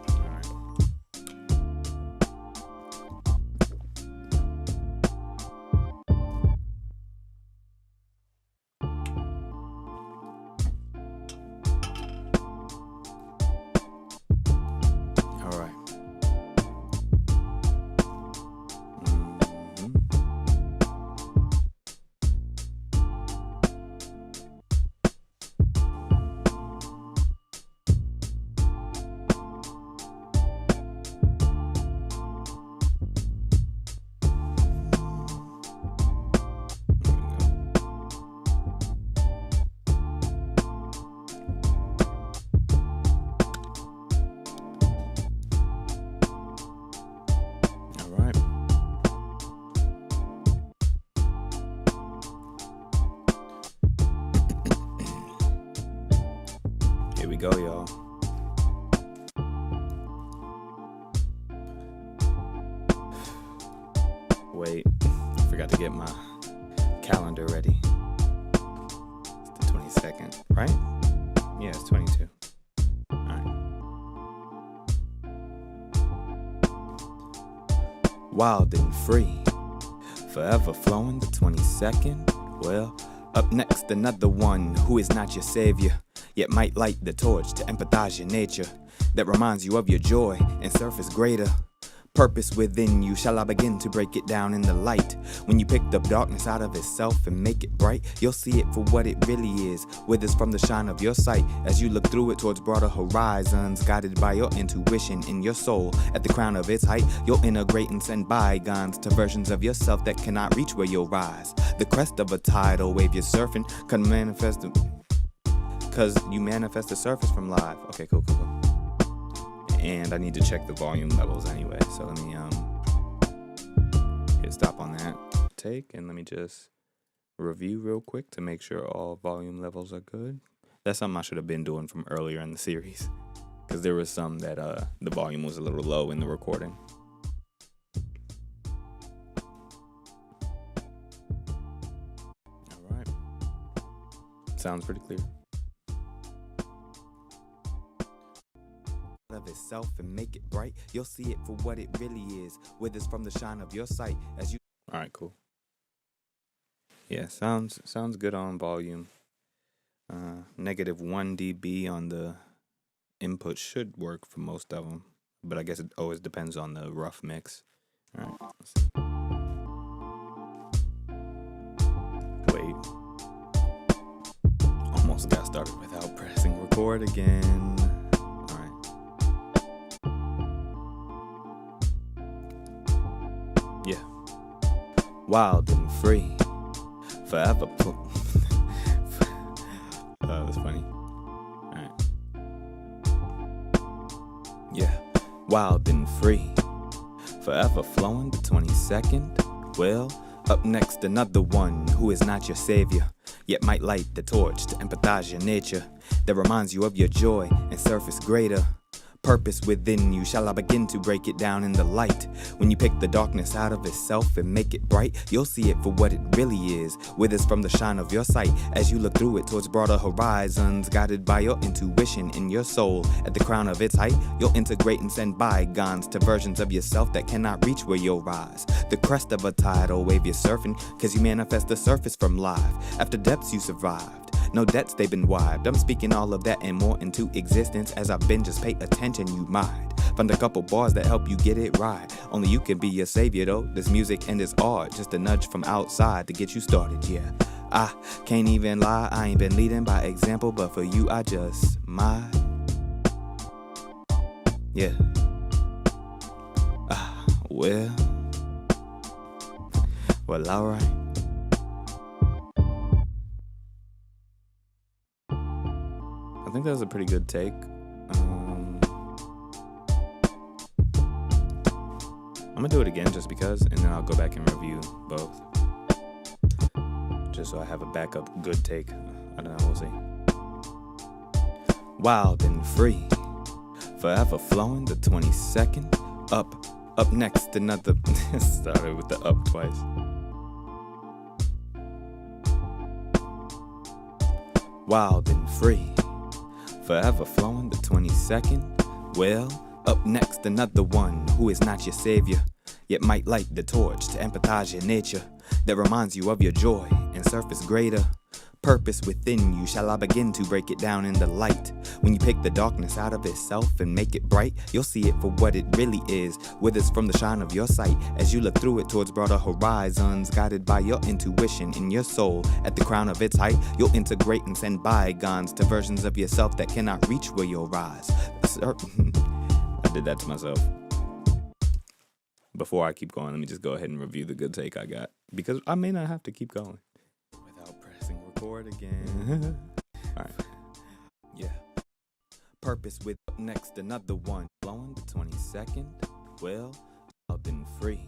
Alright. Alright. Alright. Here we go, y'all. Wait, I forgot to get my calendar ready. It's the 22nd, right? Yeah, it's 22. Alright. Wild and free, forever flowing the 22nd. Well, up next another one who is not your savior, yet might light the torch to empathize your nature, that reminds you of your joy and surface greater. Purpose within you, shall I begin to break it down in the light? When you pick the darkness out of itself and make it bright, you'll see it for what it really is, withers from the shine of your sight, as you look through it towards broader horizons, guided by your intuition in your soul. At the crown of its height, you'll integrate and send bygones to versions of yourself that cannot reach where you'll rise. The crest of a tidal wave you're surfing can manifest, cause you manifest the surface from live. Okay, cool. And I need to check the volume levels anyway, so let me hit stop on that take, and let me just review real quick to make sure all volume levels are good. That's something I should have been doing from earlier in the series, because there was some that the volume was a little low in the recording. All right, sounds pretty clear. Of itself and make it bright, you'll see it for what it really is, withers from the shine of your sight as you. All right, cool. Yeah, sounds good on volume. -1 dB on the input should work for most of them, but I guess it always depends on the rough mix. All right, let's see. Wait, almost got started without pressing record again. Yeah. Wild and free, forever. That's funny. Alright. Yeah. Wild and free, forever flowing the 22nd. Well, up next, another one who is not your savior, yet might light the torch to empathize your nature, that reminds you of your joy and surface greater. Purpose within you, shall I begin to break it down in the light? When you pick the darkness out of itself and make it bright, you'll see it for what it really is, withers from the shine of your sight, as you look through it towards broader horizons, guided by your intuition in your soul. At the crown of its height, you'll integrate and send bygones to versions of yourself that cannot reach where you'll rise. The crest of a tidal wave you're surfing, cause you manifest the surface from life. After depths you survived, no debts they've been wiped. I'm speaking all of that and more into existence. As I've been, just pay attention, you might find a couple bars that help you get it right. Only you can be your savior though. This music and this art, just a nudge from outside to get you started, yeah. I can't even lie, I ain't been leading by example, but for you I just might. Yeah. Well, alright. I think that was a pretty good take. I'm gonna do it again just because, and then I'll go back and review both. Just so I have a backup good take. I don't know, we'll see. Wild and free, forever flowing, the 22nd. Up next, another. Started with the up twice. Wild and free, forever flowing, the 22nd. Well, up next, another one who is not your savior, yet might light the torch to empathize your nature, that reminds you of your joy and surface greater. Purpose within you, shall I begin to break it down in the light? When you pick the darkness out of itself and make it bright, you'll see it for what it really is, withers from the shine of your sight, as you look through it towards broader horizons, guided by your intuition in your soul. At the crown of its height, you'll integrate and send bygones to versions of yourself that cannot reach where you'll rise. I did that to myself. Before I keep going, let me just go ahead and review the good take I got, because I may not have to keep going without pressing record again. All right. Yeah. Purpose with up next, another one flowing, the 22nd. Well, wild and free,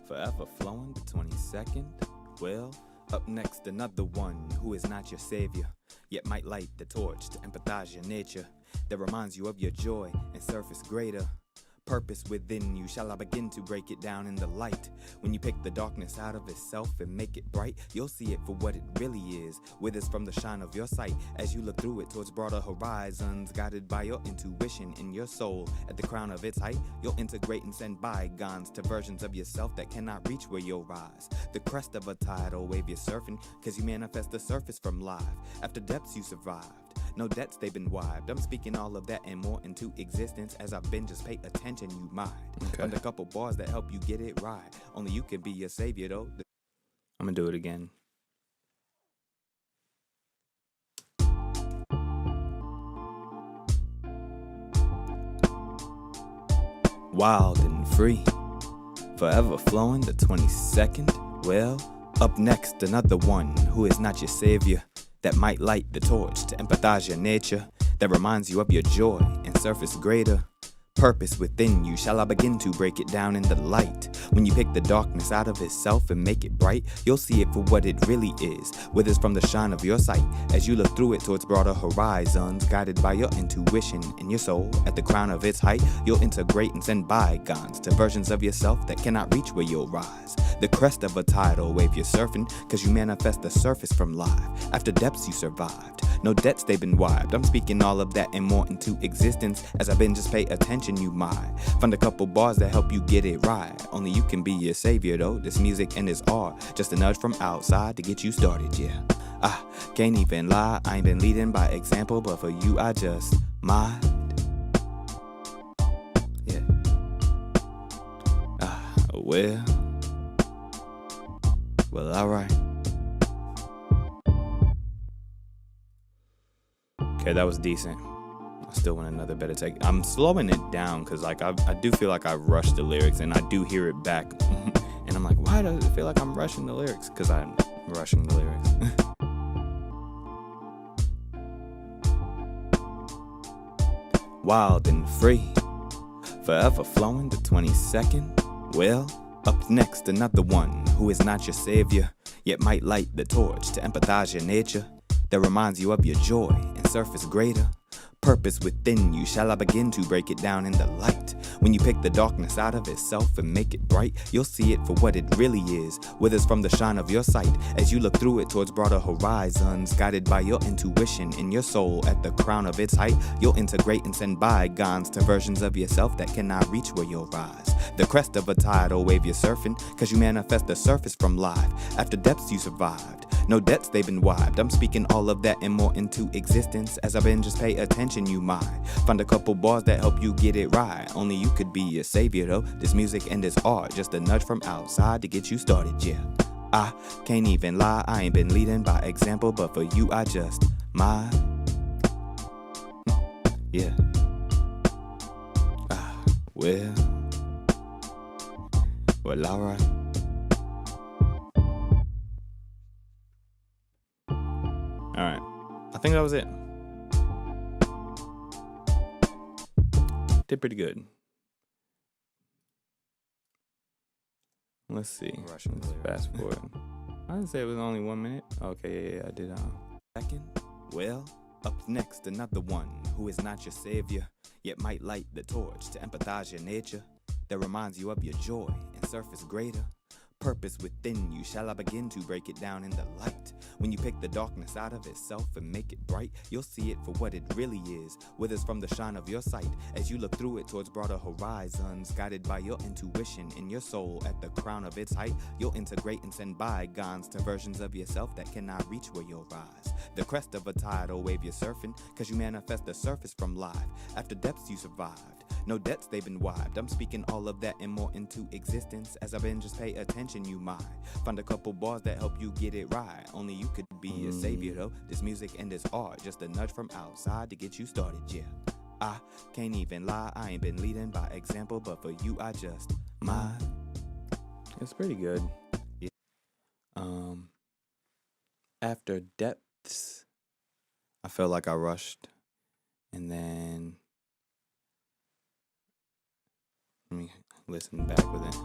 forever flowing, the 22nd. Well, up next, another one who is not your savior, yet might light the torch to empathize your nature, that reminds you of your joy and surface greater. Purpose within you, shall I begin to break it down in the light? When you pick the darkness out of itself and make it bright, you'll see it for what it really is, withers from the shine of your sight, as you look through it towards broader horizons, guided by your intuition in your soul. At the crown of its height, you'll integrate and send bygones to versions of yourself that cannot reach where you'll rise. The crest of a tidal wave you're surfing, cause you manifest the surface from life. After depths you survived, no debts they've been wiped. I'm speaking all of that and more into existence. As I've been, just pay attention, you might find a couple bars that help you get it right. Only you can be your savior though. I'm gonna do it again. Wild and free, forever flowing, the 22nd. Well, up next, another one who is not your savior, that might light the torch to empathize your nature, that reminds you of your joy and surface greater. Purpose within you, shall I begin to break it down in the light? When you pick the darkness out of itself and make it bright, you'll see it for what it really is, withers from the shine of your sight, as you look through it towards broader horizons, guided by your intuition in your soul. At the crown of its height, you'll integrate and send bygones to versions of yourself that cannot reach where you'll rise. The crest of a tidal wave you're surfing, cause you manifest the surface from life. After depths you survived, no debts they've been wiped. I'm speaking all of that and more into existence. As I've been, just pay attention, you might find a couple bars that help you get it right. Only you can be your savior though. This music and this art, just a nudge from outside to get you started, yeah. I can't even lie, I ain't been leading by example, but for you I just might. Yeah. Well, alright. Okay, that was decent. I still want another better take. I'm slowing it down because like I do feel like I rushed the lyrics, and I do hear it back. And I'm like, why does it feel like I'm rushing the lyrics? Because I'm rushing the lyrics. Wild and free, forever flowing, the 22nd. Well, Up next, another one who is not your savior, yet might light the torch to empathize your nature, that reminds you of your joy and surface greater. Purpose within you, shall I begin to break it down in the light? When you pick the darkness out of itself and make it bright, you'll see it for what it really is, withers from the shine of your sight, as you look through it towards broader horizons, guided by your intuition in your soul at the crown of its height. You'll integrate and send bygones to versions of yourself that cannot reach where you'll rise. The crest of a tidal wave you're surfing, cause you manifest the surface from life. After depths you survived, no debts they've been wiped. I'm speaking all of that and more into existence. As I've been, just pay attention, you might find a couple bars that help you get it right. Only you could be your savior though. This music and this art, just a nudge from outside to get you started, yeah. I can't even lie, I ain't been leading by example, but for you I just might. Yeah. Well, alright. Alright, I think that was it. Did pretty good. Let's see. Let's fast forward. I didn't say it was only 1 minute. Okay, yeah, I did. Second, well, up next, another one who is not your savior, yet might light the torch to empathize your nature, that reminds you of your joy and surface greater. Purpose within you, shall I begin to break it down in the light? When you pick the darkness out of itself and make it bright, you'll see it for what it really is, withers from the shine of your sight, as you look through it towards broader horizons, guided by your intuition in your soul at the crown of its height. You'll integrate and send bygones to versions of yourself that cannot reach where you'll rise. The crest of a tidal wave you're surfing, cause you manifest the surface from life. After depths you survived, no debts they've been wiped. I'm speaking all of that and more into existence. As I've been, just pay attention, you might find a couple bars that help you get it right. Only you could be a savior though. This music and this art, just a nudge from outside to get you started, yeah. I can't even lie, I ain't been leading by example, but for you I just might. It's pretty good. Yeah. After depths, I felt like I rushed, and then let me listen back with it.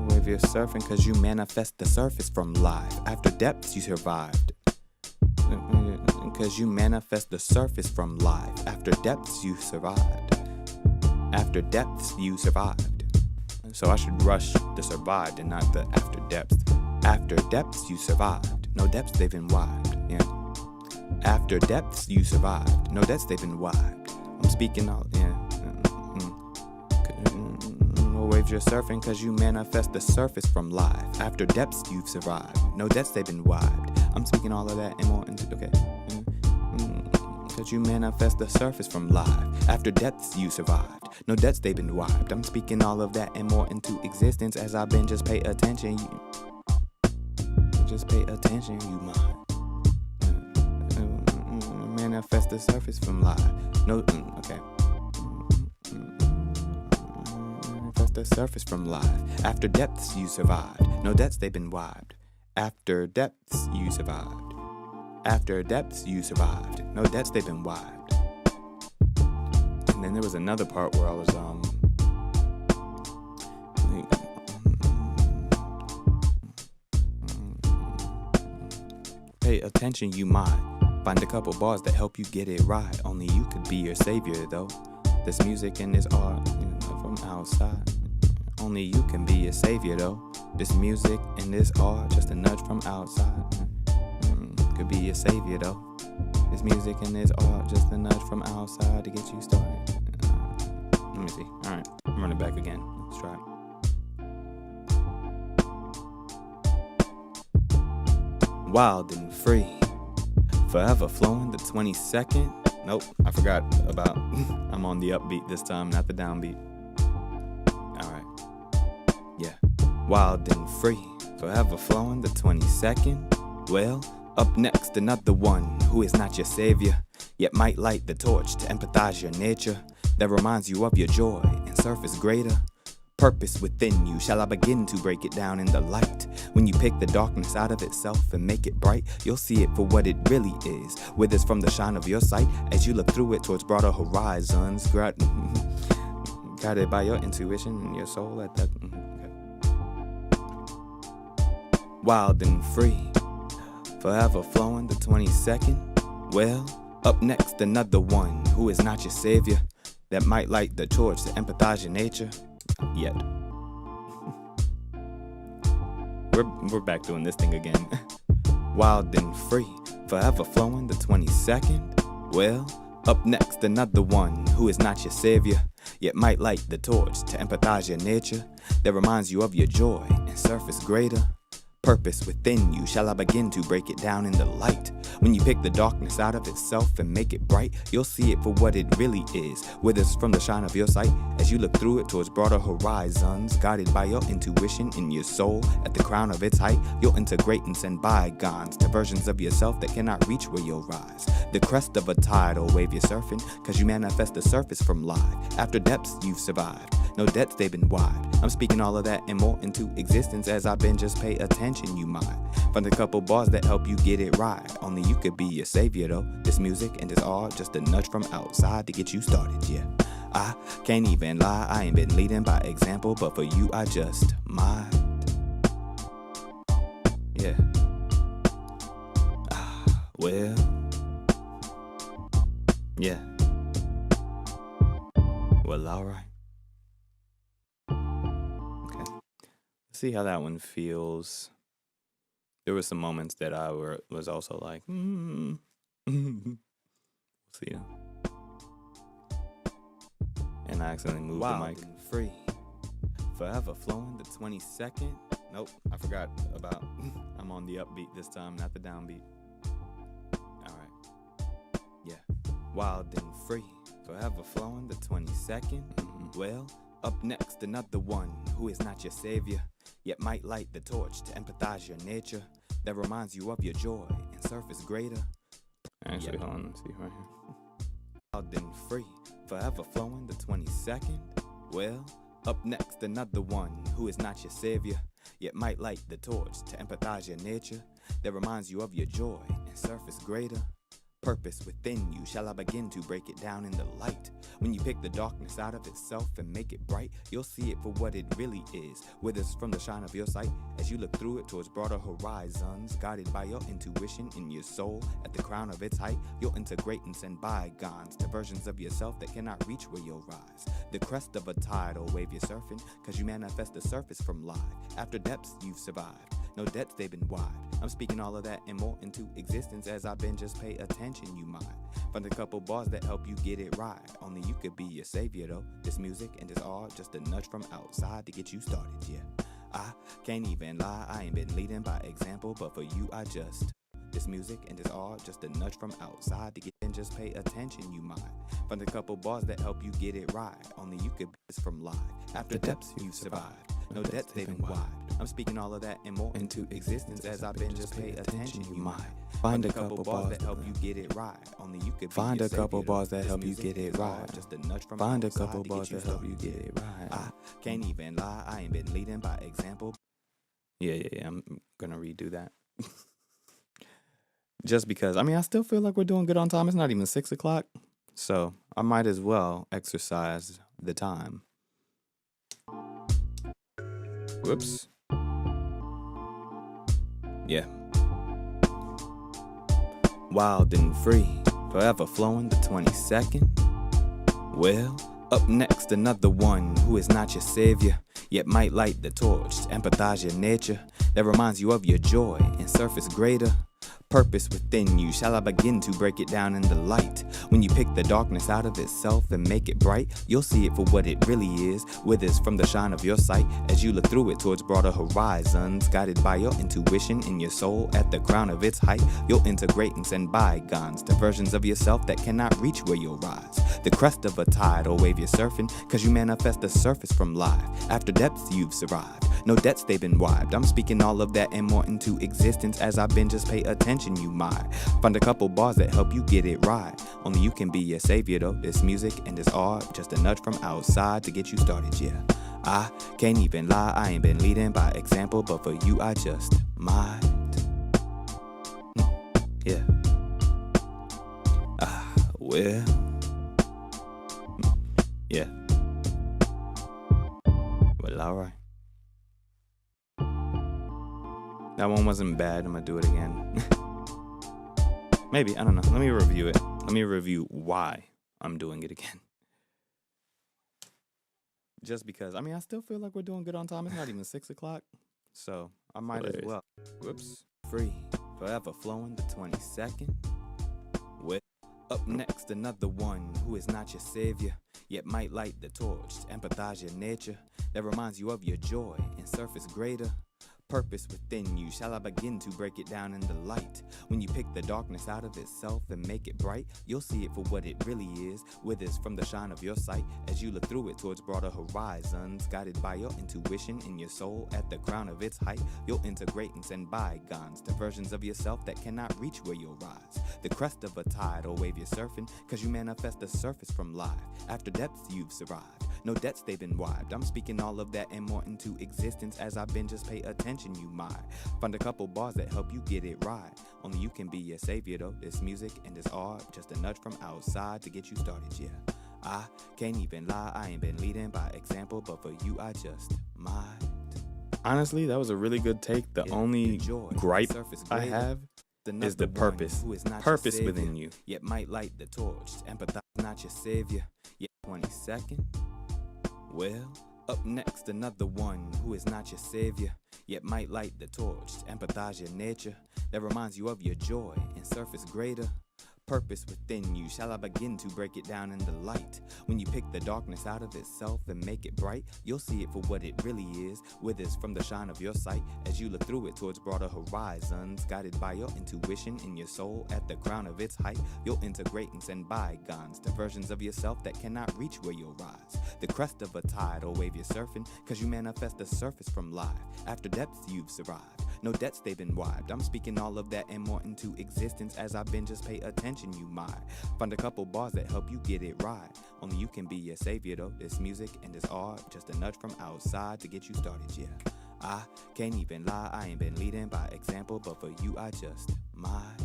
Wave you're surfing cause you manifest the surface from life. After depths you survived, cause you manifest the surface from life. After depths you survived. After depths you survived. So I should rush the survived and not the after depths. After depths you survived. No depths they've been wiped, yeah. After depths you survived, no debts they've been wiped. I'm speaking all, yeah. No waves you're surfing cause you manifest the surface from life. After depths you've survived, no debts they've been wiped. I'm speaking all of that and more into, okay. Cause you manifest the surface from life. After depths you survived, no debts they've been wiped. I'm speaking all of that and more into existence. As I've been, just pay attention, you. Just pay attention, you might. Manifest the surface from life. No, okay. Manifest the surface from life. After depths you survived. No debts they've been wiped. After depths you survived. After depths you survived. No debts they've been wiped. And then there was another part where I was pay attention, you might find a couple bars that help you get it right. Only you could be your savior though. This music and this art, from outside. Only you can be your savior though. This music and this art, just a nudge from outside. Could be your savior though. This music and this art, just a nudge from outside to get you started. Let me see. Alright, I'm running back again. Let's try it. Wild and free, forever flowing the 22nd. Nope, I forgot about I'm on the upbeat this time, not the downbeat. Alright, yeah. Wild and free, forever flowing the 22nd. Well, up next, another one who is not your savior, yet might light the torch to empathize your nature, that reminds you of your joy and surface greater. Purpose within you, shall I begin to break it down in the light? When you pick the darkness out of itself and make it bright, you'll see it for what it really is, withers from the shine of your sight, as you look through it towards broader horizons, guided by your intuition and your soul at the wild and free, forever flowing the 22nd. Well, up next another one who is not your savior, that might light the torch to empathize your nature. Yet we're back doing this thing again. Wild and free, forever flowing the 22nd. Well, up next another one who is not your savior, yet might light the torch to empathize your nature, that reminds you of your joy and surface greater purpose within you. Shall I begin to break it down in the light? When you pick the darkness out of itself and make it bright, you'll see it for what it really is, withers from the shine of your sight as you look through it towards broader horizons, guided by your intuition in your soul. At the crown of its height, you'll integrate and send bygones to versions of yourself that cannot reach where you'll rise. The crest of a tidal wave you're surfing, cause you manifest the surface from live. After depths you've survived, no debts they've been wide. I'm speaking all of that and more into existence as I've been, just pay attention you might find a couple bars that help you get it right. Only you could be your savior though. This music and this art, just a nudge from outside to get you started, yeah. I can't even lie, I ain't been leading by example, but for you I just might. Yeah. Well, yeah. Well, alright. Okay. See how that one feels. There were some moments that I was also like, see. And I accidentally moved the mic. And free, forever flowing the 22nd. Nope, I forgot about. I'm on the upbeat this time, not the downbeat. All right. Yeah. Wild and free, forever flowing the 22nd. Well, up next another one who is not your savior, yet might light the torch to empathize your nature, that reminds you of your joy and surface greater. Actually, hold on, let's see right here. Wild and free, forever flowing the 22nd. Well, up next another one who is not your savior, yet might light the torch to empathize your nature, that reminds you of your joy and surface greater purpose within you. Shall I begin to break it down in the light? When you pick the darkness out of itself and make it bright, you'll see it for what it really is, withers from the shine of your sight as you look through it towards broader horizons, guided by your intuition in your soul. At the crown of its height, you'll integrate and send bygones to versions of yourself that cannot reach where you'll rise. The crest of a tidal wave you're surfing, cause you manifest the surface from live. After depths you've survived, no debts they've been wide. I'm speaking all of that and more into existence as I've been, just pay attention you might find a couple bars that help you get it right. Only you could be your savior though. This music and this art, just a nudge from outside to get you started, yeah. I can't even lie, I ain't been leading by example, but for you I just. This music and this art, just a nudge from outside to get in, just pay attention you might find a couple bars that help you get it right. Only you could be this from live. After depths you've survived, no debts they've been wide. I'm speaking all of that and more into existence as I've been, just pay attention you might find a couple bars that help you get it right. Only you could find a couple bars that help you get it right. Just a nudge from find a couple bars that help you get it right. I can't even lie, I ain't been leading by example. Yeah, I'm gonna redo that. Just because, I mean, I still feel like we're doing good on time. It's not even 6 o'clock, so I might as well exercise the time. Whoops. Yeah. Wild and free, forever flowing the 22nd. Well, up next another one who is not your savior, yet might light the torch to empathize your nature, that reminds you of your joy and surface greater purpose within you. Shall I begin to break it down in the light? When you pick the darkness out of itself and make it bright, you'll see it for what it really is, withers from the shine of your sight as you look through it towards broader horizons, guided by your intuition in your soul. At the crown of its height, you'll integrate and send bygones to versions of yourself that cannot reach where you'll rise. The crest of a tidal wave you're surfing, cause you manifest the surface from live. After depths you've survived, no debts they've been wiped. I'm speaking all of that and more into existence as I've been, just pay attention you might find a couple bars that help you get it right. Only you can be your savior though. This music and this art, just a nudge from outside to get you started, yeah. I can't even lie, I ain't been leading by example, but for you I just might. Yeah. Well. Yeah. Well, alright. That one wasn't bad. I'm gonna do it again. Maybe, I don't know. Let me review it. Let me review why I'm doing it again. Just because, I mean, I still feel like we're doing good on time. It's not even 6 o'clock. So I might as well. Whoops. Free, forever flowing the 22nd. With up next, another one who is not your savior, yet might light the torch to empathize your nature. That reminds you of your joy and surface greater. Purpose within you, shall I begin to break it down in the light? When you pick the darkness out of itself and make it bright, you'll see it for what it really is, withers from the shine of your sight as you look through it towards broader horizons, guided by your intuition in your soul at the crown of its height. You'll integrate and send bygones to versions of yourself that cannot reach where you'll rise. The crest of a tidal wave you're surfing, cause you manifest the surface from life. After depths you've survived, no debts they've been wiped. I'm speaking all of that and more into existence as I've been, just pay attention you might find a couple bars that help you get it right. Only you can be your savior though. This music and this art, just a nudge from outside to get you started, yeah. I can't even lie, I ain't been leading by example, but for you I just might. Honestly, that was a really good take. The only gripe I have is the purpose. Purpose within you. Yet might light the torch. Empathize, not your savior. Yet 22nd. Well, up next, another one who is not your savior, yet might light the torch to empathize your nature. That reminds you of your joy and surface greater. Purpose within you, shall I begin to break it down in the light? When you pick the darkness out of itself and make it bright, you'll see it for what it really is, withers from the shine of your sight as you look through it towards broader horizons, guided by your intuition in your soul at the crown of its height. You'll integrate and send bygones to versions of yourself that cannot reach where you'll rise. The crest of a tidal wave you're surfing, cause you manifest the surface from life. After depths you've survived, no debts they've been wiped. I'm speaking all of that and more into existence as I've been, just pay attention you might. Find a couple bars that help you get it right. Only you can be your savior though. This music and this art, just a nudge from outside to get you started, yeah. I can't even lie, I ain't been leading by example, but for you I just might.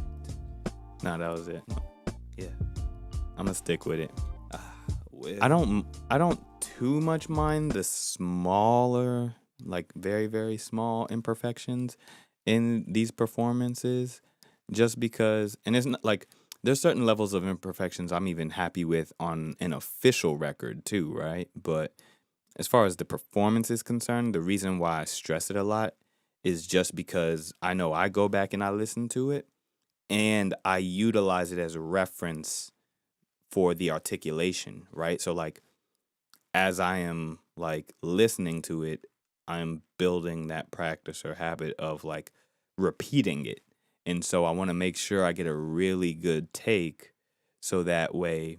Nah, that was it. Yeah, I'm gonna stick with it. I don't too much mind the smaller, like very, very small imperfections in these performances, just because, and it's not like, there's certain levels of imperfections I'm even happy with on an official record too, right? But as far as the performance is concerned, the reason why I stress it a lot is just because I know I go back and I listen to it and I utilize it as a reference for the articulation, right? So like, as I am like listening to it, I'm building that practice or habit of like repeating it. And so I want to make sure I get a really good take so that way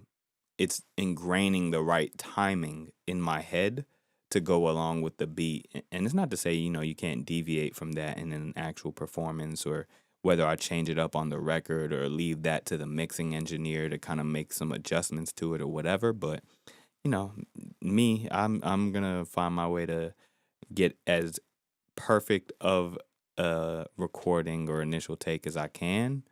it's ingraining the right timing in my head to go along with the beat. And it's not to say, you can't deviate from that in an actual performance, or whether I change it up on the record or leave that to the mixing engineer to kind of make some adjustments to it or whatever. But, me, I'm going to find my way to get as perfect of a recording or initial take as I can,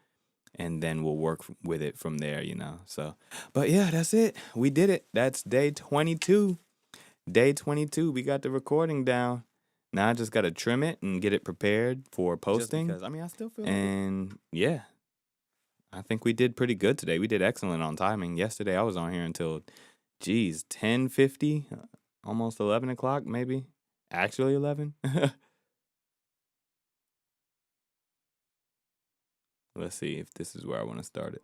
and then we'll work with it from there, so. But yeah, that's it. We did it. That's day 22. Day 22, we got the recording down. Now I just got to trim it and get it prepared for posting. Just because, I still feel and yeah, I think we did pretty good today. We did excellent on timing. Yesterday I was on here until 10:50, almost 11 o'clock maybe. Actually 11. Let's see if this is where I want to start it.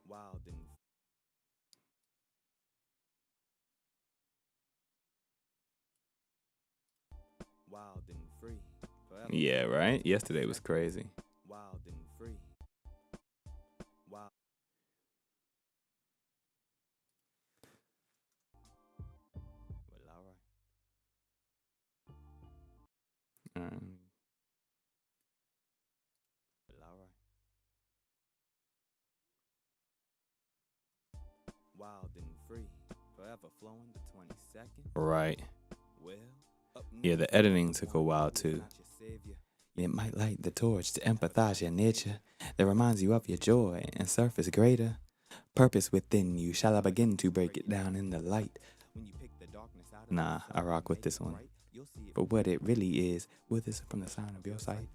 Wildenfree. Yeah, right? Yesterday was crazy. Wildenfree. Wild. Well, all right. Wildenfree, forever flowing the 22nd. Right. Well, yeah, the editing took a while too. It might light the torch to empathize your nature that reminds you of your joy and surface greater. Purpose within you, shall I begin to break it down in the light? Nah, I rock with this one. for what it really is. With this from the sound of your sight.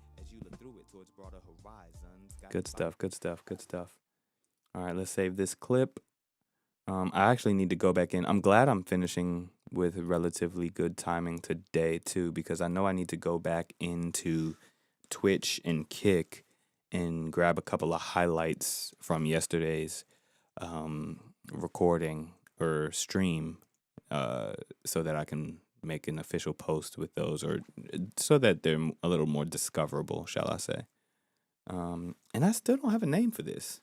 Good stuff, good stuff, good stuff. All right, let's save this clip. I actually need to go back in. I'm glad I'm finishing with relatively good timing today too, because I know I need to go back into Twitch and Kick and grab a couple of highlights from yesterday's recording or stream, so that I can make an official post with those, or so that they're a little more discoverable, shall I say. And I still don't have a name for this.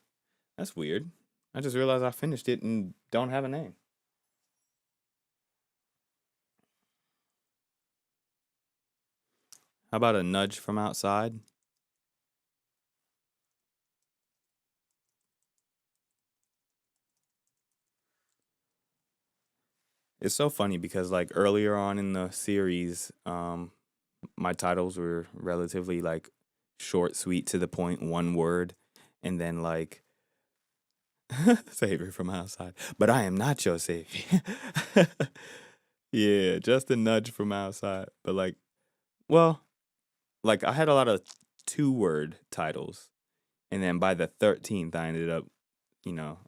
That's weird. I just realized I finished it and don't have a name. How about a nudge from outside? It's so funny because like earlier on in the series, my titles were relatively like short, sweet, to the point, one word, and then like savior from outside. But I am not your savior. Yeah, just a nudge from outside. But like, well, like I had a lot of 2-word titles, and then by the 13th, I ended up,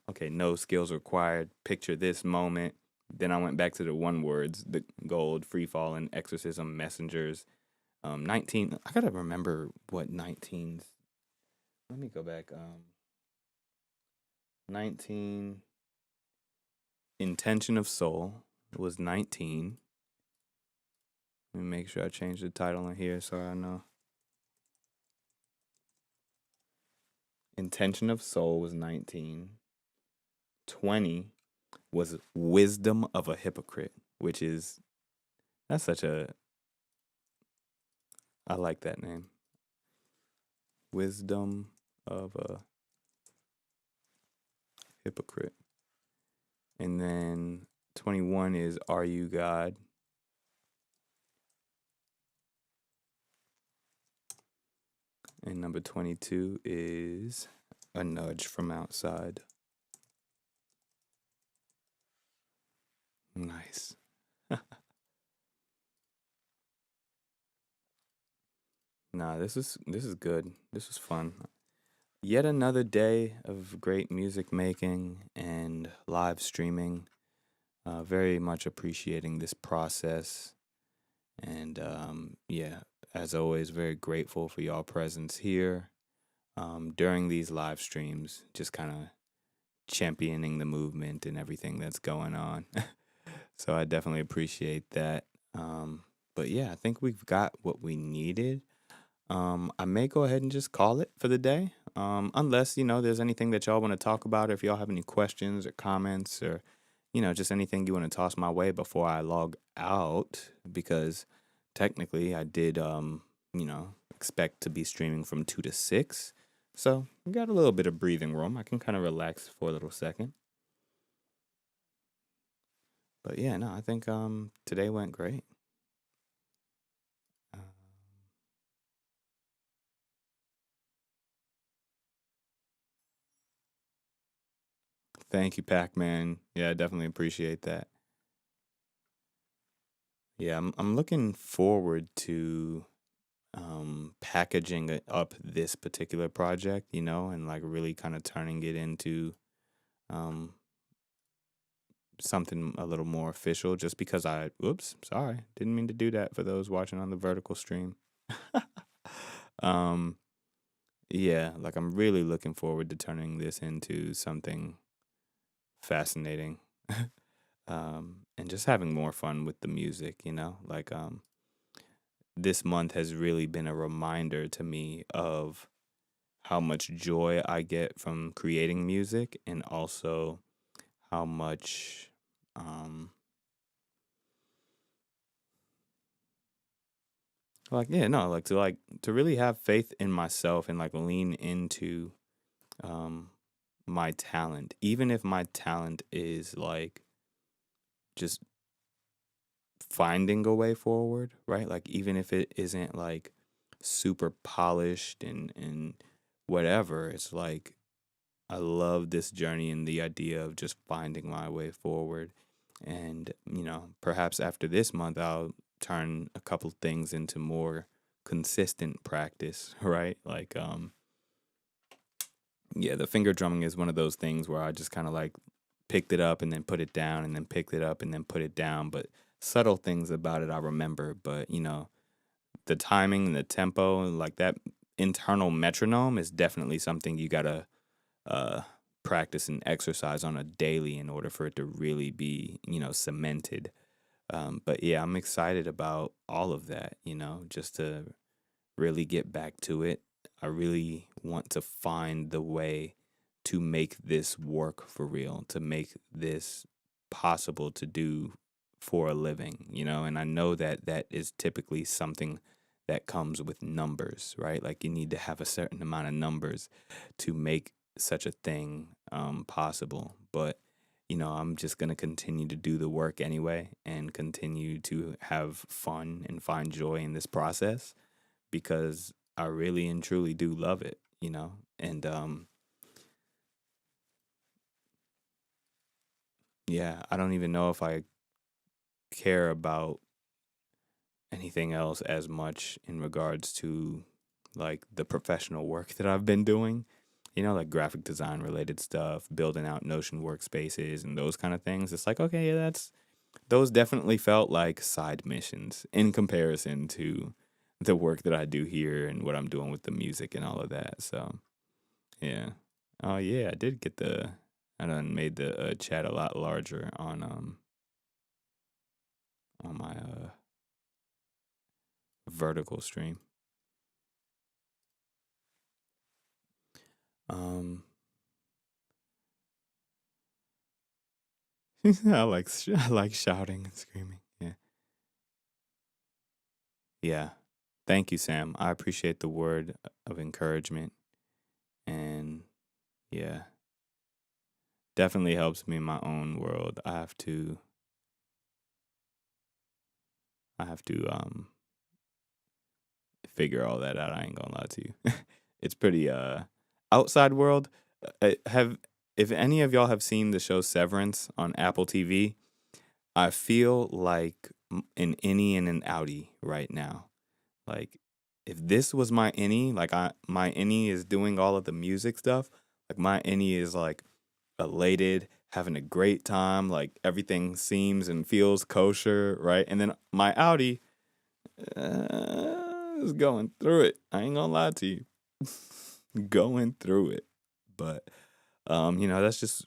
okay, no skills required. Picture this moment. Then I went back to the 1 words: the gold, free falling, exorcism, messengers. 19. I gotta remember what 19's. Let me go back. 19. Intention of soul was 19. Let me make sure I change the title in here so I know. Intention of soul was 19. 20 was wisdom of a hypocrite, which is, that's such a, I like that name. Wisdom of a hypocrite. And then 21 is Are You God? And number 22 is A Nudge from Outside. Nice. Nah, this is good. This was fun. Yet another day of great music making and live streaming. Very much appreciating this process. And yeah, as always, very grateful for y'all presence here during these live streams, just kind of championing the movement and everything that's going on. So I definitely appreciate that. But yeah, I think we've got what we needed. I may go ahead and just call it for the day. Unless, there's anything that y'all want to talk about, or if y'all have any questions or comments, or, just anything you want to toss my way before I log out, because technically I did, expect to be streaming from 2 to 6. So we got a little bit of breathing room. I can kind of relax for a little second. But yeah, no, I think today went great. Thank you, Pac-Man. Yeah, I definitely appreciate that. Yeah, I'm looking forward to packaging up this particular project, and like really kind of turning it into something a little more official, just because sorry, didn't mean to do that for those watching on the vertical stream. Yeah, like I'm really looking forward to turning this into something fascinating. And just having more fun with the music, like this month has really been a reminder to me of how much joy I get from creating music, and also how much to really have faith in myself and like lean into my talent, even if my talent is like just finding a way forward, right? Like even if it isn't like super polished and whatever, it's like I love this journey and the idea of just finding my way forward. And, perhaps after this month I'll turn a couple things into more consistent practice, right? Like yeah, the finger drumming is one of those things where I just kind of like picked it up and then put it down and then picked it up and then put it down, but subtle things about it I remember, but the timing and the tempo, like that internal metronome is definitely something you got to uh practice and exercise on a daily in order for it to really be, cemented. But yeah, I'm excited about all of that, just to really get back to it. I really want to find the way to make this work for real, to make this possible to do for a living, and I know that that is typically something that comes with numbers, right? Like you need to have a certain amount of numbers to make such a thing possible. But I'm just going to continue to do the work anyway and continue to have fun and find joy in this process because I really and truly do love it, And yeah, I don't even know if I care about anything else as much in regards to like the professional work that I've been doing, like graphic design related stuff, building out Notion workspaces and those kind of things. It's like, okay, yeah, those definitely felt like side missions in comparison to the work that I do here and what I'm doing with the music and all of that. So, yeah. Oh, yeah, I done made the chat a lot larger on my vertical stream. Um, I like shouting and screaming. Yeah. Yeah. Thank you, Sam. I appreciate the word of encouragement and yeah, definitely helps me in my own world. I have to figure all that out. I ain't gonna lie to you. It's pretty outside world. Have if any of y'all have seen the show Severance on Apple TV, I feel like an innie and an outie right now. Like if this was my innie, like my innie is doing all of the music stuff, like my innie is like elated, having a great time, like everything seems and feels kosher, right? And then my outie is going through it. I ain't gonna lie to you. Going through it. But that's just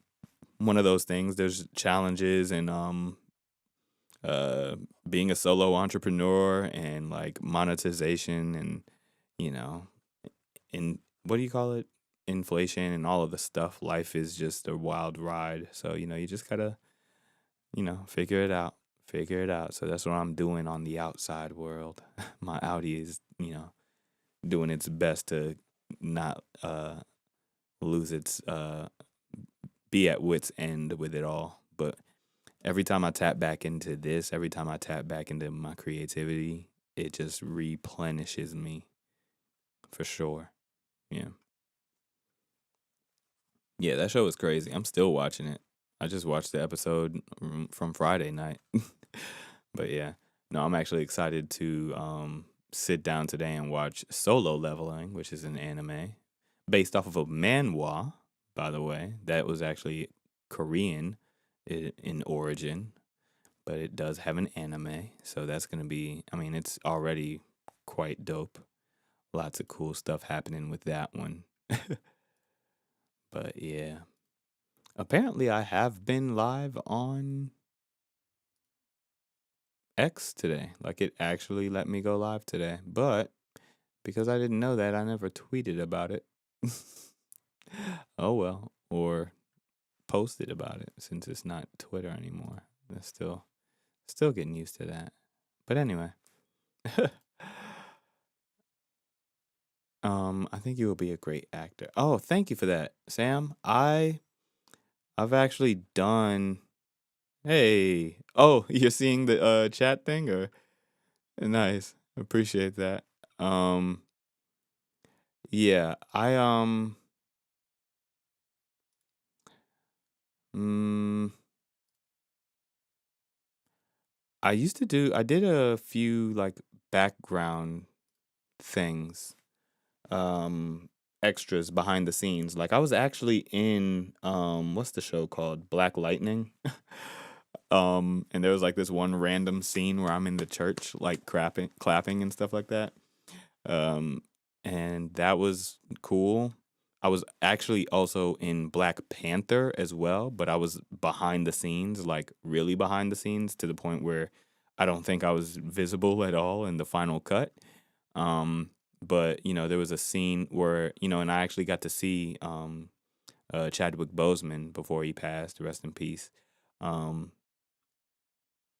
one of those things. There's challenges and uh being a solo entrepreneur and like monetization and you know in what do you call it, inflation and all of the stuff. Life is just a wild ride, so you just gotta figure it out, so that's what I'm doing on the outside world. My Audi is doing its best to not lose its be at wit's end with it all. But every time I tap back into this, every time I tap back into my creativity, it just replenishes me for sure. Yeah. Yeah, that show was crazy. I'm still watching it. I just watched the episode from Friday night. But yeah. No, I'm actually excited to sit down today and watch Solo Leveling, which is an anime based off of a manhwa, by the way. That was actually Korean in origin, but it does have an anime. So that's going to be, I mean, it's already quite dope. Lots of cool stuff happening with that one. But yeah. Apparently, I have been live on X today. Like, it actually let me go live today. But because I didn't know that, I never tweeted about it. Oh well. Or posted about it since it's not Twitter anymore. That's still getting used to that. But anyway. I think you will be a great actor. Oh, thank you for that, Sam. I've actually done. Hey. Oh, you're seeing the chat thing or nice. Appreciate that. Um yeah, mm, I did a few like background things, um, extras behind the scenes. Like I was actually in what's the show called? Black Lightning. And there was like this one random scene where I'm in the church, like clapping and stuff like that. Um, and that was cool. I was actually also in Black Panther as well, but I was behind the scenes, like really behind the scenes to the point where I don't think I was visible at all in the final cut. But there was a scene where, and I actually got to see Chadwick Boseman before he passed, rest in peace. Um,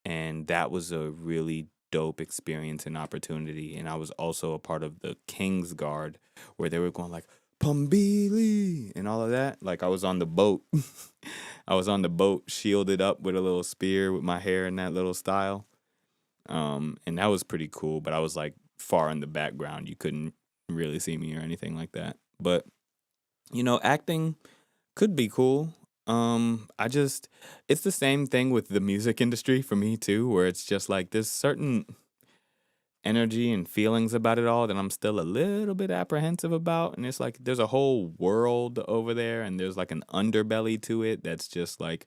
and that was a really dope experience and opportunity. And I was also a part of the King's Guard where they were going like Pumbili and all of that. Like I was on the boat. I was on the boat shielded up with a little spear with my hair in that little style. And that was pretty cool, but I was like far in the background. You couldn't really see me or anything like that. But acting could be cool. I just it's the same thing with the music industry for me too, where it's just like there's certain energy and feelings about it all that I'm still a little bit apprehensive about. And it's like there's a whole world over there and there's like an underbelly to it that's just like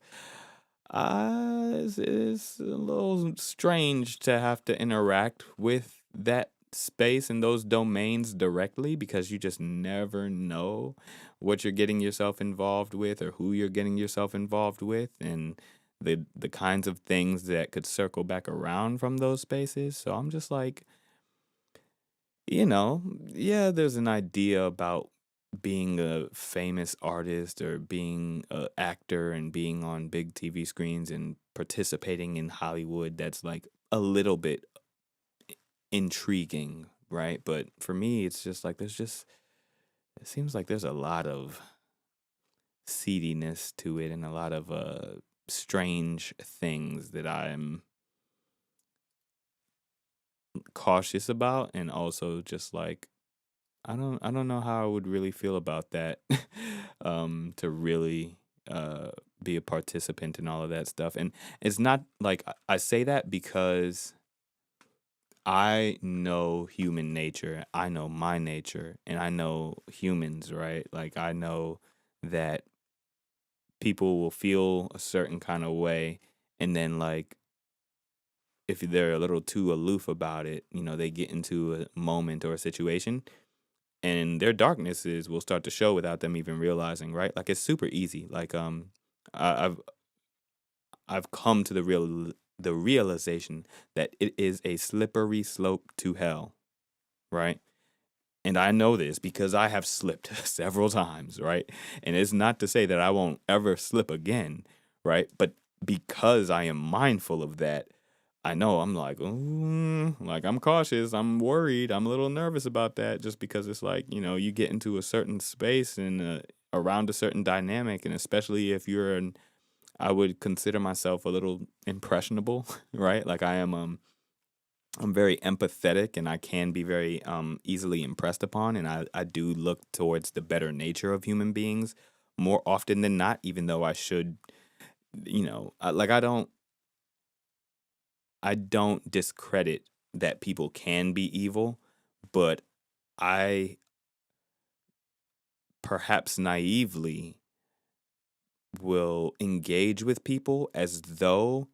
it's a little strange to have to interact with that space and those domains directly because you just never know what you're getting yourself involved with or who you're getting yourself involved with and the kinds of things that could circle back around from those spaces. So I'm just like, yeah, there's an idea about being a famous artist or being an actor and being on big TV screens and participating in Hollywood that's like a little bit intriguing, right? But for me, it's just like it seems like there's a lot of seediness to it and a lot of strange things that I'm cautious about and also just like I don't know how I would really feel about that. To really be a participant in all of that stuff. And it's not like I say that because I know human nature. I know my nature and I know humans, right? Like I know that people will feel a certain kind of way and then like if they're a little too aloof about it, they get into a moment or a situation and their darknesses will start to show without them even realizing, right? Like it's super easy. Like I- I've I've come to the realization that it is a slippery slope to hell, right? And I know this because I have slipped several times, right? And it's not to say that I won't ever slip again, right? But because I am mindful of that, I know I'm like, like I'm cautious, I'm worried, I'm a little nervous about that just because it's like, you get into a certain space and around a certain dynamic, and especially if I would consider myself a little impressionable, right? Like I'm very empathetic and I can be very easily impressed upon. And I do look towards the better nature of human beings more often than not, even though I should, like I don't discredit that people can be evil, but I perhaps naively will engage with people as though,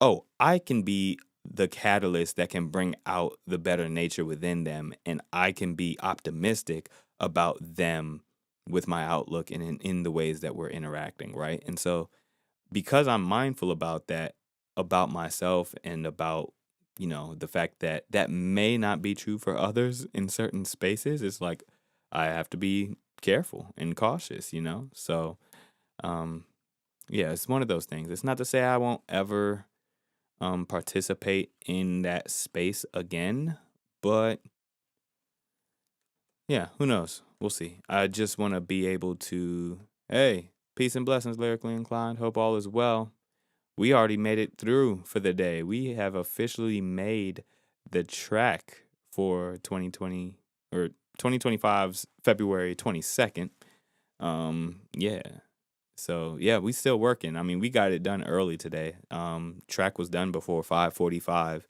oh, I can be the catalyst that can bring out the better nature within them, and I can be optimistic about them with my outlook and in the ways that we're interacting, right? And so, because I'm mindful about that, about myself, and about the fact that that may not be true for others in certain spaces, it's like I have to be careful and cautious. So, um, yeah, it's one of those things. It's not to say I won't ever participate in that space again, but yeah, who knows? We'll see. I just want to be able to, hey, peace and blessings, lyrically inclined. Hope all is well. We already made it through for the day. We have officially made the track for 2020 or 2025's February 22nd. Yeah. So yeah, we still working. I mean, we got it done early today. Track was done before 5:45.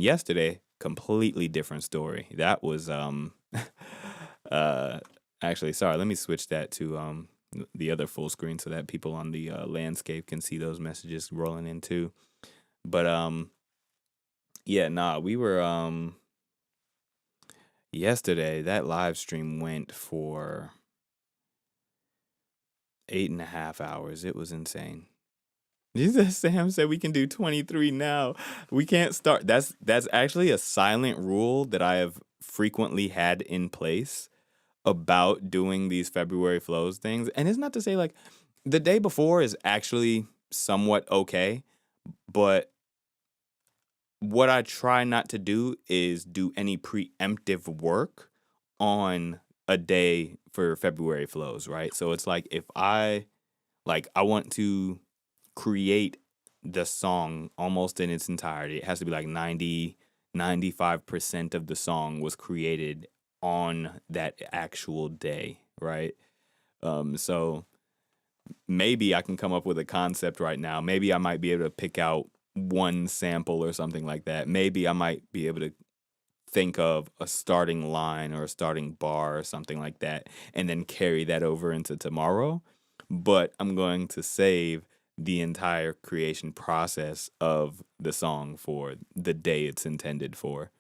Yesterday, completely different story. That was uh actually, sorry, let me switch that to the other full screen so that people on the landscape can see those messages rolling in too. But yeah, nah, we were yesterday that live stream went for 8.5 hours. It was insane. Sam said we can do 23 now. We can't start. That's actually a silent rule that I have frequently had in place about doing these February flows things. And it's not to say like the day before is actually somewhat okay, but what I try not to do is do any preemptive work on a day for February flows, right? So it's like if I want to create the song almost in its entirety. It has to be like 95% of the song was created on that actual day, right? So maybe I can come up with a concept right now. Maybe I might be able to pick out one sample or something like that. Maybe I might be able to think of a starting line or a starting bar or something like that and then carry that over into tomorrow. But I'm going to save the entire creation process of the song for the day it's intended for.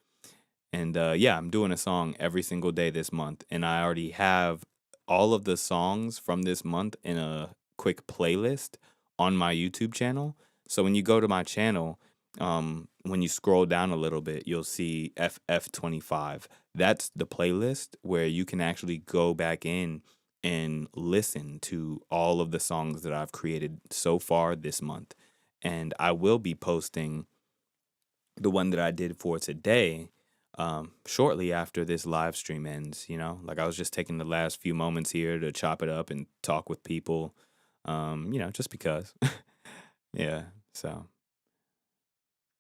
And yeah, I'm doing a song every single day this month. And I already have all of the songs from this month in a quick playlist on my YouTube channel. So when you go to my channel, when you scroll down a little bit, you'll see FF'25. That's the playlist where you can actually go back in and listen to all of the songs that I've created so far this month. And I will be posting the one that I did for today shortly after this live stream ends. Like I was just taking the last few moments here to chop it up and talk with people, just because. Yeah, so.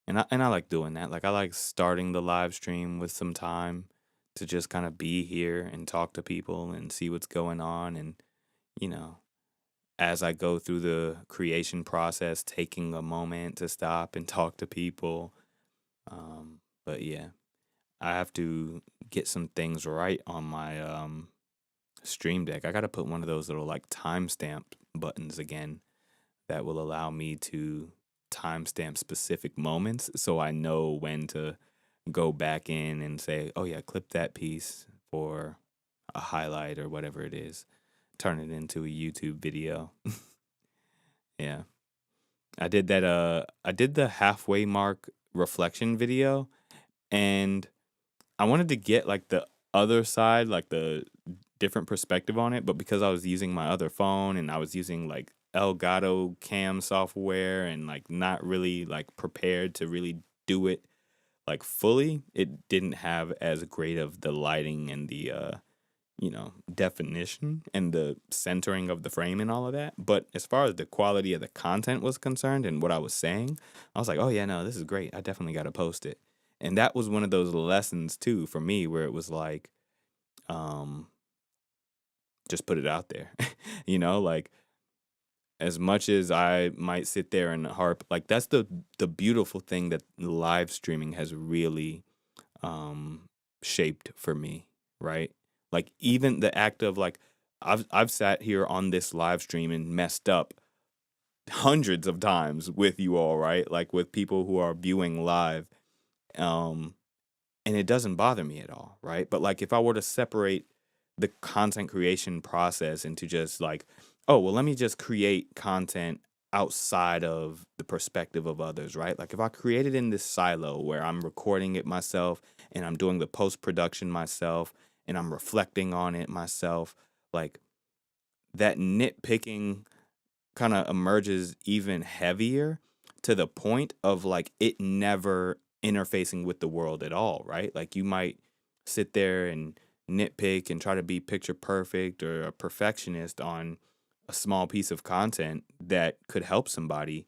And I like doing that. Like I like starting the live stream with some time to just kind of be here and talk to people and see what's going on. And, you know, as I go through the creation process, taking a moment to stop and talk to people. But yeah, I have to get some things right on my Stream Deck. I got to put one of those little like timestamp buttons again that will allow me to timestamp specific moments so I know when to go back in and say, oh yeah, clip that piece for a highlight or whatever it is. Turn it into a YouTube video. Yeah. I did that I did the halfway mark reflection video and I wanted to get like the other side, like the different perspective on it, but because I was using my other phone and I was using like Elgato cam software and like not really like prepared to really do it like fully, it didn't have as great of the lighting and the definition and the centering of the frame and all of that. But as far as the quality of the content was concerned and what I was saying, I was like, oh yeah, no, this is great. I definitely got to post it. And that was one of those lessons too for me where it was like, just put it out there. Like as much as I might sit there and harp, like that's the beautiful thing that live streaming has really shaped for me, right? Like even the act of like I've sat here on this live stream and messed up hundreds of times with you all, right? Like with people who are viewing live. And it doesn't bother me at all, right? But like if I were to separate the content creation process into just like, oh, well, let me just create content outside of the perspective of others, right? Like if I create it in this silo where I'm recording it myself and I'm doing the post-production myself and I'm reflecting on it myself, like that nitpicking kind of emerges even heavier to the point of like it never interfacing with the world at all, right? Like you might sit there and nitpick and try to be picture perfect or a perfectionist on a small piece of content that could help somebody.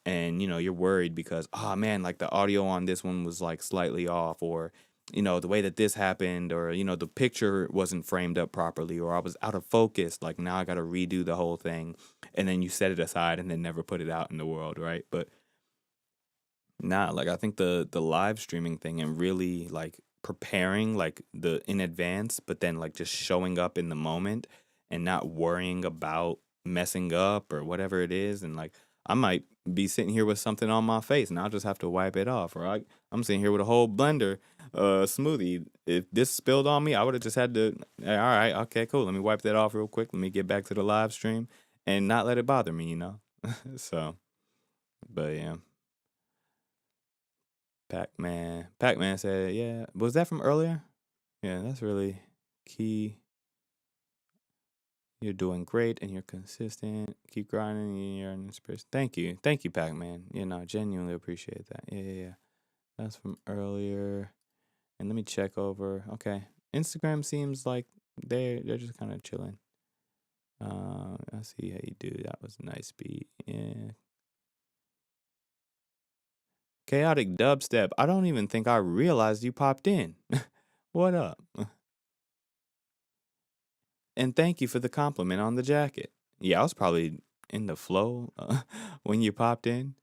And, you're worried because, oh man, like the audio on this one was like slightly off, or, the way that this happened, or, the picture wasn't framed up properly, or I was out of focus. Like now I got to redo the whole thing. and then you set it aside and then never put it out in the world, right? But nah, like I think the live streaming thing and really like preparing like the in advance, but then like just showing up in the moment and not worrying about messing up or whatever it is, and like I might be sitting here with something on my face and I'll just have to wipe it off, or I'm sitting here with a whole blender smoothie. If this spilled on me, I would have just had to, all right, okay, cool, let me wipe that off real quick, let me get back to the live stream and not let it bother me, you know. So, but yeah. Pac-Man said, yeah. Was that from earlier? Yeah, that's really key. You're doing great and you're consistent. Keep grinding and you're an inspiration. Thank you. Thank you, Pac-Man. You know, I genuinely appreciate that. Yeah. That's from earlier. And let me check over. Okay. Instagram seems like they're just kind of chilling. I see how you do. That was a nice beat. Yeah. Chaotic dubstep. I don't even think I realized you popped in. What up? And thank you for the compliment on the jacket. Yeah, I was probably in the flow when you popped in.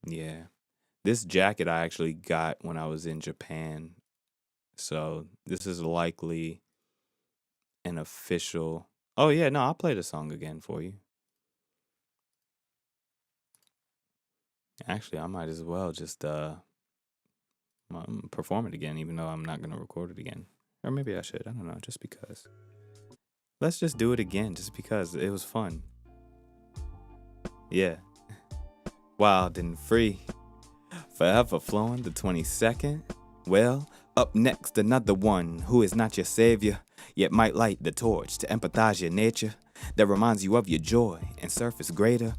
Yeah. This jacket I actually got when I was in Japan. So this is likely an official. Oh, yeah, no, I'll play the song again for you. Actually, I might as well just perform it again, even though I'm not going to record it again. Or maybe I should. I don't know, just because. Let's just do it again, just because it was fun. Yeah. Wildenfree. Forever flowing the 22nd. Well, up next, another one who is not your savior, yet might light the torch to empathize your nature that reminds you of your joy and surface greater.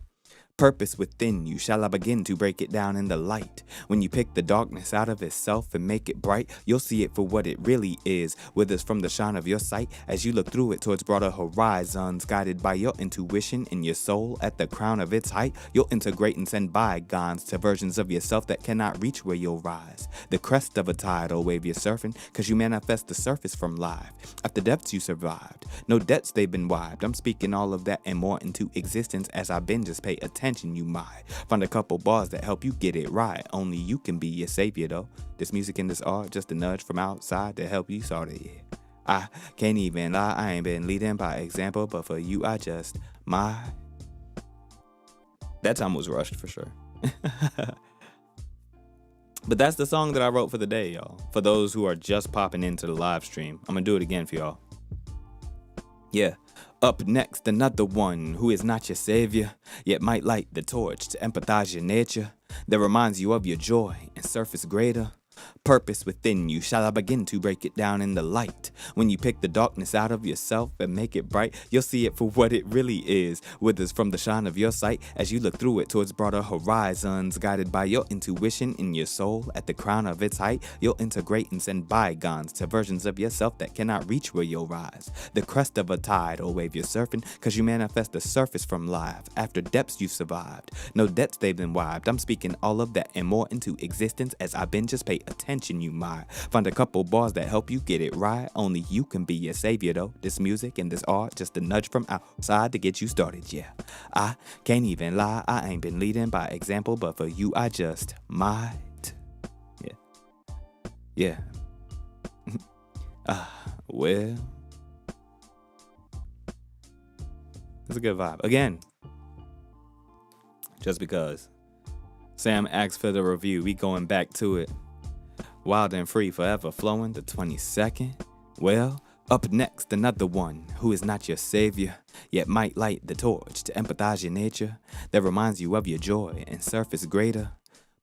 Purpose within you, shall I begin to break it down in the light? When you pick the darkness out of itself and make it bright, you'll see it for what it really is, withers from the shine of your sight as you look through it towards broader horizons, guided by your intuition and your soul at the crown of its height. You'll integrate and send bygones to versions of yourself that cannot reach where you'll rise. The crest of a tidal wave you're surfing, cause you manifest the surface from live. At the depths you survived, no debts they've been wiped. I'm speaking all of that and more into existence as I've been, just pay attention. You might find a couple bars that help you get it right. Only you can be your savior though. This music and this art, just a nudge from outside to help you sort it. Yeah. I can't even lie, I ain't been leading by example, but for you I just might. That time was rushed for sure. But that's the song that I wrote for the day, y'all. For those who are just popping into the live stream, I'm gonna do it again for y'all. Yeah. Up next, another one who is not your savior, yet might light the torch to empathize your nature that reminds you of your joy and surface greater. Purpose within you, shall I begin to break it down in the light? When you pick the darkness out of yourself and make it bright, you'll see it for what it really is, withers from the shine of your sight as you look through it towards broader horizons, guided by your intuition in your soul at the crown of its height. You'll integrate and send bygones to versions of yourself that cannot reach where you'll rise. The crest of a tidal wave you're surfing, cause you manifest the surface from live. After depths you've survived, no debts they've been wiped. I'm speaking all of that and more into existence as I've been, just pay attention. You might find a couple bars that help you get it right. Only you can be your savior though. This music and this art, just a nudge from outside to get you started. Yeah, I can't even lie, I ain't been leading by example, but for you I just might. Yeah. Well, that's a good vibe. Again, just because Sam asked for the review, we going back to it. Wildenfree, forever flowing the 22nd. Well, up next, another one who is not your savior, yet might light the torch to empathize your nature that reminds you of your joy and surface greater.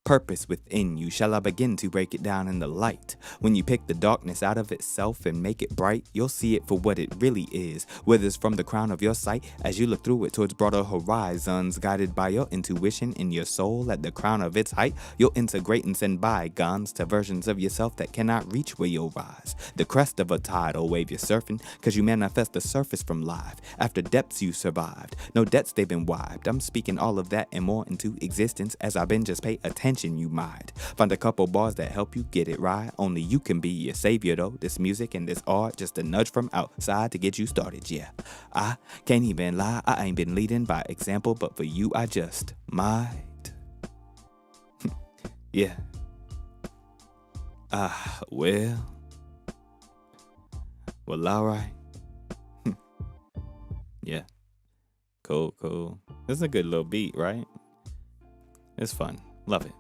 Purpose within you, shall I begin to break it down in the light? When you pick the darkness out of itself and make it bright, you'll see it for what it really is, withers from the crown of your sight as you look through it towards broader horizons, guided by your intuition in your soul at the crown of its height. You'll integrate and send bygones to versions of yourself that cannot reach where you'll rise. The crest of a tidal wave you're surfing, cause you manifest the surface from live. After depths you survived, no debts they've been wiped. I'm speaking all of that and more into existence as I've been, just pay attention. attention you might find a couple bars that help you get it right. Only you can be your savior though. This music and this art, just a nudge from outside to get you started. Yeah, I can't even lie, I ain't been leading by example, but for you I just might. Yeah. Well, alright. Yeah. Cool. This is a good little beat, right? It's fun. Love it.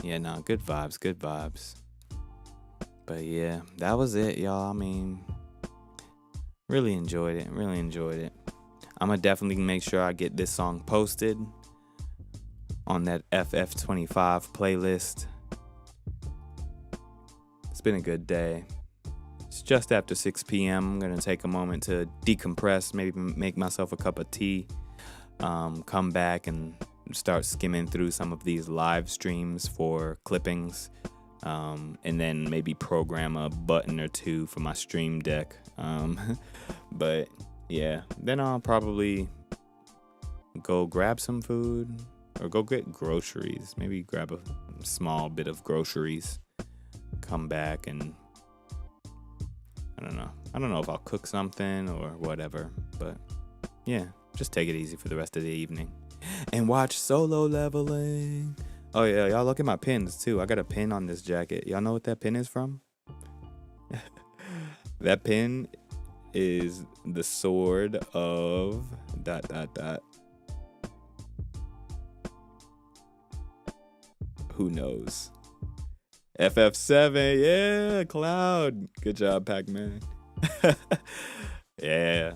Yeah, no, good vibes. But yeah, that was it, y'all. I mean, really enjoyed it. I'm gonna definitely make sure I get this song posted on that FF'25 playlist. It's been a good day. It's just after 6 p.m. I'm going to take a moment to decompress, maybe make myself a cup of tea, come back and start skimming through some of these live streams for clippings, and then maybe program a button or two for my stream deck. But yeah, then I'll probably go grab some food or go get groceries. Maybe grab a small bit of groceries, come back, and I don't know if I'll cook something or whatever, but yeah, just take it easy for the rest of the evening and watch Solo Leveling. Oh yeah, y'all look at my pins too. I got a pin on this jacket. Y'all know what that pin is from? That pin is the sword of ... Who knows? FF'7, yeah, Cloud. Good job, Pac-Man. Yeah.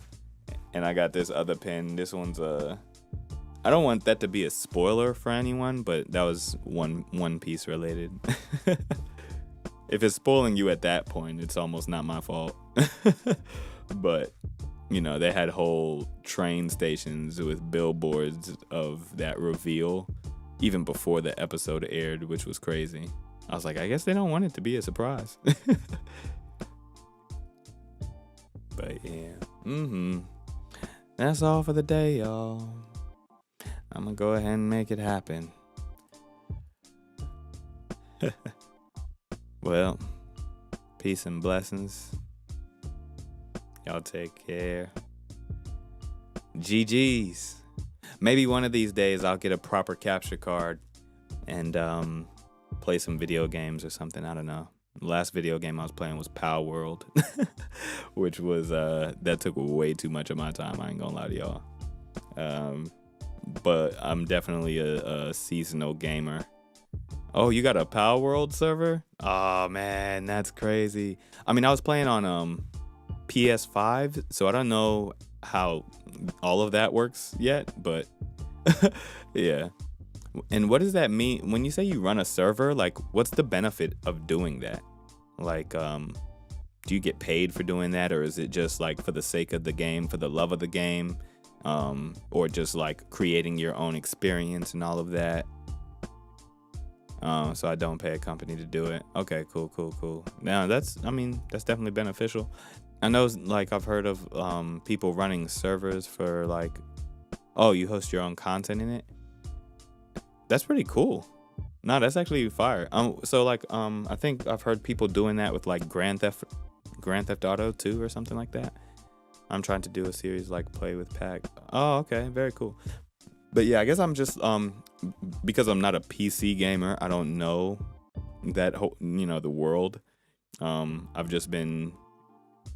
And I got this other pin. This one's I don't want that to be a spoiler for anyone, but that was One Piece related. If it's spoiling you at that point, it's almost not my fault. But, you know, they had whole train stations with billboards of that reveal even before the episode aired, which was crazy. I was like, I guess they don't want it to be a surprise. But yeah. That's all for the day, y'all. I'm gonna go ahead and make it happen. Well, peace and blessings. Y'all take care. GG's. Maybe one of these days I'll get a proper capture card and play some video games or something. I don't know. The last video game I was playing was Power World, which was that took way too much of my time. I ain't gonna lie to y'all. But I'm definitely a seasonal gamer. Oh, you got a Power World server? Oh man, that's crazy. I mean, I was playing on PS5, so I don't know how all of that works yet, but yeah. And what does that mean when you say you run a server? Like, what's the benefit of doing that? Like, do you get paid for doing that, or is it just like for the sake of the game, for the love of the game, or just like creating your own experience and all of that? So I don't pay a company to do it. Okay, cool. Now that's definitely beneficial. I know, like, I've heard of people running servers for like, oh, you host your own content in it. That's pretty cool. No, that's actually fire. So like, I think I've heard people doing that with like Grand Theft Auto 2 or something like that. I'm trying to do a series like Play with Pac. Oh, okay, very cool. But yeah, I guess I'm just because I'm not a PC gamer, I don't know that whole, the world. I've just been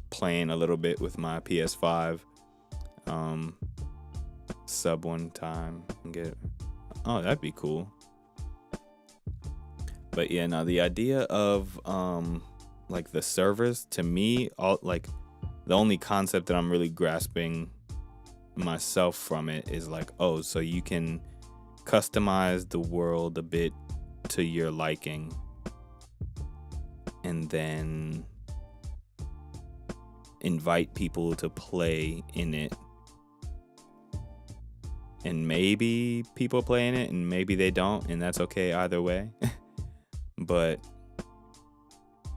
playing a little bit with my PS5. Sub one time and get it. Oh, that'd be cool. But yeah, now the idea of like the servers, to me, like the only concept that I'm really grasping myself from it is like, oh, so you can customize the world a bit to your liking, and then invite people to play in it. And maybe people play in it and maybe they don't, and that's okay either way. But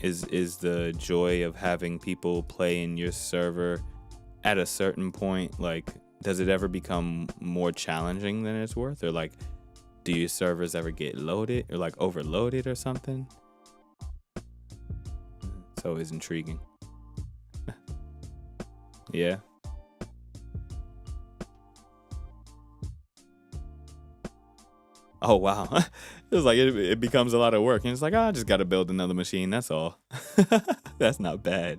is the joy of having people play in your server at a certain point, like, does it ever become more challenging than it's worth? Or like, do your servers ever get loaded or like overloaded or something? It's always intriguing. Yeah. Oh, wow. It was like it becomes a lot of work. And it's like, I just got to build another machine. That's all. That's not bad.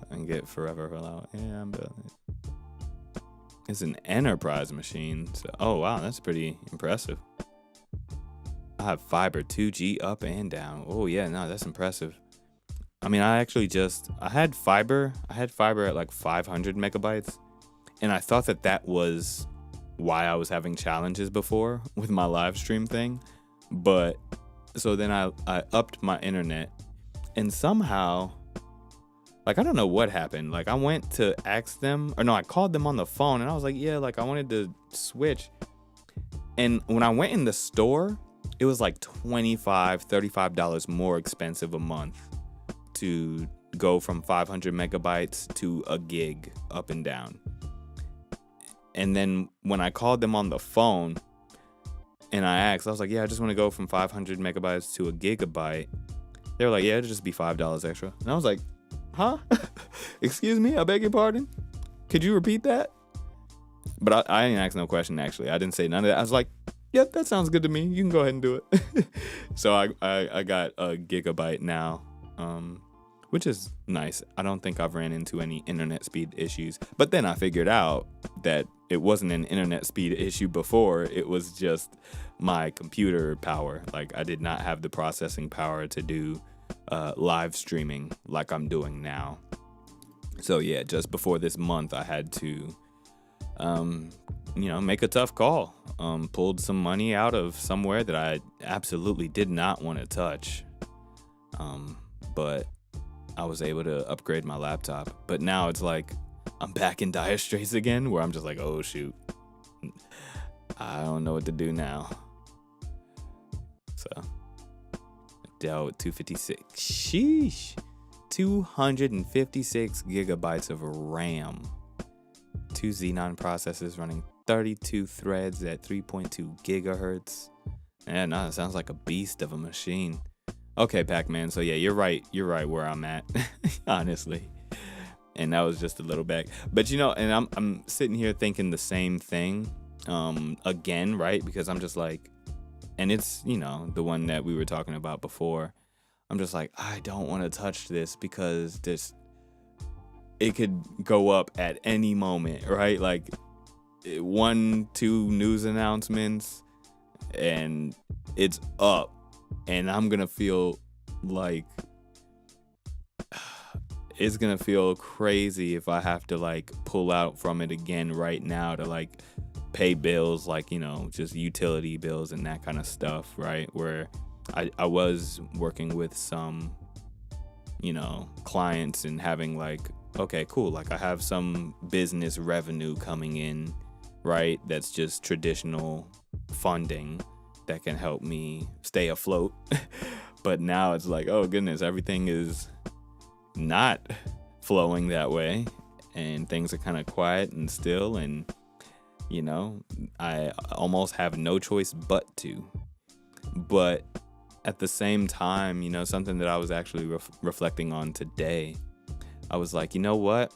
And get forever allowed. Yeah, I'm building it. It's an enterprise machine. So, oh, wow. That's pretty impressive. I have fiber 2G up and down. Oh, yeah. No, that's impressive. I mean, I had fiber. I had fiber at like 500 megabytes. And I thought that was why I was having challenges before with my live stream thing. But so then I upped my internet, and somehow, like, I don't know what happened. Like, I went to ask them, or no, I called them on the phone, and I was like, yeah, like, I wanted to switch. And when I went in the store, it was like $25, $35 more expensive a month to go from 500 megabytes to a gig up and down. And then when I called them on the phone and I asked, I was like, yeah, I just want to go from 500 megabytes to a gigabyte. They were like, yeah, it'll just be $5 extra. And I was like, huh? Excuse me? I beg your pardon? Could you repeat that? But I didn't ask no question, actually. I didn't say none of that. I was like, yep, that sounds good to me. You can go ahead and do it. So I got a gigabyte now, which is nice. I don't think I've ran into any internet speed issues. But then I figured out that it wasn't an internet speed issue before. It was just my computer power. Like, I did not have the processing power to do live streaming like I'm doing now. So yeah, just before this month, I had to, make a tough call. Pulled some money out of somewhere that I absolutely did not want to touch. But I was able to upgrade my laptop. But now it's like I'm back in dire straits again, where I'm just like, oh shoot, I don't know what to do now. So Dell with 256. Sheesh. 256 gigabytes of RAM. 2 Xenon processors running 32 threads at 3.2 gigahertz. Yeah, no, it sounds like a beast of a machine. Okay, Pac-Man. So yeah, you're right. You're right where I'm at, honestly. And that was just a little back. But and I'm sitting here thinking the same thing again, right? Because I'm just like, and it's, the one that we were talking about before. I'm just like, I don't want to touch this because it could go up at any moment, right? Like 1, 2 news announcements and it's up, and I'm going to feel like it's going to feel crazy if I have to like pull out from it again right now to like pay bills, like, just utility bills and that kind of stuff, right? Where I was working with some, clients and having like, okay, cool. Like I have some business revenue coming in, right? That's just traditional funding that can help me stay afloat. But now it's like, oh goodness, everything is not flowing that way. And things are kind of quiet and still. And, I almost have no choice but to. But at the same time, something that I was actually reflecting on today, I was like, you know what?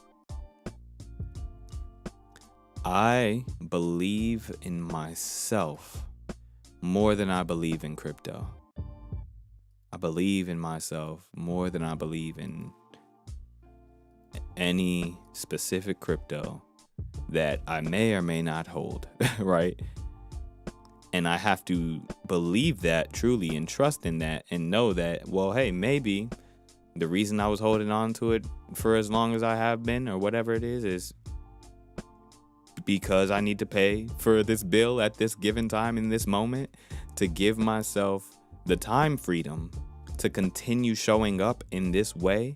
I believe in myself more than I believe in crypto. I believe in myself more than I believe in any specific crypto that I may or may not hold, right? And I have to believe that truly and trust in that and know that, well, hey, maybe the reason I was holding on to it for as long as I have been or whatever it is because I need to pay for this bill at this given time in this moment, to give myself the time freedom to continue showing up in this way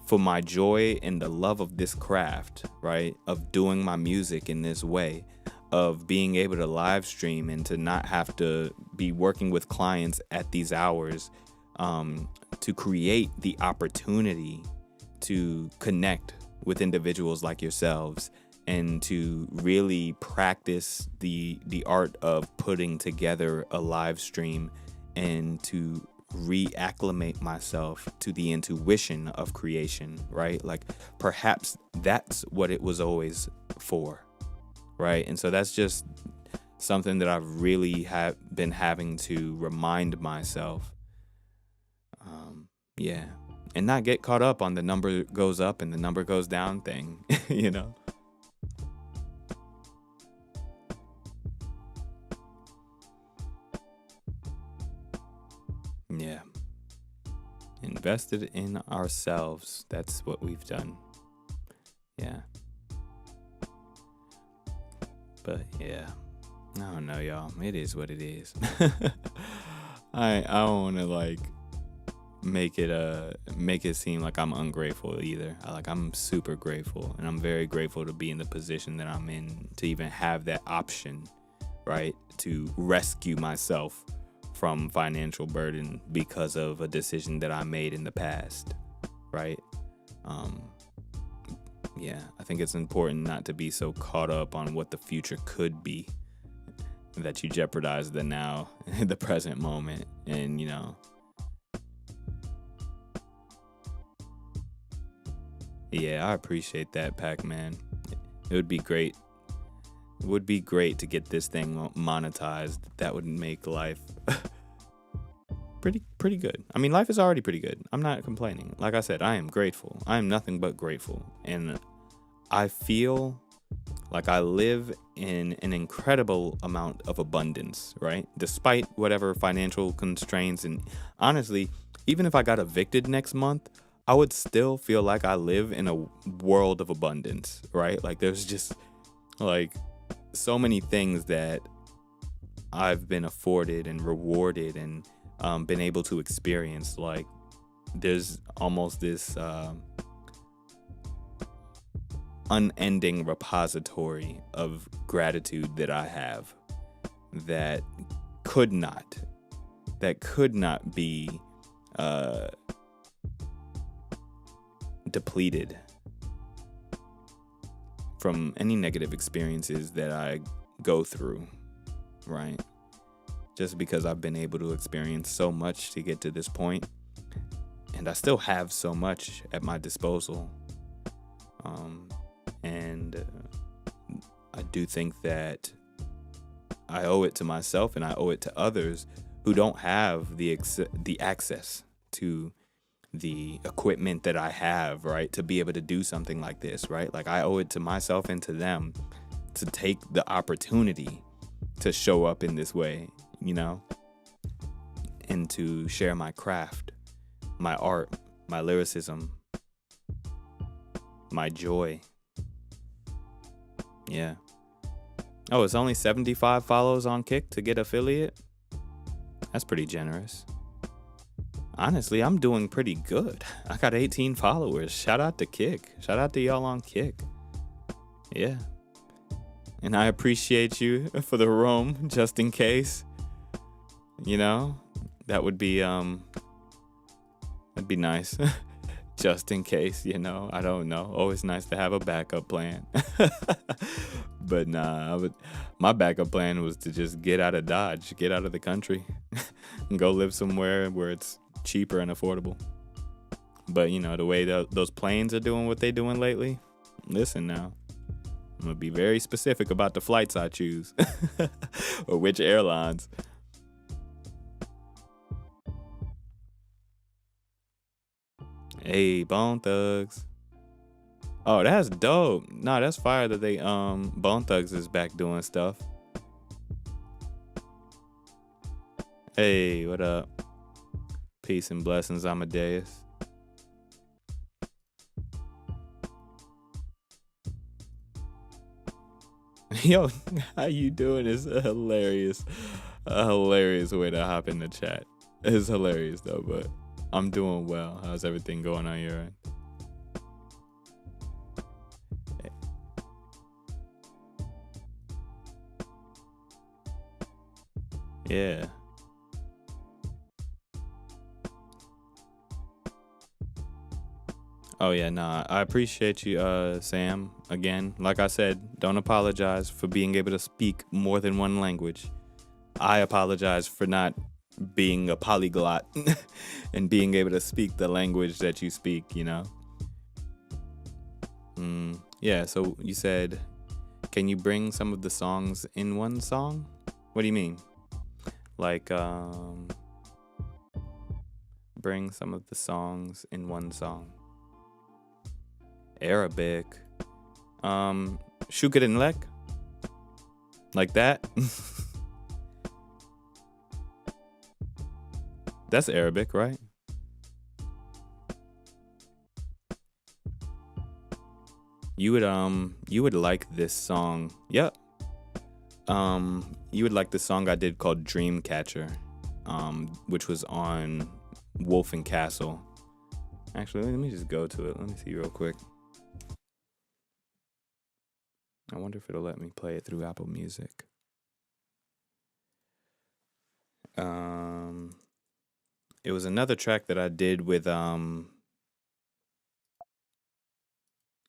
for my joy and the love of this craft, right? Of doing my music in this way, of being able to live stream and to not have to be working with clients at these hours, to create the opportunity to connect with individuals like yourselves and to really practice the art of putting together a live stream and to reacclimate myself to the intuition of creation, right? Like perhaps that's what it was always for, right? And so that's just something that I've really have been having to remind myself. Yeah. And not get caught up on the number goes up and the number goes down thing, you know? Yeah. Invested in ourselves. That's what we've done. Yeah. But yeah. I don't know, y'all. It is what it is. I don't want to like make it seem like I'm ungrateful either. I'm super grateful, and I'm very grateful to be in the position that I'm in, to even have that option, right? To rescue myself from financial burden because of a decision that I made in the past, right? Yeah, I think it's important not to be so caught up on what the future could be that you jeopardize the now, the present moment. And, you know, yeah, I appreciate that, Pac-Man. It would be great. It would be great to get this thing monetized. That would make life pretty good. I mean, life is already pretty good. I'm not complaining. Like I said, I am grateful. I am nothing but grateful. And I feel like I live in an incredible amount of abundance, right? Despite whatever financial constraints. And honestly, even if I got evicted next month, I would still feel like I live in a world of abundance, right? Like there's just like so many things that I've been afforded and rewarded and been able to experience. Like there's almost this unending repository of gratitude that I have that could not be depleted from any negative experiences that I go through, right? Just because I've been able to experience so much to get to this point, and I still have so much at my disposal. And I do think that I owe it to myself and I owe it to others who don't have the access to the equipment that I have, right, to be able to do something like this, right? Like I owe it to myself and to them to take the opportunity to show up in this way, you know, and to share my craft, my art, my lyricism, my joy. Yeah. Oh, it's only 75 follows on Kick to get affiliate? That's pretty generous. Honestly, I'm doing pretty good. I got 18 followers. Shout out to Kick. Shout out to y'all on Kick. Yeah. And I appreciate you for the roam, just in case. You know, that would be that'd be nice. Just in case, you know, I don't know. Always nice to have a backup plan. But nah, my backup plan was to just get out of Dodge, get out of the country, and go live somewhere where it's cheaper and affordable. But, you know, the way those planes are doing what they're doing lately, listen now. I'm going to be very specific about the flights I choose or which airlines. Hey, Bone Thugs. Oh, that's dope. Nah, that's fire that they Bone Thugs is back doing stuff. Hey, what up? Peace and blessings, Amadeus. Yo, how you doing is hilarious. A hilarious way to hop in the chat. It's hilarious though, but I'm doing well. How's everything going on your end? Yeah. Oh yeah, nah. I appreciate you, Sam. Again, like I said, don't apologize for being able to speak more than one language. I apologize for not being a polyglot and being able to speak the language that you speak, you know? Yeah, so you said, can you bring some of the songs in one song? What do you mean? Like, bring some of the songs in one song. Arabic. Shukran lek. Like that. That's Arabic, right? You would like this song. Yep. You would like the song I did called Dreamcatcher, which was on Wolf and Castle. Actually, let me just go to it. Let me see real quick. I wonder if it'll let me play it through Apple Music. It was another track that I did with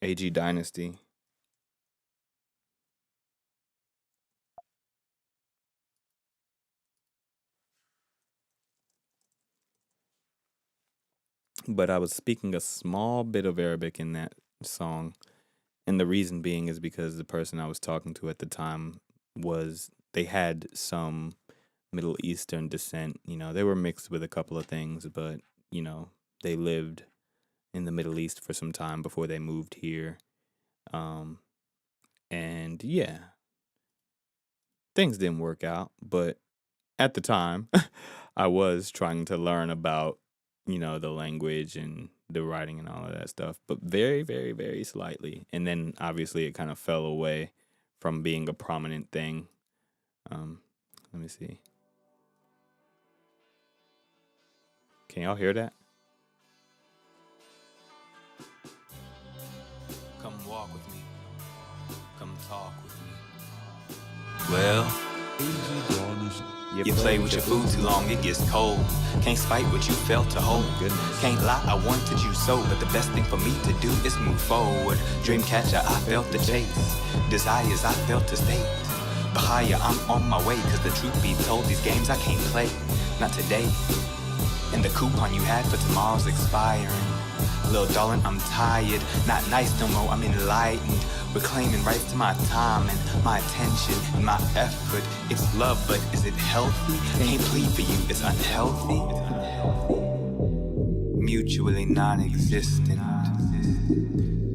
AG Dynasty. But I was speaking a small bit of Arabic in that song. And the reason being is because the person I was talking to at the time they had some Middle Eastern descent. You know, they were mixed with a couple of things, but, you know, they lived in the Middle East for some time before they moved here. And yeah, things didn't work out. But at the time, I was trying to learn about, you know, the language and the writing and all of that stuff, but very, very, very slightly. And then obviously it kind of fell away from being a prominent thing. Let me see. Can y'all hear that? Come walk with me. Come talk with me. Well, you play with your food too long, it gets cold. Can't spite what you felt to hold. Can't lie, I wanted you so, but the best thing for me to do is move forward. Dreamcatcher, I felt the chase. Desires, I felt to state. But higher, I'm on my way, cause the truth be told, these games I can't play. Not today. And the coupon you had for tomorrow's expiring. Little darling, I'm tired. Not nice no more, I'm enlightened. Reclaiming rights to my time and my attention and my effort. It's love, but is it healthy? Can't plead for you, it's unhealthy. Mutually non-existent.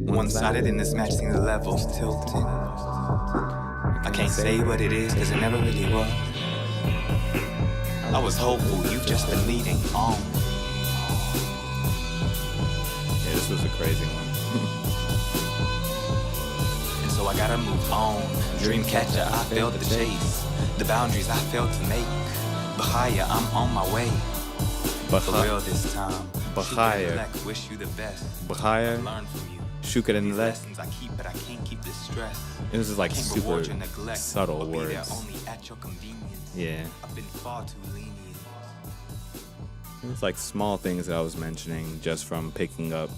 One-sided in this match, seeing the levels tilting. I can't say what it is, cause it never really was. I was hopeful, you've just been leading on. Yeah, this was a crazy one. So I gotta move on. Dreamcatcher, I failed the chase. The boundaries I failed to make. But higher, I'm on my way. For real this time. Bahaya. Wish you the best. Bahaya. Learn from you. Shukran lek. Lessons I keep, but I can't keep this stress. This is like Can't super reward your neglect, subtle but be there words. only at your convenience. Yeah. I've been far too lenient. It was like small things that I was mentioning just from picking up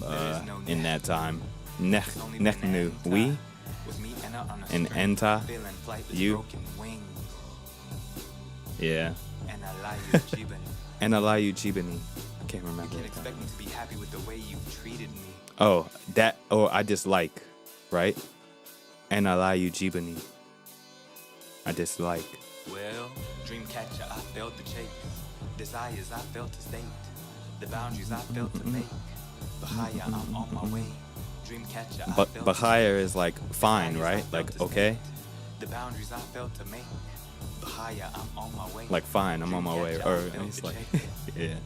in that time. Nechnu, we, and Enta, you. Yeah. And Alayu Jibani. I can't remember. You can't expect me to be happy with the way you've treated me. Oh, that, or I dislike, right? And Alayu Jibani. I dislike. Well, Dreamcatcher, I failed to chase. Desires I failed to state. The boundaries I failed to make. Bahaya, I'm on my way. Dreamcatcher, I But failed Bahaya is like fine, right? Like okay? The boundaries I failed to make. Bahaya, I'm on my way. Like fine, I'm on my way. Or it's like, yeah.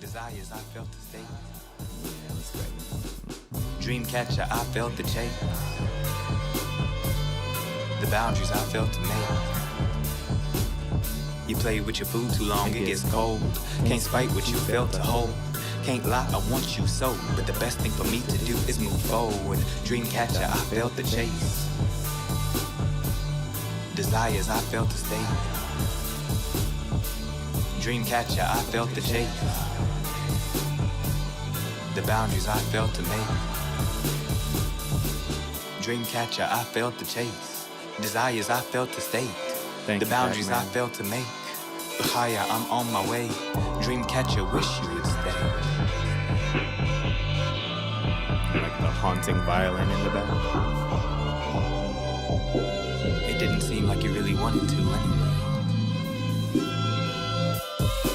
Desires I failed to state. Yeah, that's great. Dreamcatcher, I failed to chase. The boundaries I failed to make. You play with your food too long, it gets cold. Can't spite what you failed to hold. Can't lie, I want you so. But the best thing for me to do is move forward. Dreamcatcher, I failed to chase. Desires I failed to stay. Dreamcatcher, I failed to chase. The boundaries I failed to make. Dream catcher I failed to chase. Desires I failed to state. Thank The you, boundaries I Pac-Man. failed to make. Higher, I'm on my way. Dream catcher, wish you would stay. Like the haunting violin in the back. It didn't seem like you really wanted to anyway.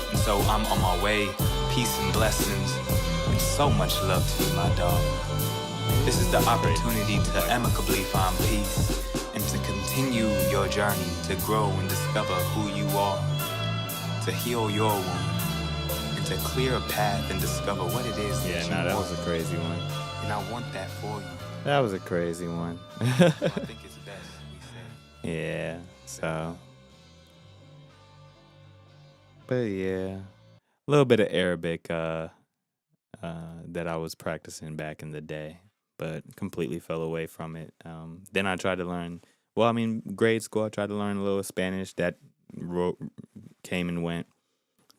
And so I'm on my way. Peace and blessings. And so much love to you, my dog. This is the opportunity to amicably find peace. And to continue your journey. To grow and discover who you are. To heal your wound. And to clear a path and discover what it is Yeah, that you nah, that want. was a crazy one. And I want that for you. That was a crazy one. So I think it's best we say. Yeah, so. But yeah, a little bit of Arabic that I was practicing back in the day, but completely fell away from it. Then I tried to learn, well, I mean, grade school, I tried to learn a little Spanish. That came and went.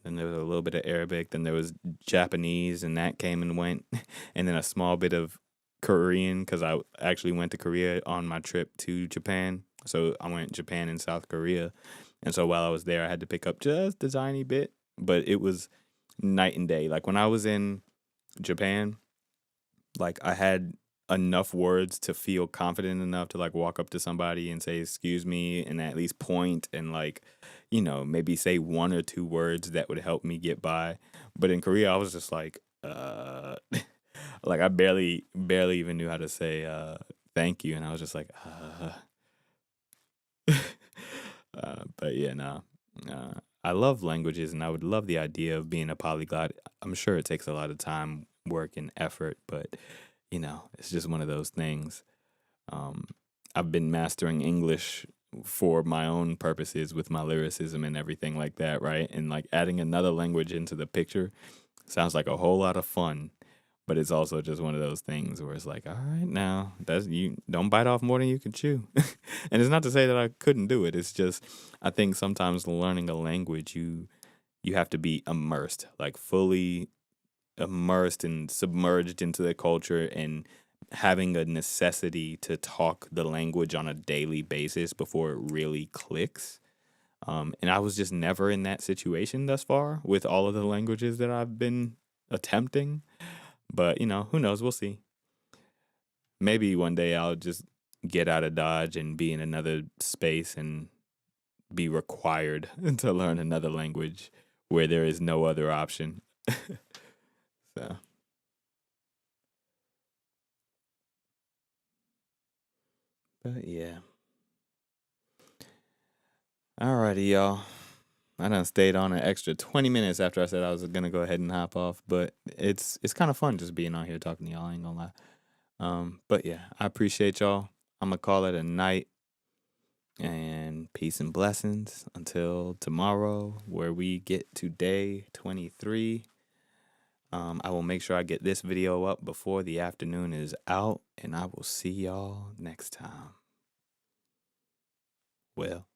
Then there was a little bit of Arabic. Then there was Japanese, and that came and went. And then a small bit of Korean, because I actually went to Korea on my trip to Japan. So I went Japan and South Korea. And so while I was there, I had to pick up just a tiny bit, but it was night and day. Like when I was in Japan, like I had enough words to feel confident enough to like walk up to somebody and say, excuse me, and at least point and like, you know, maybe say one or two words that would help me get by. But in Korea, I was just like, like I barely even knew how to say thank you. And I was just like, but yeah, no. I love languages and I would love the idea of being a polyglot. I'm sure it takes a lot of time, work, and effort, but you know, it's just one of those things. I've been mastering English for my own purposes with my lyricism and everything like that, right? And like adding another language into the picture sounds like a whole lot of fun, but it's also just one of those things where it's like, all right, now that's you don't bite off more than you can chew. And it's not to say that I couldn't do it. It's just I think sometimes learning a language you have to be immersed, like fully immersed and submerged into the culture and having a necessity to talk the language on a daily basis before it really clicks. And I was just never in that situation thus far with all of the languages that I've been attempting. But, you know, who knows? We'll see. Maybe one day I'll just get out of Dodge and be in another space and be required to learn another language where there is no other option. So. But yeah. Alrighty, y'all. I done stayed on an extra 20 minutes after I said I was gonna go ahead and hop off, but it's kind of fun just being on here talking to y'all. I ain't gonna lie. But yeah, I appreciate y'all. I'm gonna call it a night, and peace and blessings until tomorrow, where we get to day 23. I will make sure I get this video up before the afternoon is out, and I will see y'all next time. Well.